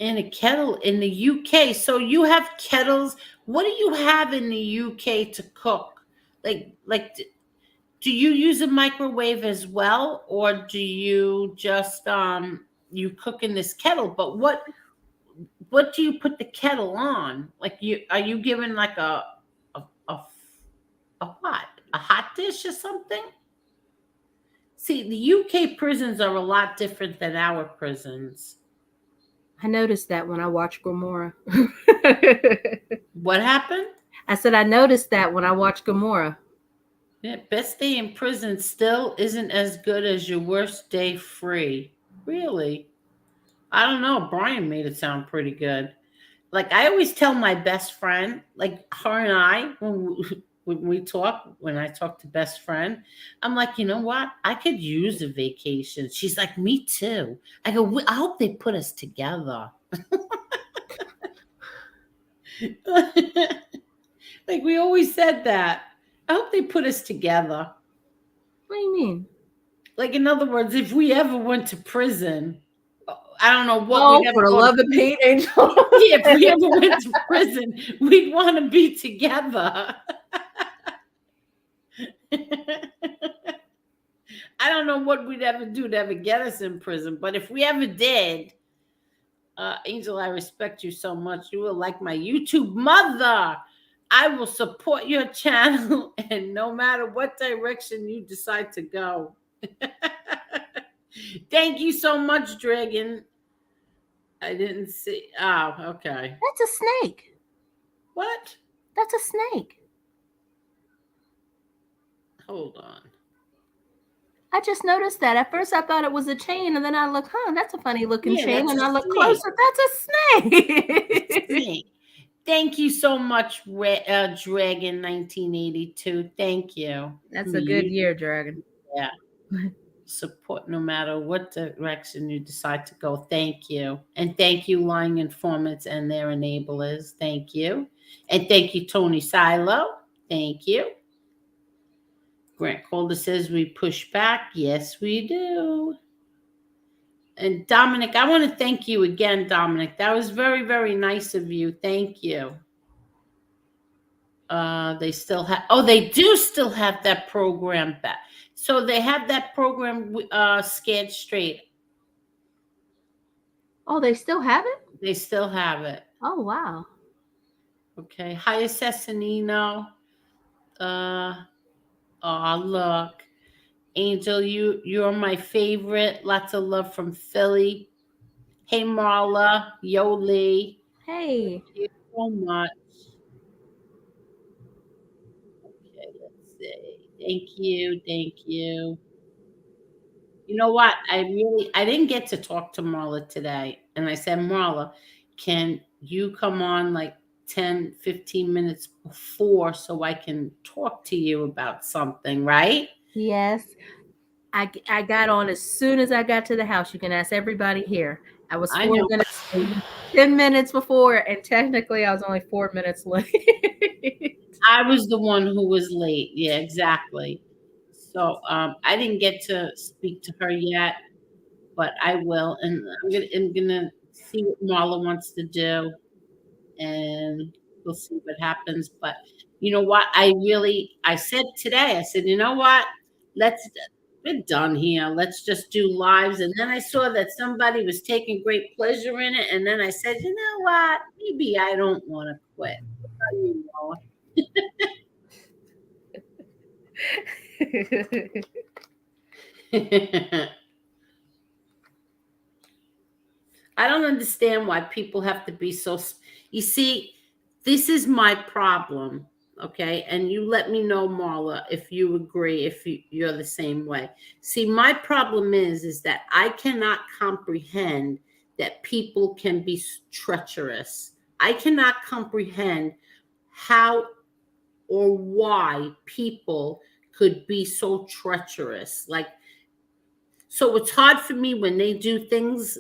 In a kettle in the UK. So you have kettles. What do you have in the UK to cook? Like do you use a microwave as well, or do you just you cook in this kettle? But what do you put the kettle on? Like are you given like a what? A hot dish or something? See, the UK prisons are a lot different than our prisons. I noticed that when I watched Gomorrah. What happened? I said I noticed that when I watched Gomorrah. Yeah, best day in prison still isn't as good as your worst day free. Really? I don't know. Brian made it sound pretty good. Like I always tell my best friend, like her and I, when I talk to best friend, I'm like, you know what? I could use a vacation. She's like, me too. I go, I hope they put us together. Like we always said that. I hope they put us together. What do you mean? Like, in other words, if we ever went to prison, I don't know what Oh, we'd for the love of Pete, Angel. Yeah, if we ever went to prison, we'd want to be together. I don't know what we'd ever do to ever get us in prison, but if we ever did, Angel, I respect you so much. You are like my YouTube mother. I will support your channel, and no matter what direction you decide to go. Thank you so much, Dragon. I didn't see. Oh, okay. That's a snake. What? That's a snake. Hold on. I just noticed that. At first, I thought it was a chain, and then I look, that's a funny looking chain. And I look closer, that's a snake. Thank you so much, Dragon 1982. Thank you. That's a good year, Dragon. Yeah. Support no matter what direction you decide to go. Thank you. And thank you, lying informants and their enablers. Thank you. And thank you, Tony Silo. Thank you. Grant Calder says we push back. Yes, we do. And Dominic, I want to thank you again, Dominic. That was very, very nice of you. Thank you. They still have, they do still have that program back. So they have that program, Scared Straight. Oh, they still have it? They still have it. Oh, wow. Okay. Hi, Assassinino. Look. Angel, you're my favorite. Lots of love from Philly. Hey, Marla. Yo, Lee. Hey. Thank you so much. Okay, let's see. Thank you. Thank you. You know what? I didn't get to talk to Marla today. And I said, Marla, can you come on like 10, 15 minutes before so I can talk to you about something, right? Yes. I got on as soon as I got to the house. You can ask everybody here. I was I 4 know. minutes, 10 minutes before, and technically I was only 4 minutes late. I was the one who was late. Yeah, exactly. So I didn't get to speak to her yet, but I will, and I'm gonna see what Marla wants to do, and we'll see what happens. But you know what? I said today, I said, you know what? We're done here. Let's just do lives. And then I saw that somebody was taking great pleasure in it. And then I said, you know what? Maybe I don't want to quit. You know. I don't understand why people have to be so. You see, this is my problem, okay? And you let me know, Marla, if you agree, if you're the same way. See, my problem is that I cannot comprehend that people can be treacherous. I cannot comprehend how or why people could be so treacherous. Like, so it's hard for me when they do things.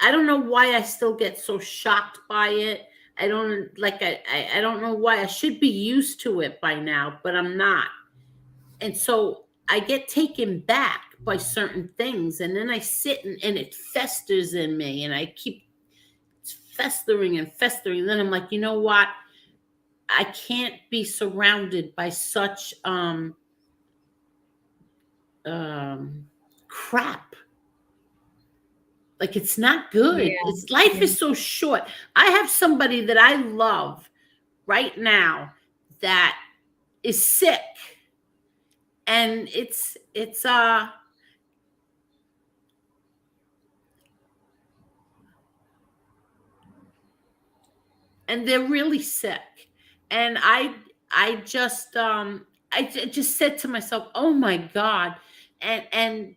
I don't know why I still get so shocked by it. I don't I don't know why. I should be used to it by now, but I'm not. And so I get taken back by certain things, and then I sit and it festers in me, and I keep festering and festering. And then I'm like, you know what? I can't be surrounded by such crap. Like, it's not good. Yeah. Life is so short. I have somebody that I love right now that is sick, and it's and they're really sick, and I just said to myself, oh my God, and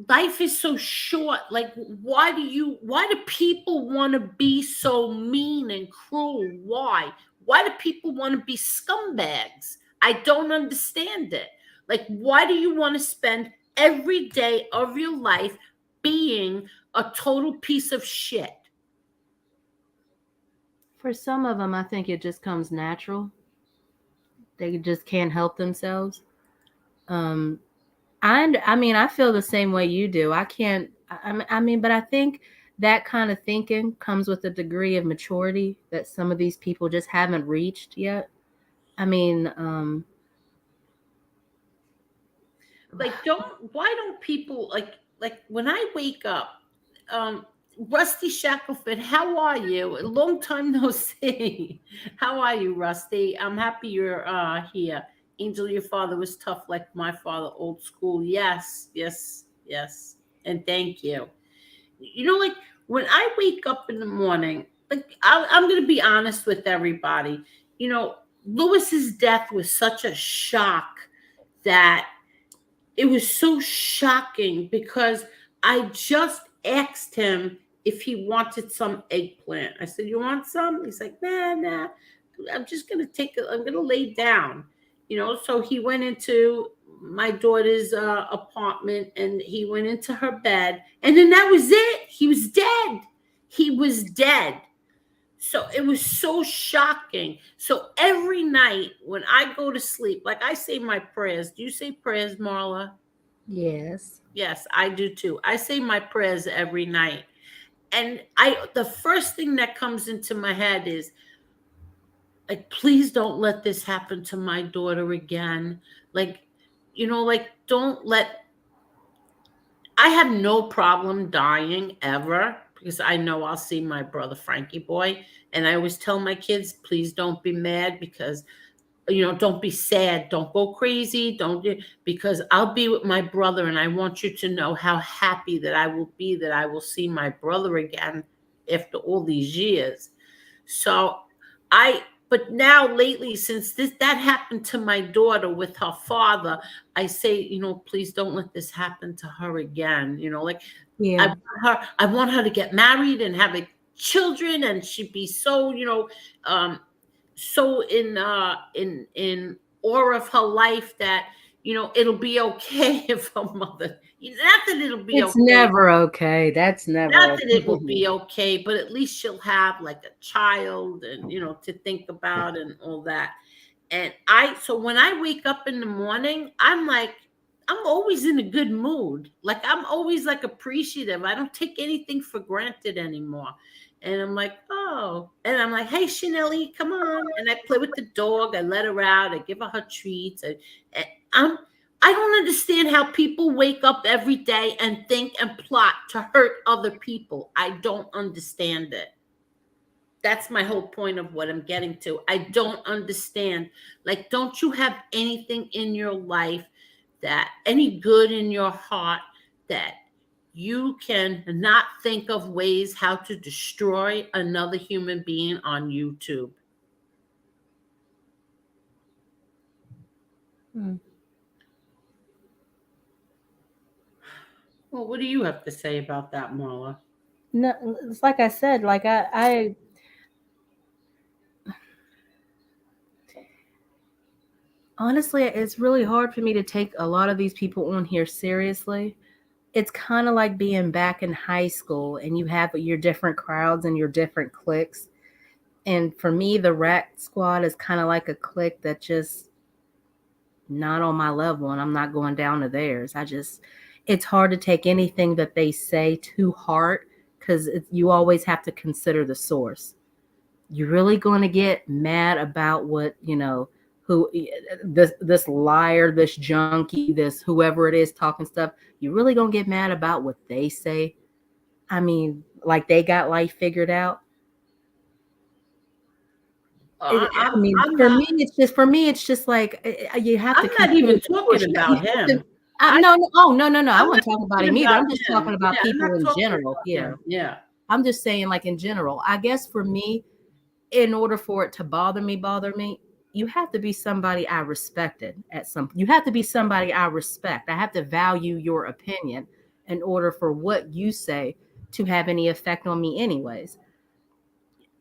life is so short. Like, why do people want to be so mean and cruel? Why do people want to be scumbags? I don't understand it. Like, why do you want to spend every day of your life being a total piece of shit? For some of them, I think it just comes natural. They just can't help themselves. I mean, I feel the same way you do. I can't, I mean, but I think that kind of thinking comes with a degree of maturity that some of these people just haven't reached yet. I mean, Like, why don't people, like when I wake up, Rusty Shackelford, how are you? A long time no see. How are you, Rusty? I'm happy you're here. Angel, your father was tough like my father, old school. Yes, yes, yes. And thank you. You know, like when I wake up in the morning, like I'm going to be honest with everybody. You know, Lewis's death was such a shock that it was so shocking because I just asked him if he wanted some eggplant. I said, you want some? He's like, nah. I'm just going to I'm going to lay down. You know, so he went into my daughter's apartment and he went into her bed. And then that was it. He was dead. He was dead. So it was so shocking. So every night when I go to sleep, like I say my prayers. Do you say prayers, Marla? yes. Yes, I do too. I say my prayers every night. And the first thing that comes into my head is, like, please don't let this happen to my daughter again. Like, you know, like, I have no problem dying ever because I know I'll see my brother Frankie boy. And I always tell my kids, please don't be mad because, you know, don't be sad. Don't go crazy. Because I'll be with my brother and I want you to know how happy that I will be that I will see my brother again after all these years. So but now lately, since that happened to my daughter with her father, I say, you know, please don't let this happen to her again. You know, like Yeah. I want her to get married and have children, and she'd be so, you know, so in awe of her life that, it'll be okay if a mother, not that it'll be It's okay. never okay. That's never Not that okay. it will be okay, but at least she'll have like a child and, to think about and all that. And so when I wake up in the morning, I'm always in a good mood. Like I'm always like appreciative. I don't take anything for granted anymore. And I'm like, oh, and I'm like, hey, Chanelly, come on. And I play with the dog. I let her out. I give her treats. And I don't understand how people wake up every day and think and plot to hurt other people. I don't understand it. That's my whole point of what I'm getting to. I don't understand. Like, don't you have anything in your life any good in your heart that you can not think of ways how to destroy another human being on YouTube? Well, what do you have to say about that, Marla? No, it's like I said, like I honestly, it's really hard for me to take a lot of these people on here seriously. It's kind of like being back in high school and you have your different crowds and your different cliques. And for me, the Rat Squad is kind of like a clique that just not on my level, and I'm not going down to theirs. It's hard to take anything that they say to heart because you always have to consider the source. You're really going to get mad about what, who this liar, this junkie, this whoever it is talking stuff. You're really going to get mad about what they say. I mean, like they got life figured out. For me, it's just like you have to. I'm not even talking about him. No. I wasn't talking about him either. I'm just talking about people in general. Yeah. I'm just saying, like in general. I guess for me, in order for it to bother me, you have to be somebody I respected you have to be somebody I respect. I have to value your opinion in order for what you say to have any effect on me anyways.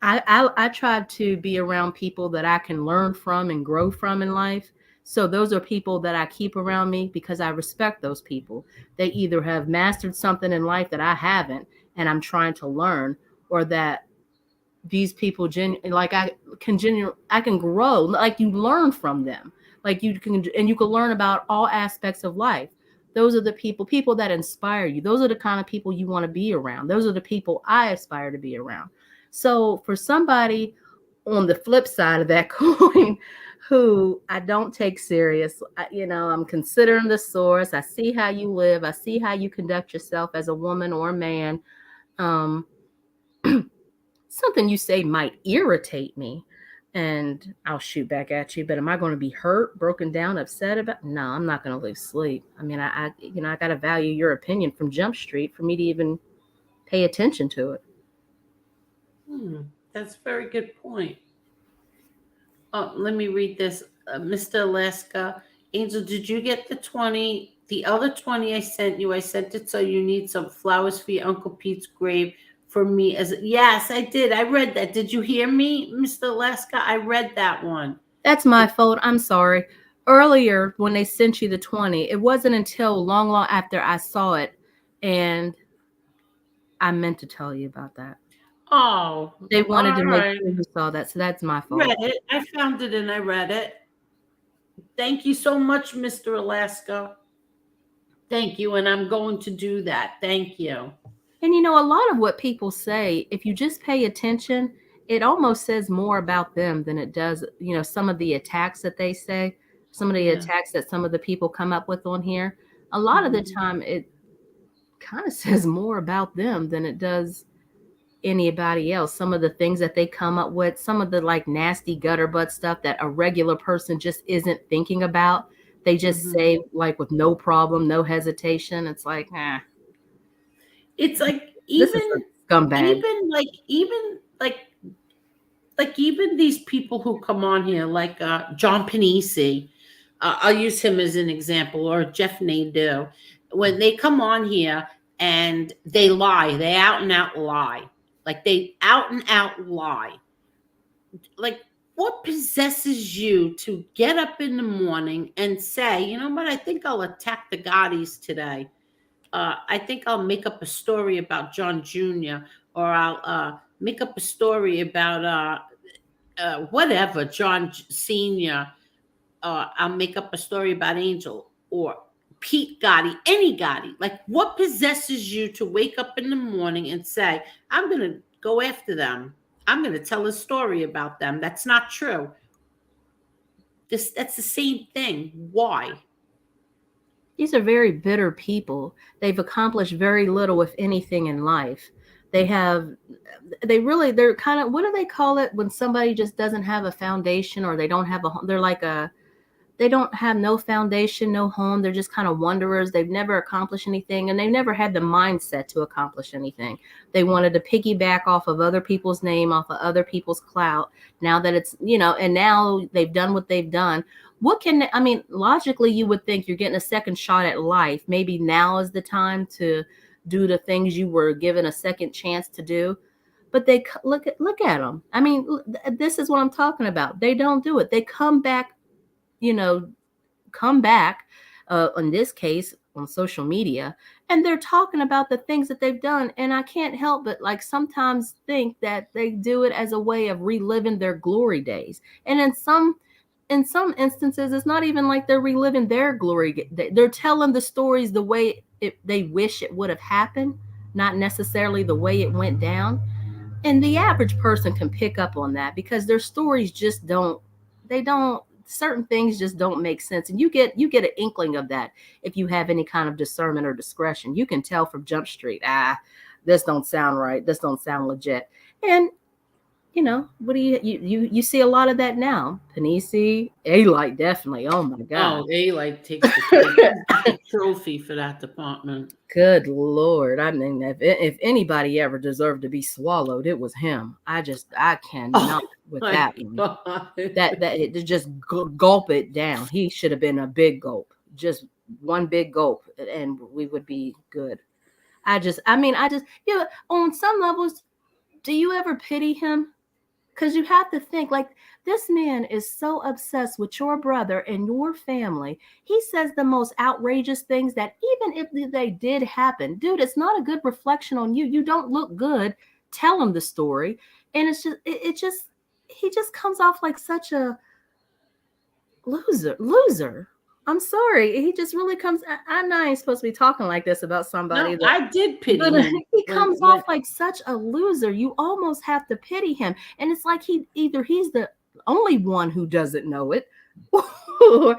I try to be around people that I can learn from and grow from in life. So those are people that I keep around me because I respect those people. They either have mastered something in life that I haven't and I'm trying to learn, or that these people I can grow, like you learn from them, like you can learn about all aspects of life. Those are the people that inspire you. Those are the kind of people you want to be around. Those are the people I aspire to be around. So for somebody on the flip side of that coin who I don't take serious, I'm considering the source. I see how you live. I see how you conduct yourself as a woman or a man. Something you say might irritate me and I'll shoot back at you, but am I going to be hurt, broken down, upset about? No, I'm not going to lose sleep. I mean, I got to value your opinion from Jump Street for me to even pay attention to it. That's a very good point. Let me read this. Mr. Alaska, Angel, did you get the 20? The other 20 I sent you, I sent it so you need some flowers for your Uncle Pete's grave for me. Yes, I did. I read that. Did you hear me, Mr. Alaska? I read that one. That's my fault. I'm sorry. Earlier, when they sent you the 20, it wasn't until long after I saw it, and I meant to tell you about that. Oh, they wanted to make sure you saw that, so that's my fault. Read it. I found it and I read it. Thank you so much, Mr. Alaska. Thank you, and I'm going to do that. Thank you. And a lot of what people say, if you just pay attention, it almost says more about them than it does, some of the attacks that they say, some of the attacks that some of the people come up with on here. A lot of the time, it kind of says more about them than it does anybody else. Some of the things that they come up with, some of the like nasty gutter butt stuff that a regular person just isn't thinking about. They just say like with no problem, no hesitation. It's like, It's like even scumbag. Even these people who come on here, like John Panisi, I'll use him as an example, or Jeff Nadeau, when they come on here and they lie, they out and out lie. Like they out and out lie. Like what possesses you to get up in the morning and say, you know what, I think I'll attack the Gottis today. I think I'll make up a story about John Jr., or I'll make up a story about whatever, John Sr. I'll make up a story about Angel or Pete Gotti, any Gotti. Like, what possesses you to wake up in the morning and say, I'm going to go after them? I'm going to tell a story about them. That's not true. That's the same thing. Why? These are very bitter people. They've accomplished very little, if anything, in life. They're kind of, what do they call it when somebody just doesn't have a foundation, or they don't have they don't have no foundation, no home. They're just kind of wanderers. They've never accomplished anything, and they've never had the mindset to accomplish anything. They wanted to piggyback off of other people's name, off of other people's clout. Now that it's, and now they've done what they've done. Logically, you would think you're getting a second shot at life. Maybe now is the time to do the things you were given a second chance to do. But they look at them. This is what I'm talking about. They don't do it. They come back, in this case on social media, and they're talking about the things that they've done. And I can't help but sometimes think that they do it as a way of reliving their glory days. And in some instances, it's not even like they're reliving their glory. They're telling the stories the way they wish it would have happened, not necessarily the way it went down. And the average person can pick up on that, because their stories just certain things just don't make sense. And you get an inkling of that if you have any kind of discernment or discretion. You can tell from Jump Street, this don't sound right. This don't sound legit. And what do you see a lot of that now? Panisi, A-Light, definitely. Oh my God. Oh, A-Light takes the trophy for that department. Good Lord. If anybody ever deserved to be swallowed, it was him. I cannot with that one. That just gulp it down. He should have been a big gulp. Just one big gulp and we would be good. On some levels, do you ever pity him? Because you have to think, this man is so obsessed with your brother and your family. He says the most outrageous things that even if they did happen, dude, it's not a good reflection on you. You don't look good. Tell him the story. And he just comes off like such a loser. I'm sorry. He just really comes. I know I ain't supposed to be talking like this about somebody. No, I did pity him. He comes off like such a loser. You almost have to pity him. And it's like he's the only one who doesn't know it, or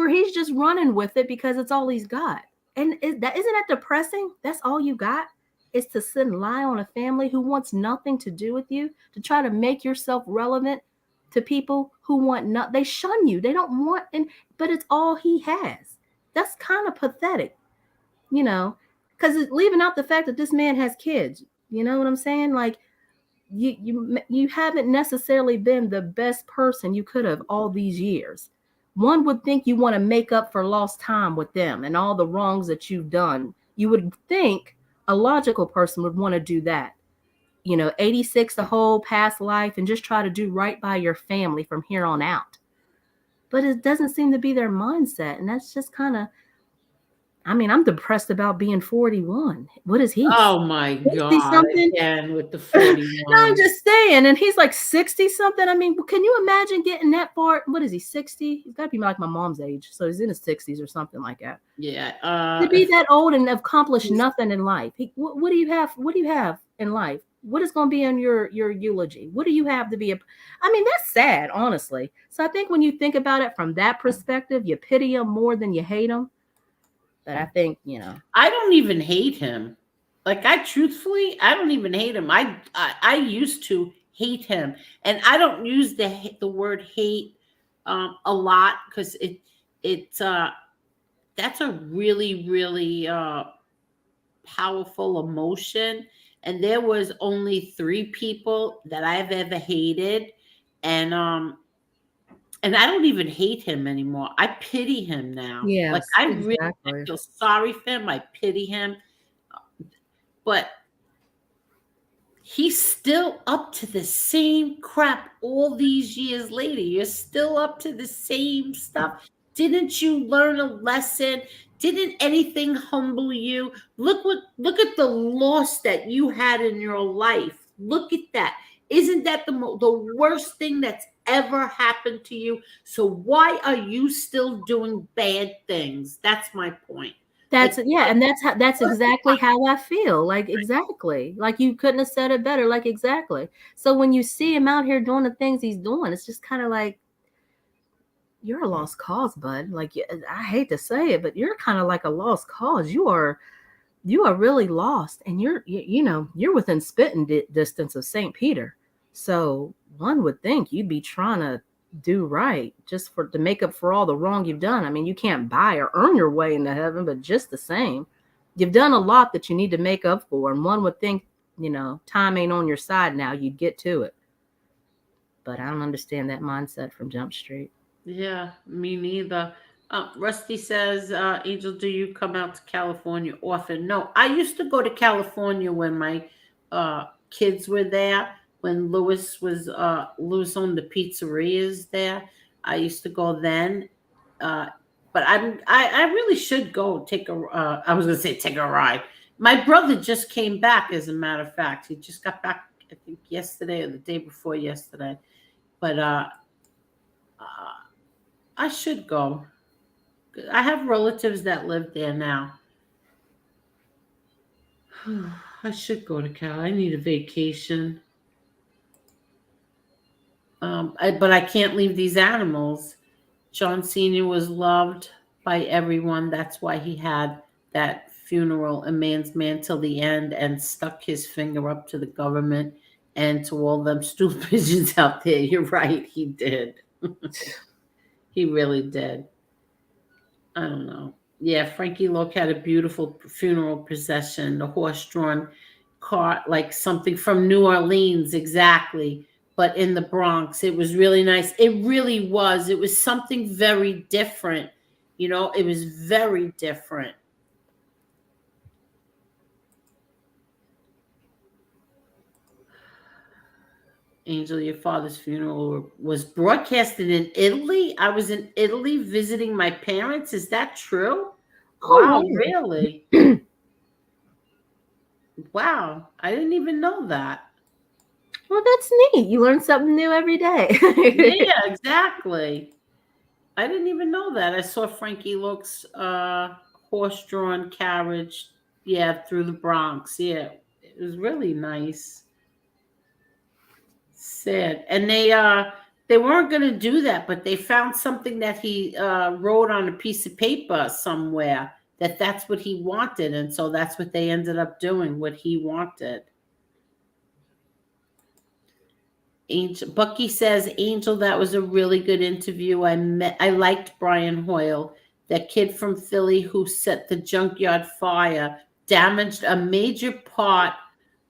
he's just running with it because it's all he's got. And isn't that depressing? That's all you got, is to sit and lie on a family who wants nothing to do with you, to try to make yourself relevant to people who want they shun you. They don't want, but it's all he has. That's kind of pathetic, because leaving out the fact that this man has kids. You know what I'm saying? Like, you haven't necessarily been the best person you could have all these years. One would think you want to make up for lost time with them and all the wrongs that you've done. You would think a logical person would want to do that. 86 the whole past life, and just try to do right by your family from here on out. But it doesn't seem to be their mindset. And that's just kind of, I'm depressed about being 41. What is he? Oh my God. Again with the 41. No, I'm just saying. And he's like 60 something. Can you imagine getting that far? What is he, 60? He's got to be like my mom's age. So he's in his 60s or something like that. Yeah. To be that old and accomplish nothing in life. What do you have? What do you have in life? What is going to be on your eulogy? What do you have to be? That's sad, honestly. So I think when you think about it from that perspective, you pity him more than you hate him. But I think, I don't even hate him. Like, I don't even hate him. I used to hate him, and I don't use the word hate a lot, because that's a really, really powerful emotion. And there was only 3 people that I've ever hated. And I don't even hate him anymore. I pity him now. Yeah. Like, I really feel sorry for him. I pity him. But he's still up to the same crap all these years later. You're still up to the same stuff. Didn't you learn a lesson? Didn't anything humble you? Look at the loss that you had in your life. Look at that. Isn't that the worst thing that's ever happened to you? So why are you still doing bad things? That's my point. That's Like, yeah, and that's exactly how I feel. Like exactly. Like you couldn't have said it better. Like exactly. So when you see him out here doing the things he's doing, it's just kind of like you're a lost cause, bud. Like I hate to say it, but you're kind of like a lost cause. You are really lost, and you're within spitting distance of St. Peter. So one would think you'd be trying to do right just to make up for all the wrong you've done. I mean, you can't buy or earn your way into heaven, but just the same, you've done a lot that you need to make up for. And one would think, time ain't on your side now. You'd get to it. But I don't understand that mindset from Jump Street. yeah, me neither. Rusty says, Angel, do you come out to California often? No, I used to go to California when my kids were there. When Lewis owned the pizzerias there, I used to go then. But I really should go take I was gonna say take a ride. My brother just came back, as a matter of fact. He just got back, I think, yesterday or the day before yesterday. But I should go. I have relatives that live there now. I should go to Cal. I need a vacation. But I can't leave these animals. John Sr. was loved by everyone. That's why he had that funeral, a man's man till the end, and stuck his finger up to the government and to all them stool pigeons out there. You're right, he did. He really did. I don't know. Yeah, Frankie Loke had a beautiful funeral procession, the horse-drawn cart, like something from New Orleans, exactly, but in the Bronx. It was really nice. It really was. It was something very different. It was very different. Angel, your father's funeral was broadcasted in Italy. I was in Italy visiting my parents. Is that true? Wow, really? Wow, I didn't even know that. Well, that's neat. You learn something new every day. Yeah, exactly. I didn't even know that. I saw Frankie Loke's horse-drawn carriage, through the Bronx. Yeah, it was really nice. Sad. And they weren't going to do that, but they found something that he wrote on a piece of paper somewhere that's what he wanted, and so that's what they ended up doing, what he wanted. Bucky says, Angel, that was a really good interview. I liked Brian Hoyle, that kid from Philly who set the junkyard fire, damaged a major part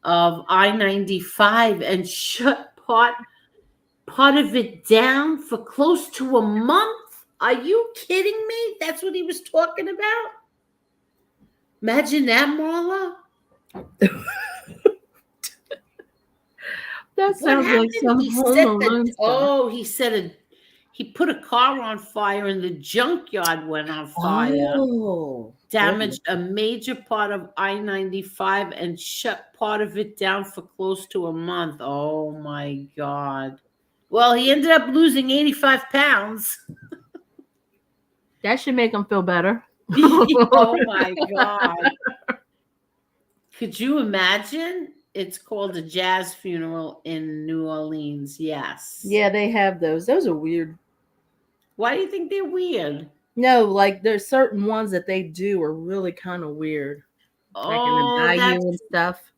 of I-95 and shut part of it down for close to a month. Are you kidding me? That's what he was talking about? Imagine that, Marla. That sounds like some he said he put a car on fire and the junkyard went on fire. Oh, damaged a major part of I-95 and shut part of it down for close to a month. Oh my God. Well, he ended up losing 85 pounds. That should make him feel better. Oh my God. Could you imagine? It's called a jazz funeral in New Orleans. Yes. Yeah, they have those. Those are weird. Why do you think they're weird? No, like there's certain ones that they do are really kind of weird. Like in the bayou and stuff.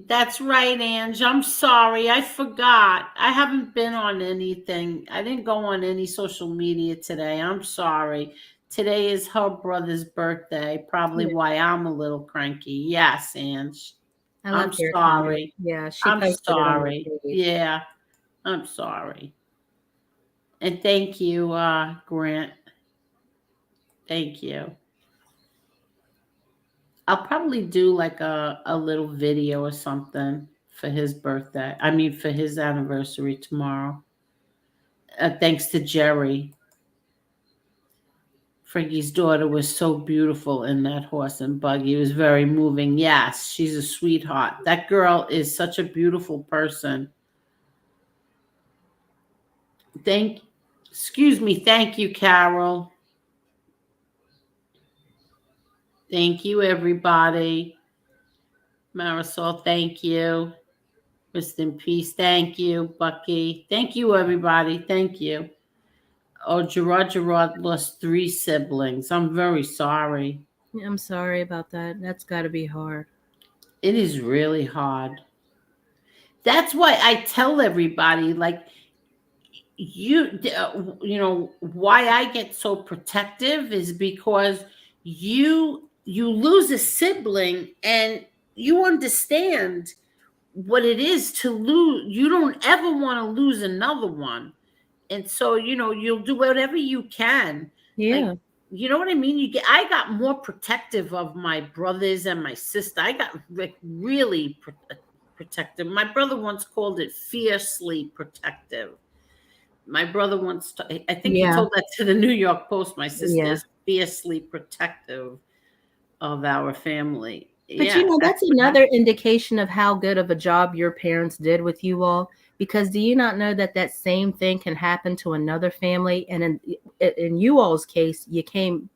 That's right, Ange. I'm sorry. I forgot. I haven't been on anything. I didn't go on any social media today. I'm sorry. Today is her brother's birthday. Probably why I'm a little cranky. Yes, Ange. I'm sorry. Yeah, I'm sorry. Yeah, I'm sorry. And thank you, Grant. Thank you. I'll probably do like a little video or something for his birthday. I mean, for his anniversary tomorrow. Thanks to Jerry. Frankie's daughter was so beautiful in that horse and buggy. It was very moving. Yes, she's a sweetheart. That girl is such a beautiful person. Excuse me. Thank you, Carol. Thank you, everybody. Marisol, thank you. Rest in peace. Thank you, Bucky. Thank you, everybody. Thank you. Oh, Gerard lost 3 siblings. I'm very sorry. I'm sorry about that. That's got to be hard. It is really hard. That's why I tell everybody, like, you know, why I get so protective is because you lose a sibling and you understand what it is to lose. You don't ever want to lose another one. And so, you know, you'll do whatever you can. Yeah. Like, you know what I mean? I got more protective of my brothers and my sister. I got like really protective. My brother once called it fiercely protective. My brother once, I think he told that to the New York Post. My sister is fiercely protective of our family. But you know, that's another indication of how good of a job your parents did with you all. Because do you not know that that same thing can happen to another family? And in you all's case, you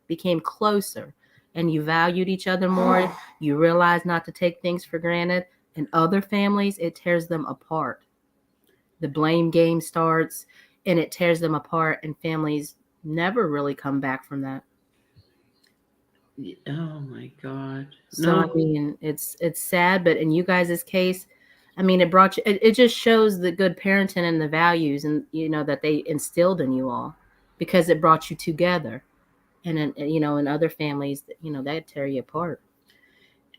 became closer and you valued each other more. You realized not to take things for granted. In other families, it tears them apart. The blame game starts and it tears them apart, and families never really come back from that. Oh my God. So I mean, it's sad, but in you guys' case, I mean, it brought you, it just shows the good parenting and the values, and you know, that they instilled in you all, because it brought you together. And in, you know, in other families, you know, that tear you apart.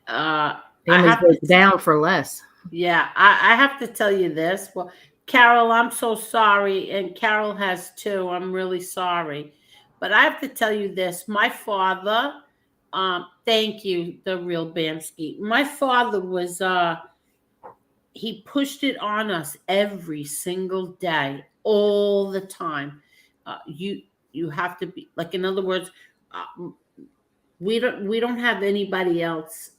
Families go down for less. Yeah, I have to tell you this. Well, Carol, I'm so sorry, and Carol has too. I'm really sorry, but I have to tell you this. My father, thank you, the real Bamsky. My father was he pushed it on us every single day, all the time. You have to be, like, in other words, we don't have anybody else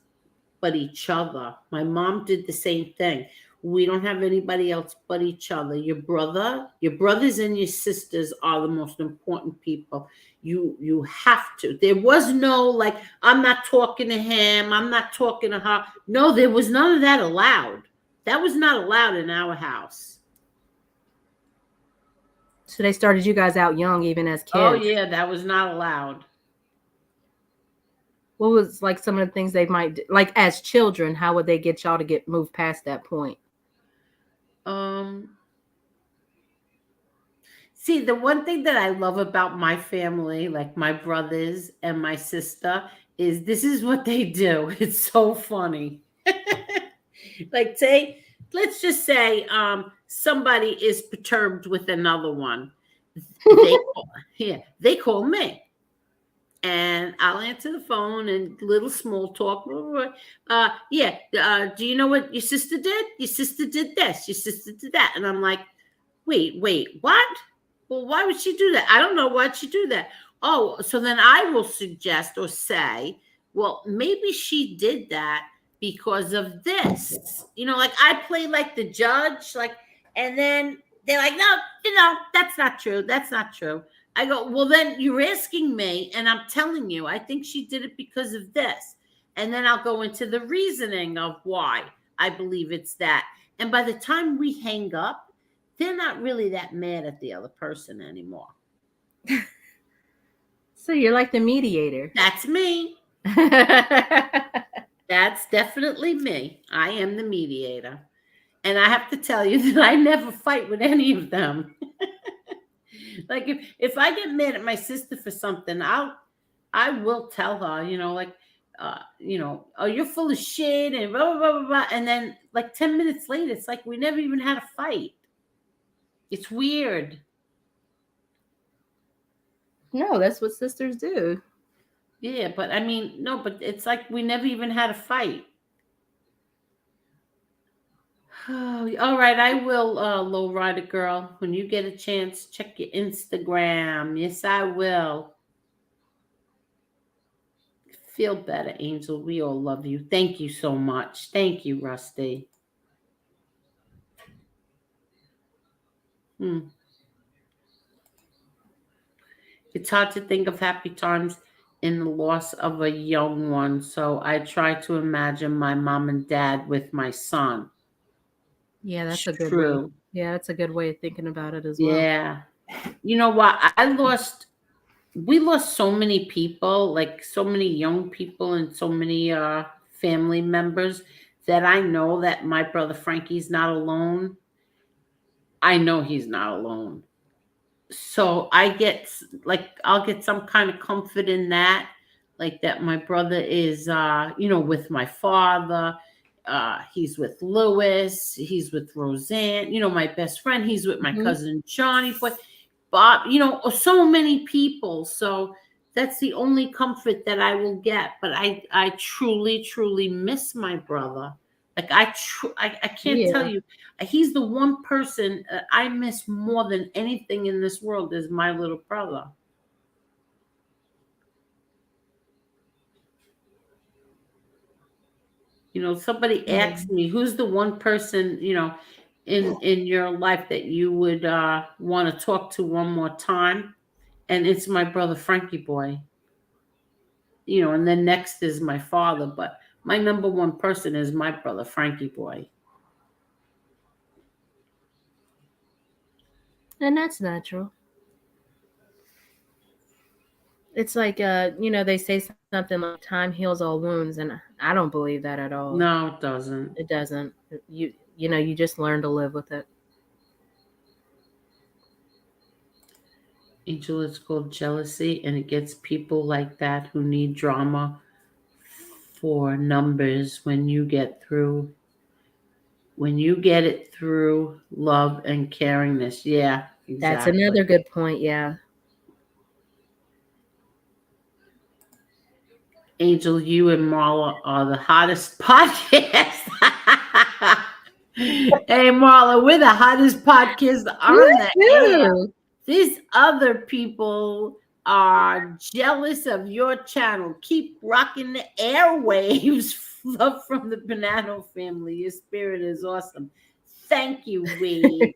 but each other. My mom did the same thing. We don't have anybody else but each other. Your brothers and your sisters are the most important people. You have to. There was no, like, I'm not talking to him, I'm not talking to her. No, there was none of that allowed. That was not allowed in our house. So they started you guys out young, even as kids. Oh yeah, that was not allowed. What was like some of the things they might do? Like as children, how would they get y'all to move past that point? See, the one thing that I love about my family, like my brothers and my sister, is this is what they do. It's so funny. Like, say, let's just say somebody is perturbed with another one. They call me. And I'll answer the phone and little small talk. Do you know what your sister did? Your sister did this. Your sister did that. And I'm like, wait, what? Well, why would she do that? I don't know why'd she do that. Oh, so then I will suggest or say, well, maybe she did that because of this. You know, like I play like the judge, like, and then they're like, no, you know, that's not true. That's not true. I go, well, then you're asking me, and I'm telling you, I think she did it because of this. And then I'll go into the reasoning of why I believe it's that. And by the time we hang up, they're not really that mad at the other person anymore. So you're like the mediator. That's me. That's definitely me. I am the mediator. And I have to tell you that I never fight with any of them. Like if I get mad at my sister for something, I will tell her, you know, like, you know, oh, you're full of shit and blah, blah, blah, blah. And then like 10 minutes later, it's like we never even had a fight. It's weird. No, that's what sisters do. Yeah, but I mean, no, but it's like we never even had a fight. Oh, all right, I will, lowrider girl. When you get a chance, check your Instagram. Yes, I will. Feel better, Angel. We all love you. Thank you so much. Thank you, Rusty. Hmm. It's hard to think of happy times in the loss of a young one, so I try to imagine my mom and dad with my son. Yeah, It's that's a good way. true. Yeah, that's a good way of thinking about it as well. Yeah. You know what? We lost so many people, like so many young people and so many family members that I know that my brother Frankie's not alone. I know he's not alone. So I'll get some kind of comfort in that, like that my brother is with my father. He's with Lewis, he's with Roseanne, my best friend, he's with my Mhm. cousin Johnny, Bob, so many people. So that's the only comfort that I will get. But I truly, truly miss my brother. Like I can't tell Yeah. you. He's the one person I miss more than anything in this world is my little brother. Somebody Yeah. asked me, who's the one person, in your life that you would want to talk to one more time? And it's my brother Frankie boy. And then next is my father, but my number one person is my brother Frankie boy. And that's natural. It's like they say something like time heals all wounds, and I don't believe that at all. No, it doesn't. It doesn't. You just learn to live with it. Angel, it's called jealousy, and it gets people like that who need drama for numbers. When you get it through love and caringness. Yeah, That's exactly. another good point. Yeah. Angel, you and Marla are the hottest podcast. Hey, Marla, we're the hottest podcast on the air. Woohoo! These other people are jealous of your channel. Keep rocking the airwaves. Love from the Banana family. Your spirit is awesome. Thank you, Wade.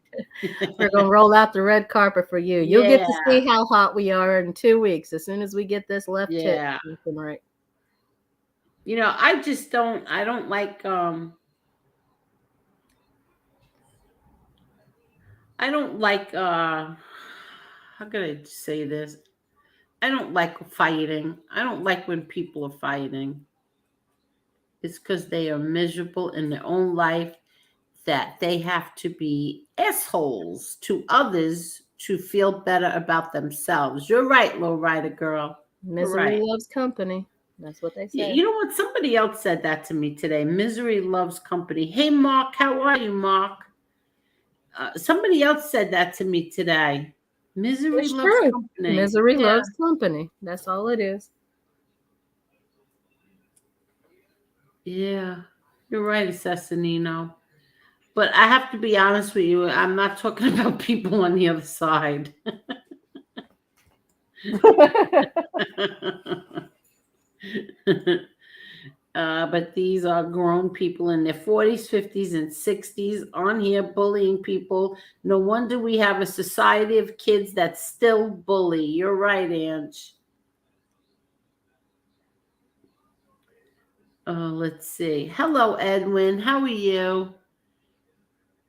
We're gonna roll out the red carpet for you. You'll get to Yeah. see how hot we are in 2 weeks as soon as we get this left Yeah. tip looking right. I just don't. I don't like. I don't like. How could I say this? I don't like fighting. I don't like when people are fighting. It's because they are miserable in their own life that they have to be assholes to others to feel better about themselves. You're right, lowrider girl. You're Misery right. loves company. That's what they say. You know what? Somebody else said that to me today. Misery loves company. Hey, Mark, how are you, Mark? Somebody else said that to me today. Misery It's loves true. company. Misery Yeah. loves company. That's all it is. Yeah, you're right, Assassinino. But I have to be honest with you. I'm not talking about people on the other side. But these are grown people in their 40s, 50s, and 60s on here bullying people. No wonder we have a society of kids that still bully. You're right, Ange. Let's see. Hello, Edwin. How are you?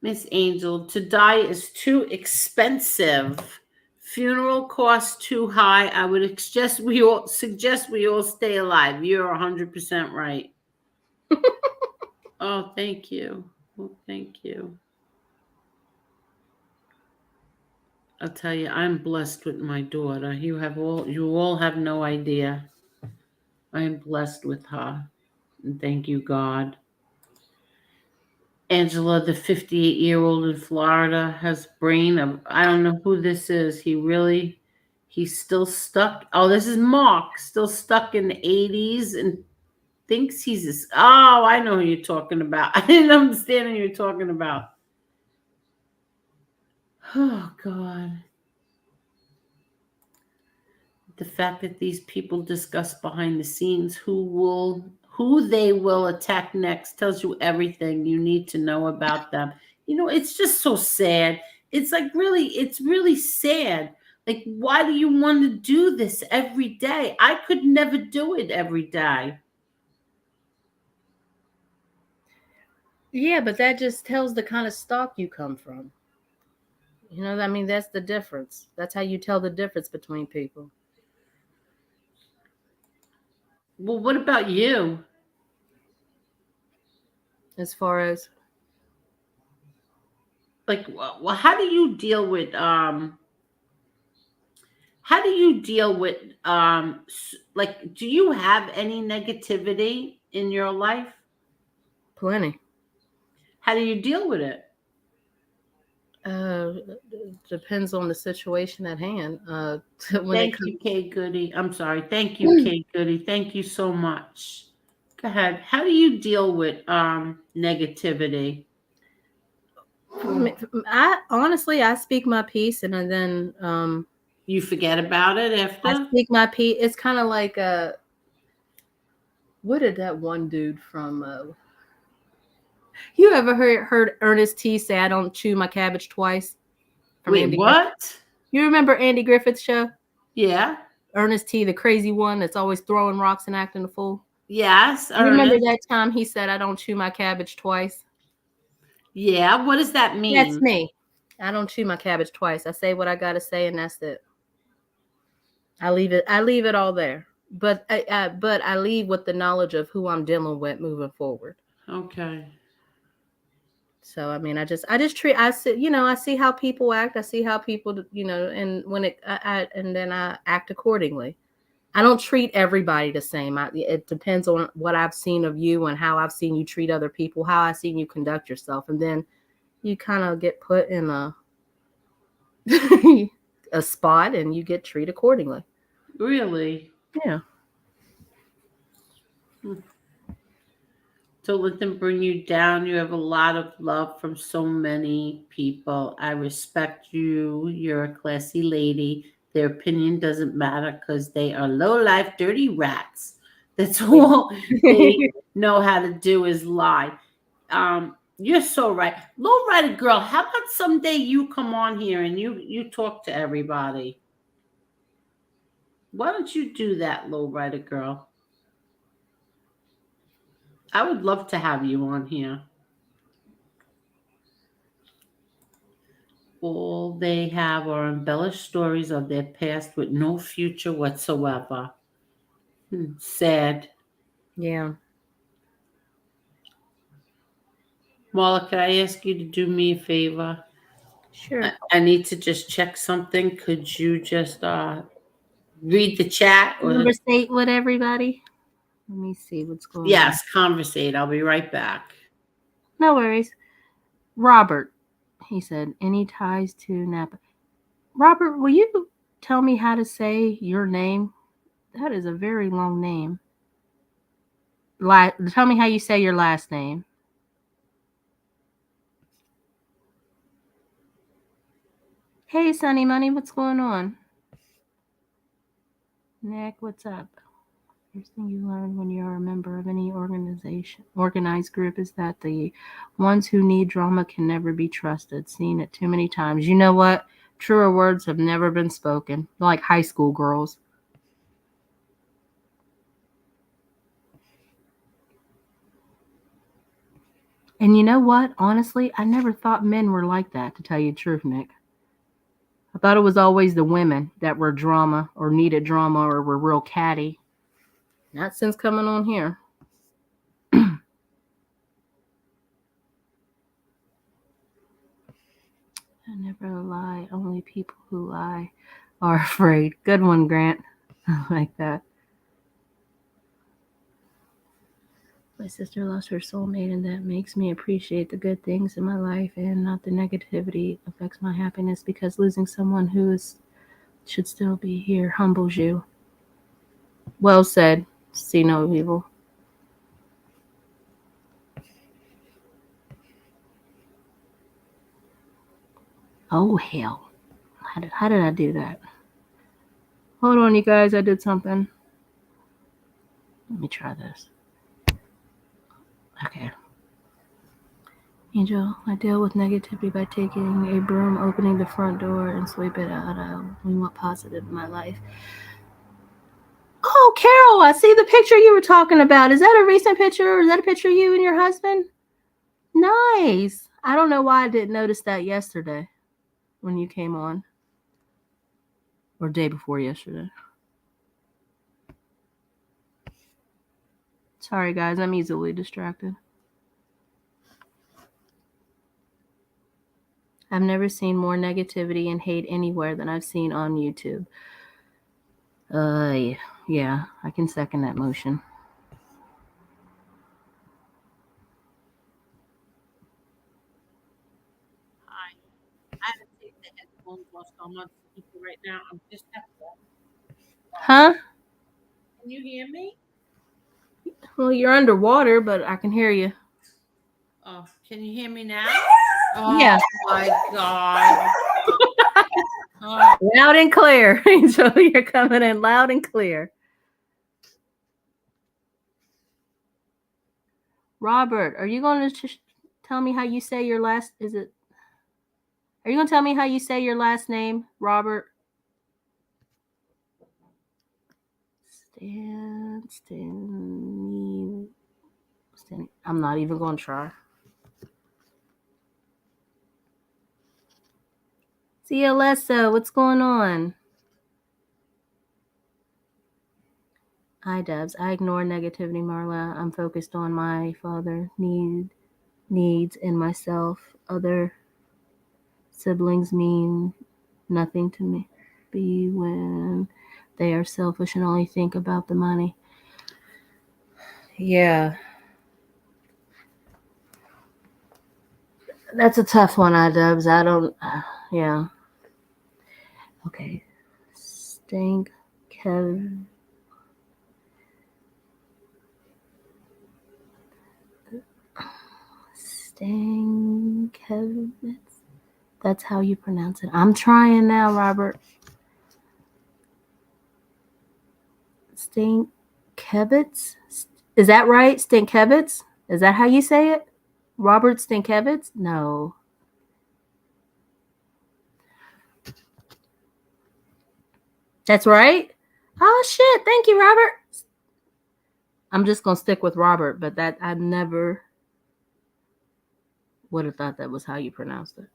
Miss Angel, to die is too expensive. Funeral costs too high. I would suggest we all stay alive. You're 100% right. Oh, thank you. Oh, thank you. I'll tell you, I'm blessed with my daughter. You all have no idea. I am blessed with her. And thank you, God. Angela, the 58-year-old in Florida, has brain of, I don't know who this is. He's still stuck. Oh, this is Mark, still stuck in the 80s and thinks he's this. Oh, I know who you're talking about. I didn't understand who you're talking about. Oh, God. The fact that these people discuss behind the scenes who they will attack next tells you everything you need to know about them. It's just so sad. It's really sad. Like, why do you want to do this every day? I could never do it every day. Yeah, but that just tells the kind of stock you come from. That's the difference. That's how you tell the difference between people. Well, what about you? As far as, like, well, how do you deal with like, do you have any negativity in your life? plenty. How do you deal with it? Depends on the situation at hand. Thank you, Kay Goody. I'm sorry. Thank you, Kay Goody. Thank you so much. Go ahead. How do you deal with negativity? I speak my piece, and then you forget about it after. I speak my piece. It's kind of like what did that one dude from? You ever heard Ernest T say, "I don't chew my cabbage twice"? Wait, Andy what? Griffith. You remember Andy Griffith's show? Yeah. Ernest T, the crazy one that's always throwing rocks and acting a fool. Yes. You remember that time he said, "I don't chew my cabbage twice"? Yeah. What does that mean? That's me. I don't chew my cabbage twice. I say what I gotta say, and that's it. I leave it all there. But I leave with the knowledge of who I'm dealing with moving forward. Okay. So I see how people act. I see how people, and when and then I act accordingly. I don't treat everybody the same. It depends on what I've seen of you and how I've seen you treat other people, how I've seen you conduct yourself, and then you kind of get put in a a spot and you get treated accordingly. Really? Yeah. Don't let them bring you down. You have a lot of love from so many people. I respect you. You're a classy lady. Their opinion doesn't matter because they are low-life, dirty rats. That's all they know how to do is lie. You're so right. Lowrider girl, how about someday you come on here and you talk to everybody? Why don't you do that, lowrider girl? I would love to have you on here. All they have are embellished stories of their past with no future whatsoever. Sad. Yeah. Marla, can I ask you to do me a favor? Sure. I need to just check something. Could you just read the chat? Conversate with everybody. Let me see what's going on. Yes, conversate. I'll be right back. No worries. Robert, he said, any ties to Napa? Robert, will you tell me how to say your name? That is a very long name. Tell me how you say your last name. Hey, Sunny Money, what's going on? Nick, what's up? First thing you learn when you're a member of any organized group is that the ones who need drama can never be trusted. Seen it too many times. You know what? Truer words have never been spoken. Like high school girls. And you know what? Honestly, I never thought men were like that, to tell you the truth, Nick. I thought it was always the women that were drama or needed drama or were real catty. Not since coming on here. I never lie. Only people who lie are afraid. Good one, Grant. I like that. My sister lost her soulmate, and that makes me appreciate the good things in my life and not the negativity affects my happiness, because losing someone who should still be here humbles you. Well said. See no evil. Oh, hell. How did I do that? Hold on, you guys. I did something. Let me try this. Okay. Angel, I deal with negativity by taking a broom, opening the front door, and sweep it out. I only want positive in my life. Oh, Carol, I see the picture you were talking about. Is that a recent picture, or is that a picture of you and your husband? Nice. I don't know why I didn't notice that yesterday when you came on. Or day before yesterday. Sorry, guys. I'm easily distracted. I've never seen more negativity and hate anywhere than I've seen on YouTube. Yeah, I can second that motion. Hi. I have to take the headphones off, so I'm on speaker right now. I'm just at work. Huh? Can you hear me? Well, you're underwater, but I can hear you. Oh, can you hear me now? Oh Yeah. my God. Oh. Loud and clear. Angel, you're coming in loud and clear. Robert, are you going to tell me how you say your last? Are you going to tell me how you say your last name, Robert? I'm not even going to try. See, Alessa, what's going on? Hi, Debs. I ignore negativity, Marla. I'm focused on my father needs and myself. Other siblings mean nothing to me. Be when they are selfish and only think about the money. Yeah. That's a tough one, Dubs. I don't, yeah. Okay. Stink, Kevin. Kevin. That's how you pronounce it. I'm trying now, Robert. Stinkevitz? Is that right? Stinkevitz? Is that how you say it? Robert Stinkevitz? No. That's right? Oh, shit. Thank you, Robert. I'm just going to stick with Robert, but that I never would have thought that was how you pronounced it.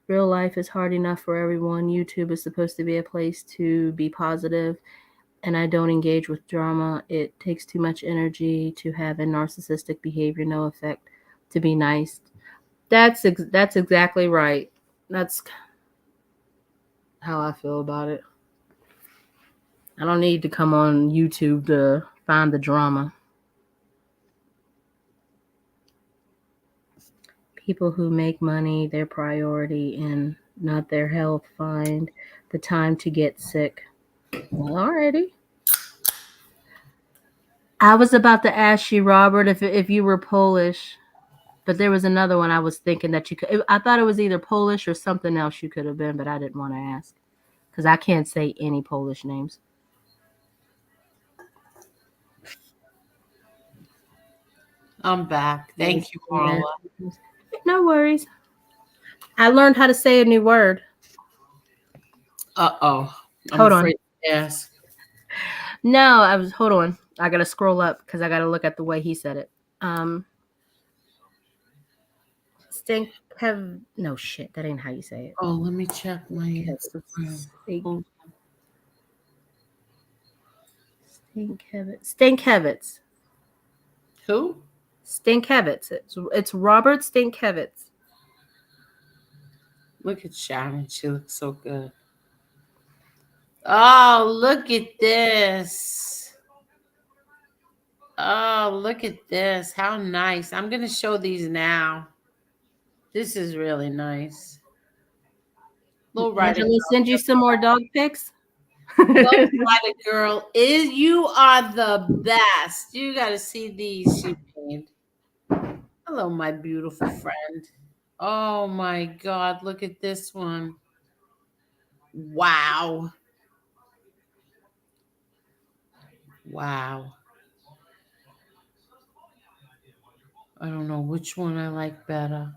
Real life is hard enough for everyone. YouTube is supposed to be a place to be positive, and I don't engage with drama. It takes too much energy to have a narcissistic behavior, no effect to be nice. That's exactly right. That's how I feel about it. I don't need to come on YouTube to find the drama. People who make money their priority and not their health find the time to get sick. Well, alrighty. I was about to ask you, Robert, if you were Polish, but there was another one I was thinking that you could. I thought it was either Polish or something else you could have been, but I didn't want to ask because I can't say any Polish names. I'm back. Thank you, Marla. No worries. I learned how to say a new word. Uh-oh. Hold on. Yes. No, hold on. I got to scroll up because I got to look at the way he said it. No shit. That ain't how you say it. Oh, let me check my Instagram. Stinkevitz. Who? Stinkevitz. It's Robert Stinkevitz. Look at Sharon. She looks so good. Oh, look at this. Oh, look at this. How nice. I'm going to show these now. This is really nice. Angela, send you some more dog pics. Lowrider girl, you are the best. You got to see these she made. Hello, my beautiful friend. Oh my God, look at this one. Wow. Wow. I don't know which one I like better.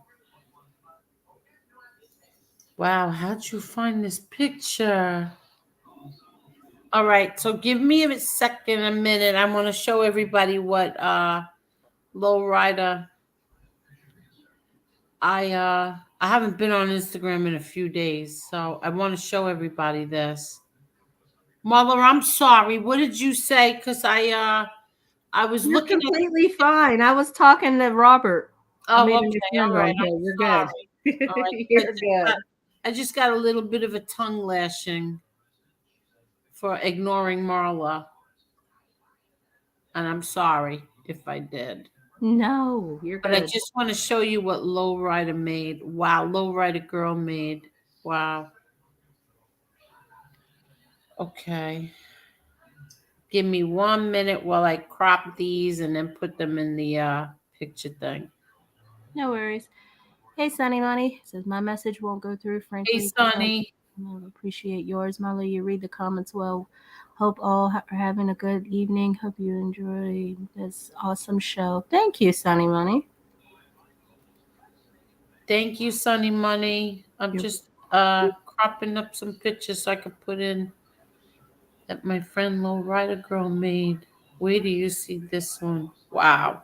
Wow, how'd you find this picture? All right, so give me a second, a minute. I want to show everybody what lowrider. I haven't been on Instagram in a few days, so I want to show everybody this. Mother, I'm sorry. What did you say? Because I was You're looking at. completely fine. I was talking to Robert. I Oh, made okay. an All account right. on here. I'm You're sorry. good. All right. You're good. I just got a little bit of a tongue lashing for ignoring Marla. And I'm sorry if I did. No, you're But I good. just want to show you what Lowrider made. Wow, Lowrider Girl made. Wow. Okay. Give me 1 minute while I crop these and then put them in the picture thing. No worries. Hey, Sunny Money says my message won't go through. Frankly, Hey, Sonny. I appreciate yours, Marla. You read the comments well. Hope all are having a good evening. Hope you enjoy this awesome show. Thank you, Sunny Money. Thank you, Sunny Money. I'm just cropping up some pictures so I could put in that my friend Lowrider Girl made. Where do you see this one? Wow.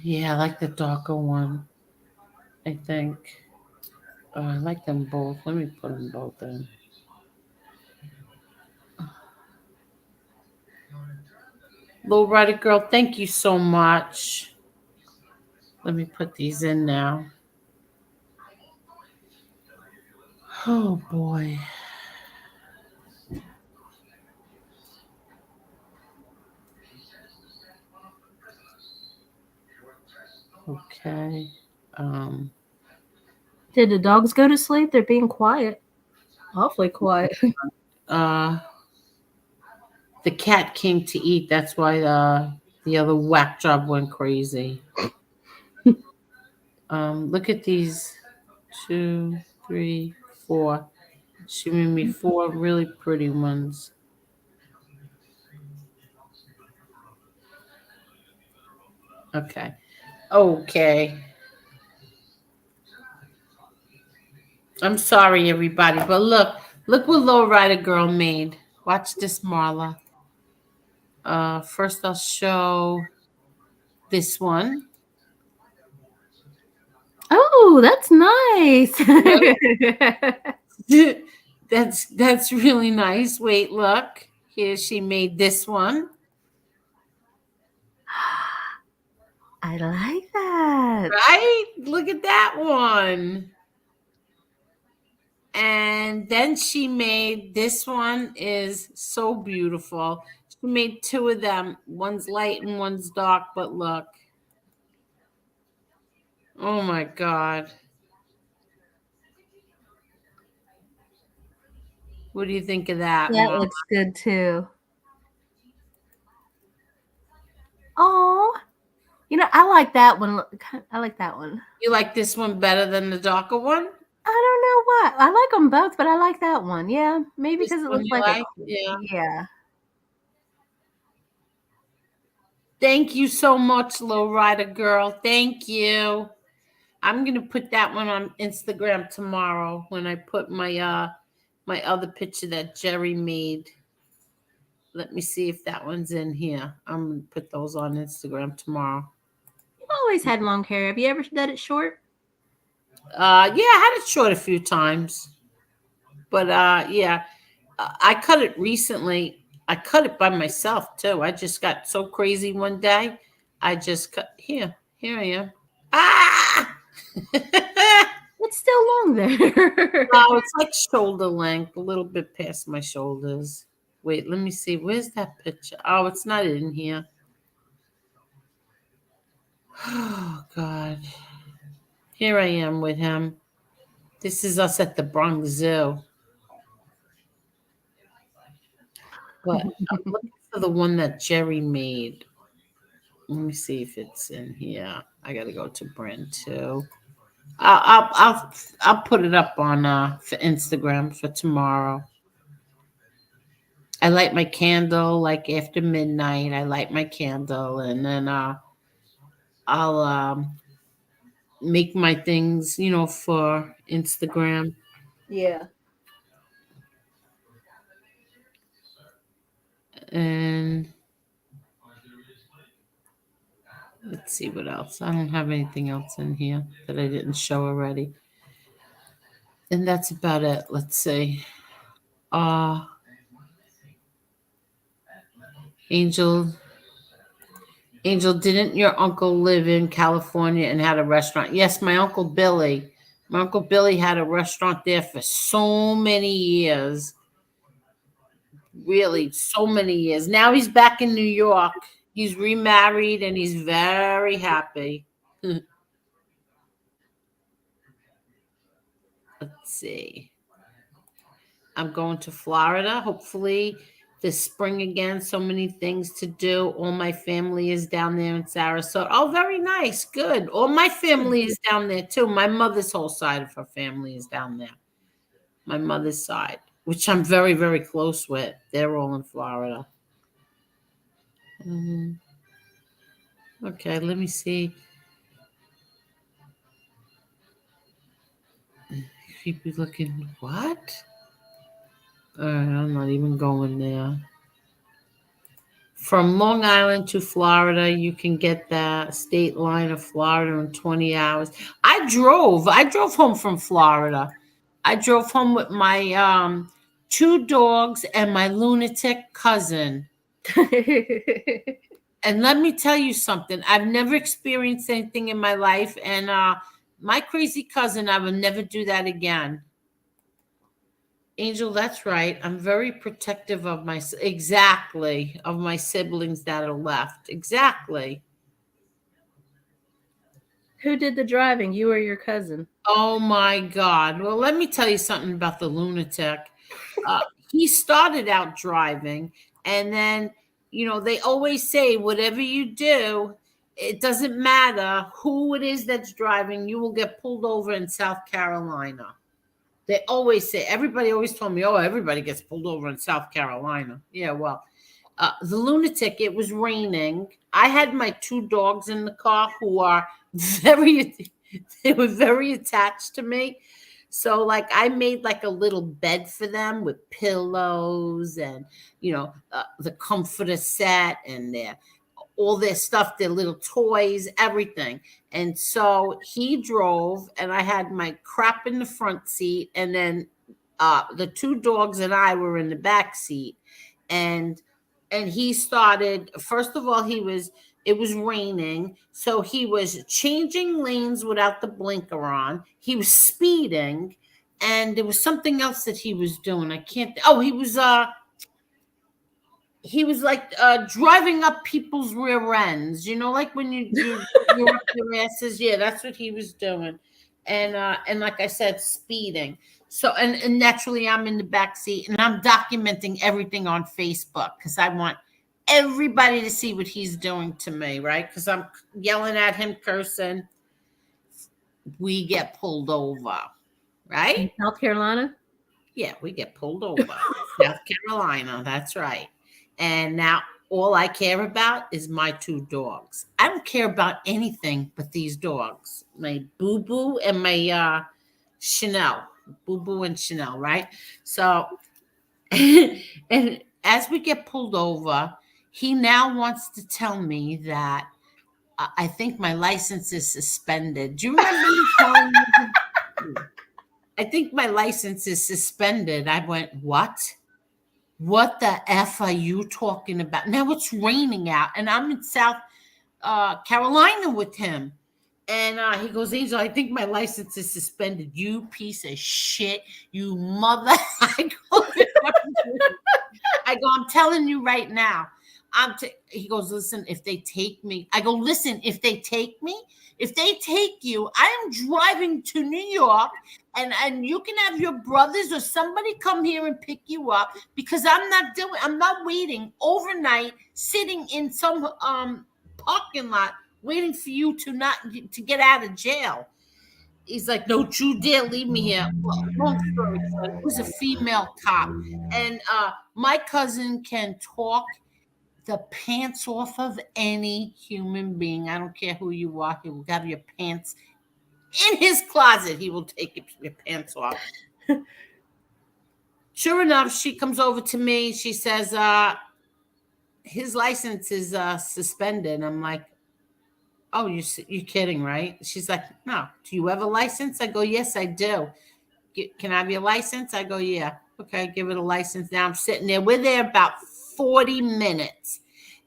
Yeah, I like the darker one. I think. I like them both. Let me put them both in. Lowrider Girl, thank you so much. Let me put these in now. Oh boy. Okay. Did the dogs go to sleep? They're being quiet. Awfully quiet. The cat came to eat. That's why the other whack job went crazy. Look at these. 2, 3, 4. She made me 4 really pretty ones. Okay. Okay. I'm sorry, everybody, but look what Lowrider Girl made. Watch this, Marla. First I'll show this one. Oh, that's nice. That's really nice. Wait, look. Here she made this one. I like that. Right? Look at that one. And then she made this one is so beautiful. She made 2 of them. One's light and one's dark, but look. Oh my God. What do you think of that? That Mom? looks good too. Oh, I like that one. I like that one. You like this one better than the darker one? I don't know why. I like them both, but I like that one. Yeah, maybe This because it one looks you like Yeah. Thank you so much, Lowrider Girl. Thank you. I'm gonna put that one on Instagram tomorrow when I put my my other picture that Jerry made. Let me see if that one's in here. I'm gonna put those on Instagram tomorrow. You've always had long hair. Have you ever done it short? Yeah, I had it short a few times, but yeah, I cut it recently. I cut it by myself too. I just got so crazy one day. I just cut here. Here I am. Ah! It's still long there. Oh, it's like shoulder length, a little bit past my shoulders. Wait, let me see. Where's that picture? Oh, it's not in here. Oh, God. Here I am with him. This is us at the Bronx Zoo. But I'm looking for the one that Jerry made. Let me see if it's in here. I gotta go to Brand 2. I'll put it up on for Instagram for tomorrow. I light my candle like after midnight. I light my candle and then I'll make my things, for Instagram. Yeah. And let's see what else. I don't have anything else in here that I didn't show already. And that's about it. Let's see. Angel, didn't your uncle live in California and had a restaurant? Yes, my uncle Billy. My uncle Billy had a restaurant there for so many years. Really, so many years. Now he's back in New York. He's remarried and he's very happy. Let's see. I'm going to Florida, hopefully this spring again. So many things to do. All my family is down there in Sarasota. Oh, very nice. Good. All my family is down there too. My mother's whole side of her family is down there. My mother's side, which I'm very, very close with. They're all in Florida. Okay, let me see. People looking, what? All right, I'm not even going there. From Long Island to Florida, you can get that state line of Florida in 20 hours. I drove home from Florida. I drove home with my 2 dogs and my lunatic cousin. And let me tell you something. I've never experienced anything in my life. And my crazy cousin, I will never do that again. Angel, that's right. I'm very protective of my siblings that are left. Exactly. Who did the driving? You or your cousin? Oh my God. Well, let me tell you something about the lunatic. He started out driving, and then, they always say, whatever you do, it doesn't matter who it is that's driving, you will get pulled over in South Carolina. They always say, everybody always told me, oh, everybody gets pulled over in South Carolina. Yeah, well, the lunatic, it was raining. I had my 2 dogs in the car who are they were very attached to me. So like I made like a little bed for them with pillows and, the comforter set and all their stuff, their little toys, everything. And so he drove and I had my crap in the front seat. And then the 2 dogs and I were in the back seat. And he started, first of all, it was raining. So he was changing lanes without the blinker on. He was speeding. And there was something else that he was doing. He was like driving up people's rear ends, like when you're up their asses. Yeah, that's what he was doing. And like I said, speeding. So, and naturally I'm in the back seat and I'm documenting everything on Facebook because I want everybody to see what he's doing to me, right? Because I'm yelling at him, cursing. We get pulled over, right? In South Carolina? Yeah, we get pulled over. South Carolina, that's right. And now all I care about is my 2 dogs. I don't care about anything but these dogs. My Boo Boo and my Chanel. Boo Boo and Chanel, right? So, and as we get pulled over, he now wants to tell me that I think my license is suspended. Do you remember me telling you? I think my license is suspended. I went, what? What the F are you talking about? Now it's raining out and I'm in South Carolina with him. And he goes, Angel, I think my license is suspended. You piece of shit. You mother. I go, I'm telling you right now. He goes, listen, if they take me. I go, listen, if they take you, I am driving to New York and you can have your brothers or somebody come here and pick you up because I'm not waiting overnight sitting in some parking lot waiting for you to get out of jail. He's like, don't you dare leave me here. Well, long story short, it was a female cop. And my cousin can talk the pants off of any human being. I don't care who you are. He will have your pants in his closet. He will take your pants off. Sure enough, she comes over to me. She says, his license is suspended. I'm like, oh, you're kidding, right? She's like, no. Do you have a license? I go, yes, I do. Can I have your license? I go, yeah. Okay, give it a license. Now I'm sitting there. We're there about 40 minutes.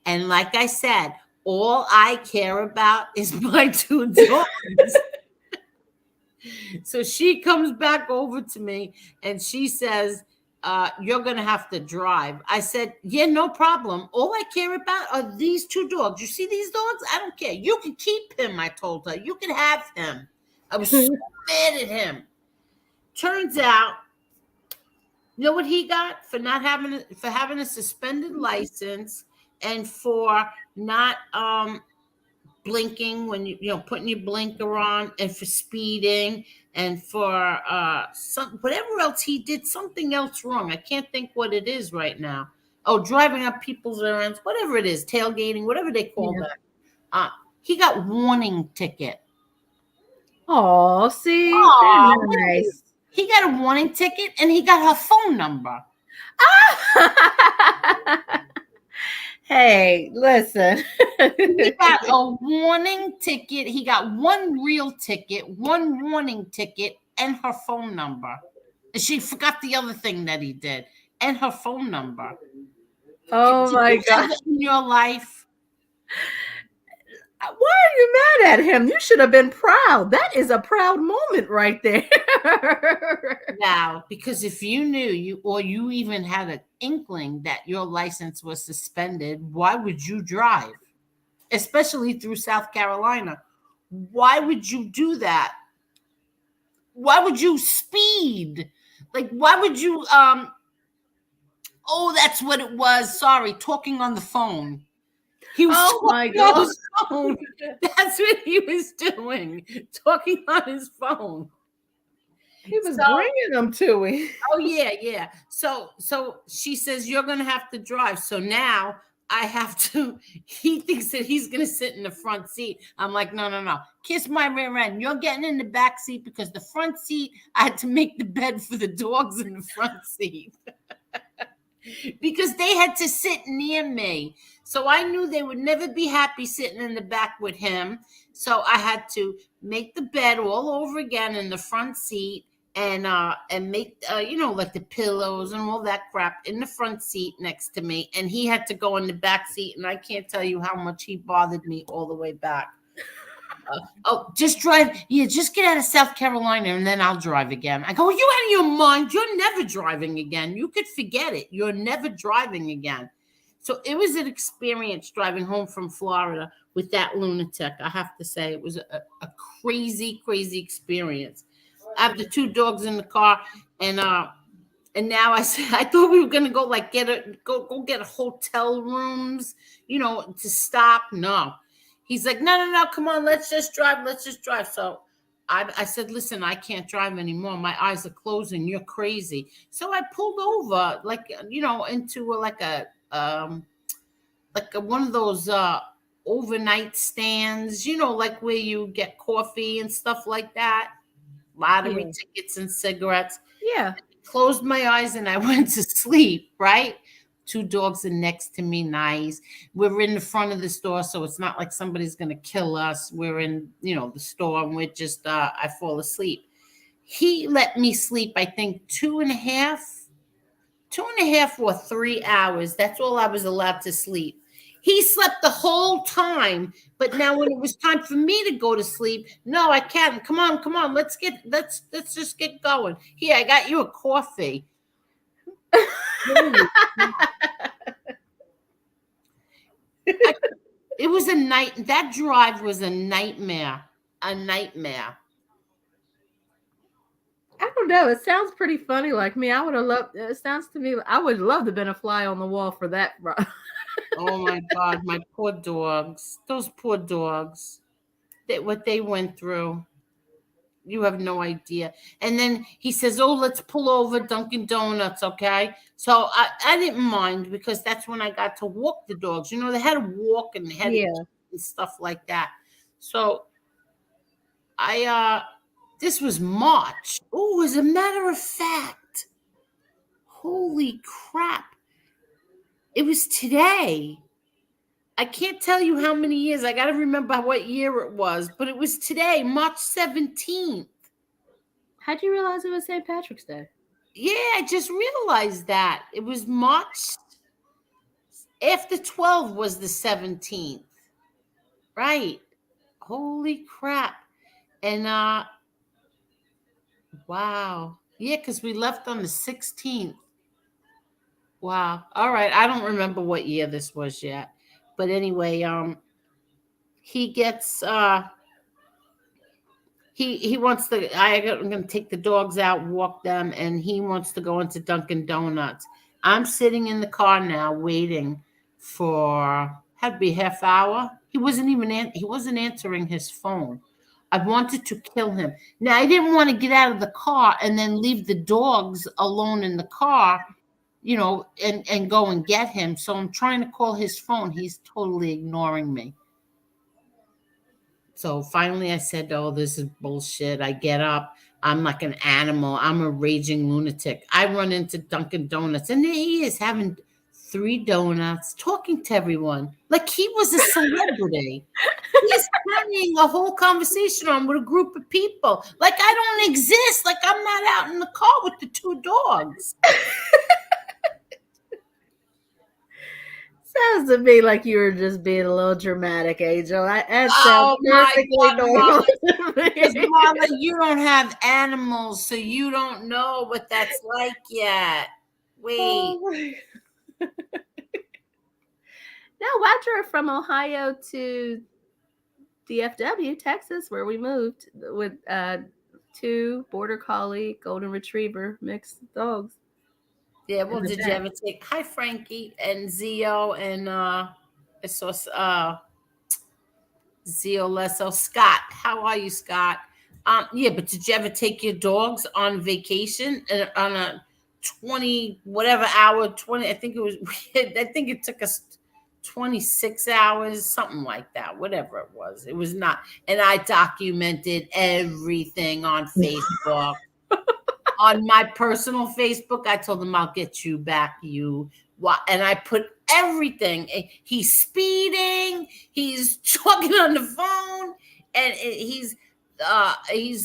And like I said, all I care about is my 2 dogs. So she comes back over to me and she says, you're going to have to drive. I said, yeah, no problem. All I care about are these 2 dogs. You see these dogs? I don't care. You can keep him, I told her. You can have him. I was so mad at him. Turns out, you know what he got for having a suspended license and for not blinking when you putting your blinker on, and for speeding, and for whatever else he did, something else wrong. I can't think what it is right now. Oh, driving up people's errands, whatever it is, tailgating, whatever they call that. He got warning ticket. Oh, see, nice. He got a warning ticket and he got her phone number. Hey, listen. He got a warning ticket. He got 1 real ticket, 1 warning ticket, and her phone number. And she forgot the other thing that he did, and her phone number. Oh my God! In your life. Why are you mad at him? You should have been proud. That is a proud moment right there. Now, because if you knew you even had an inkling that your license was suspended, why would you drive? Especially through South Carolina. Why would you do that? Why would you speed? Like, why would you, oh, that's what it was. Sorry, talking on the phone. He was talking on his phone. That's what he was doing, talking on his phone. He was bringing them to him. Oh, yeah. So she says, you're going to have to drive. So now I have to, he thinks that he's going to sit in the front seat. I'm like, no. Kiss my rear end. You're getting in the back seat because the front seat, I had to make the bed for the dogs in the front seat. Because they had to sit near me. So I knew they would never be happy sitting in the back with him. So I had to make the bed all over again in the front seat and make, like the pillows and all that crap in the front seat next to me. And he had to go in the back seat. And I can't tell you how much he bothered me all the way back. Just drive. Yeah, just get out of South Carolina and then I'll drive again. I go, are you out of your mind? You're never driving again. You could forget it. You're never driving again. So it was an experience driving home from Florida with that lunatic. I have to say it was a crazy, crazy experience. I have the 2 dogs in the car, and now I thought we were gonna go go get hotel rooms, to stop. No. He's like, no, come on, let's just drive. So I said, listen, I can't drive anymore. My eyes are closing. You're crazy. So I pulled over, into one of those overnight stands, like where you get coffee and stuff like that, lottery tickets and cigarettes. Yeah. Closed my eyes and I went to sleep, right? 2 dogs are next to me, nice. We're in the front of the store, so it's not like somebody's going to kill us. We're in, the store, and we're just, I fall asleep. He let me sleep, I think, 2.5 or 3 hours. That's all I was allowed to sleep. He slept the whole time, but now when it was time for me to go to sleep, no, I can't. Come on. Let's just get going. Here, I got you a coffee. It was a night. That drive was a nightmare. I don't know. It sounds pretty funny. Like me, I would have loved. It sounds to me. I would love to have been a fly on the wall for that. Oh my God, my poor dogs. Those poor dogs. What they went through. You have no idea. And then he says, "Oh, let's pull over Dunkin' Donuts, okay?" So I didn't mind because that's when I got to walk the dogs. You know, they had to walk and they had to Yeah. eat and stuff like that. So this was March. Oh, as a matter of fact, holy crap. It was today. I can't tell you how many years. I got to remember what year it was, but it was today, March 17th. How'd you realize it was St. Patrick's Day? Yeah, I just realized that. It was March after 12 was the 17th. Right. Holy crap. And wow. Yeah, because we left on the 16th. Wow. All right. I don't remember what year this was yet. But anyway, he gets he wants to I'm gonna take the dogs out, walk them, and he wants to go into Dunkin' Donuts. I'm sitting in the car now waiting for had to be a half hour. He wasn't answering his phone. I wanted to kill him. Now I didn't want to get out of the car and then leave the dogs alone in the car, and go and get him. So I'm trying to call his phone. He's totally ignoring me. So finally I said, "Oh, this is bullshit." I get up. I'm like an animal. I'm a raging lunatic. I run into Dunkin' Donuts, and there he is having 3 donuts, talking to everyone like he was a celebrity. He's carrying a whole conversation on with a group of people. Like I don't exist. Like I'm not out in the car with the 2 dogs. Sounds to me like you were just being a little dramatic, Angel. That sounds Oh my perfectly God, normal. Because Mama, you don't have animals, so you don't know what that's like yet. Wait. Oh no, I drove from Ohio to DFW, Texas, where we moved with 2 border collie, golden retriever mixed dogs. Yeah, well, In the did you back. ever take hi Frankie and Zio and I saw Zio Lesso. Scott, how are you, Scott? Yeah, but did you ever take your dogs on vacation and on a 20 whatever hour, 20, I think it was I think it took us 26 hours, something like that, whatever it was. It was not, and I documented everything on Facebook. On my personal Facebook, I told him, "I'll get you back, you." And I put everything. He's speeding. He's talking on the phone, and he's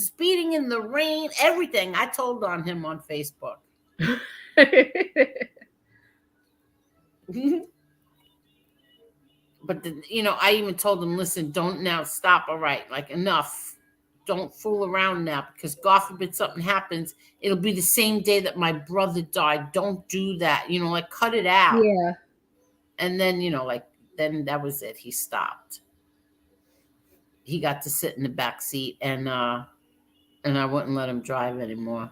speeding in the rain. Everything I told on him on Facebook. But I even told him, "Listen, don't now stop. All right, like enough. Don't fool around now, because God forbid something happens, it'll be the same day that my brother died. Don't do that. Like cut it out." Yeah. And then, then that was it. He stopped. He got to sit in the back seat, and I wouldn't let him drive anymore.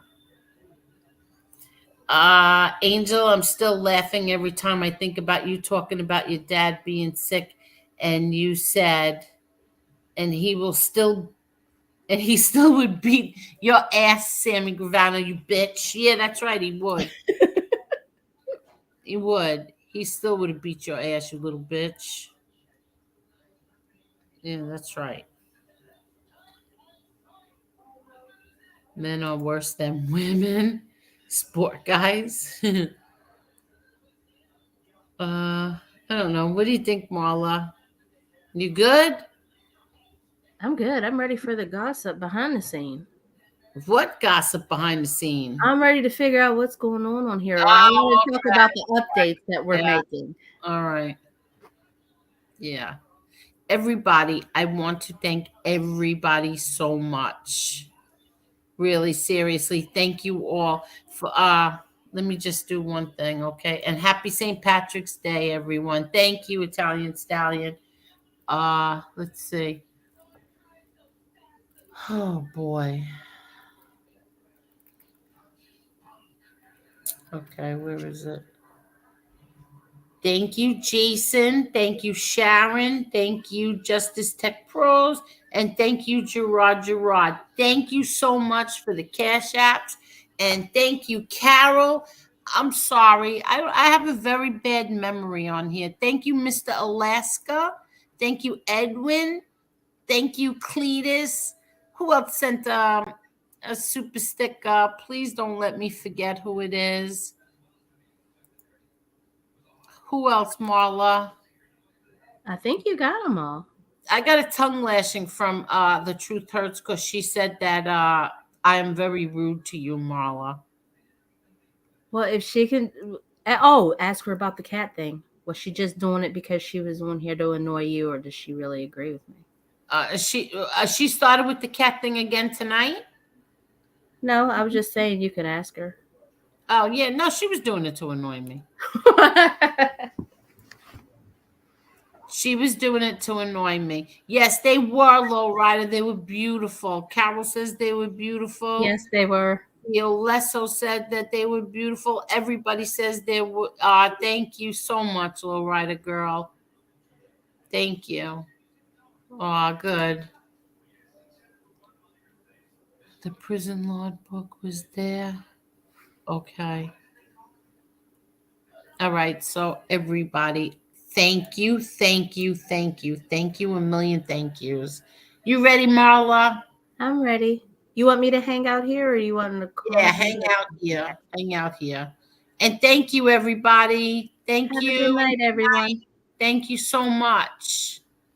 Angel, I'm still laughing every time I think about you talking about your dad being sick, and you said, and he still would beat your ass, Sammy Gravano, you bitch. Yeah, that's right, he would. He would. He still would have beat your ass, you little bitch. Yeah, that's right. Men are worse than women. Sport guys. I don't know. What do you think, Marla? You good? I'm good. I'm ready for the gossip behind the scene. What gossip behind the scene? I'm ready to figure out what's going on here. I want to talk about the updates that we're making. All right. Yeah. Everybody, I want to thank everybody so much. Really, seriously, thank you all for let me just do one thing, okay? And happy St. Patrick's Day, everyone. Thank you, Italian Stallion. Let's see. Oh boy. Okay, where is it? Thank you, Jason. Thank you, Sharon. Thank you, Justice Tech Pros. And thank you, Gerard. Thank you so much for the Cash Apps. And thank you, Carol. I'm sorry. I have a very bad memory on here. Thank you, Mr. Alaska. Thank you, Edwin. Thank you, Cletus. Who else sent a super sticker? Please don't let me forget who it is. Who else, Marla? I think you got them all. I got a tongue lashing from The Truth Hurts because she said that I am very rude to you, Marla. Well, if she can, ask her about the cat thing. Was she just doing it because she was on here to annoy you, or does she really agree with me? She started with the cat thing again tonight? No, I was just saying you could ask her. Oh, yeah. No, she was doing it to annoy me. She was doing it to annoy me. Yes, they were, Lowrider. They were beautiful. Carol says they were beautiful. Yes, they were. Lesso said that they were beautiful. Everybody says they were. Thank you so much, Lowrider girl. Thank you. Oh, good. The prison log book was there. Okay. All right. So everybody, thank you, thank you, thank you, thank you, a million thank yous. You ready, Marla? I'm ready. You want me to hang out here, or you want to call? Yeah, hang out here. Hang out here. And thank you, everybody. Thank Have you. a good night, everyone. Thank you so much.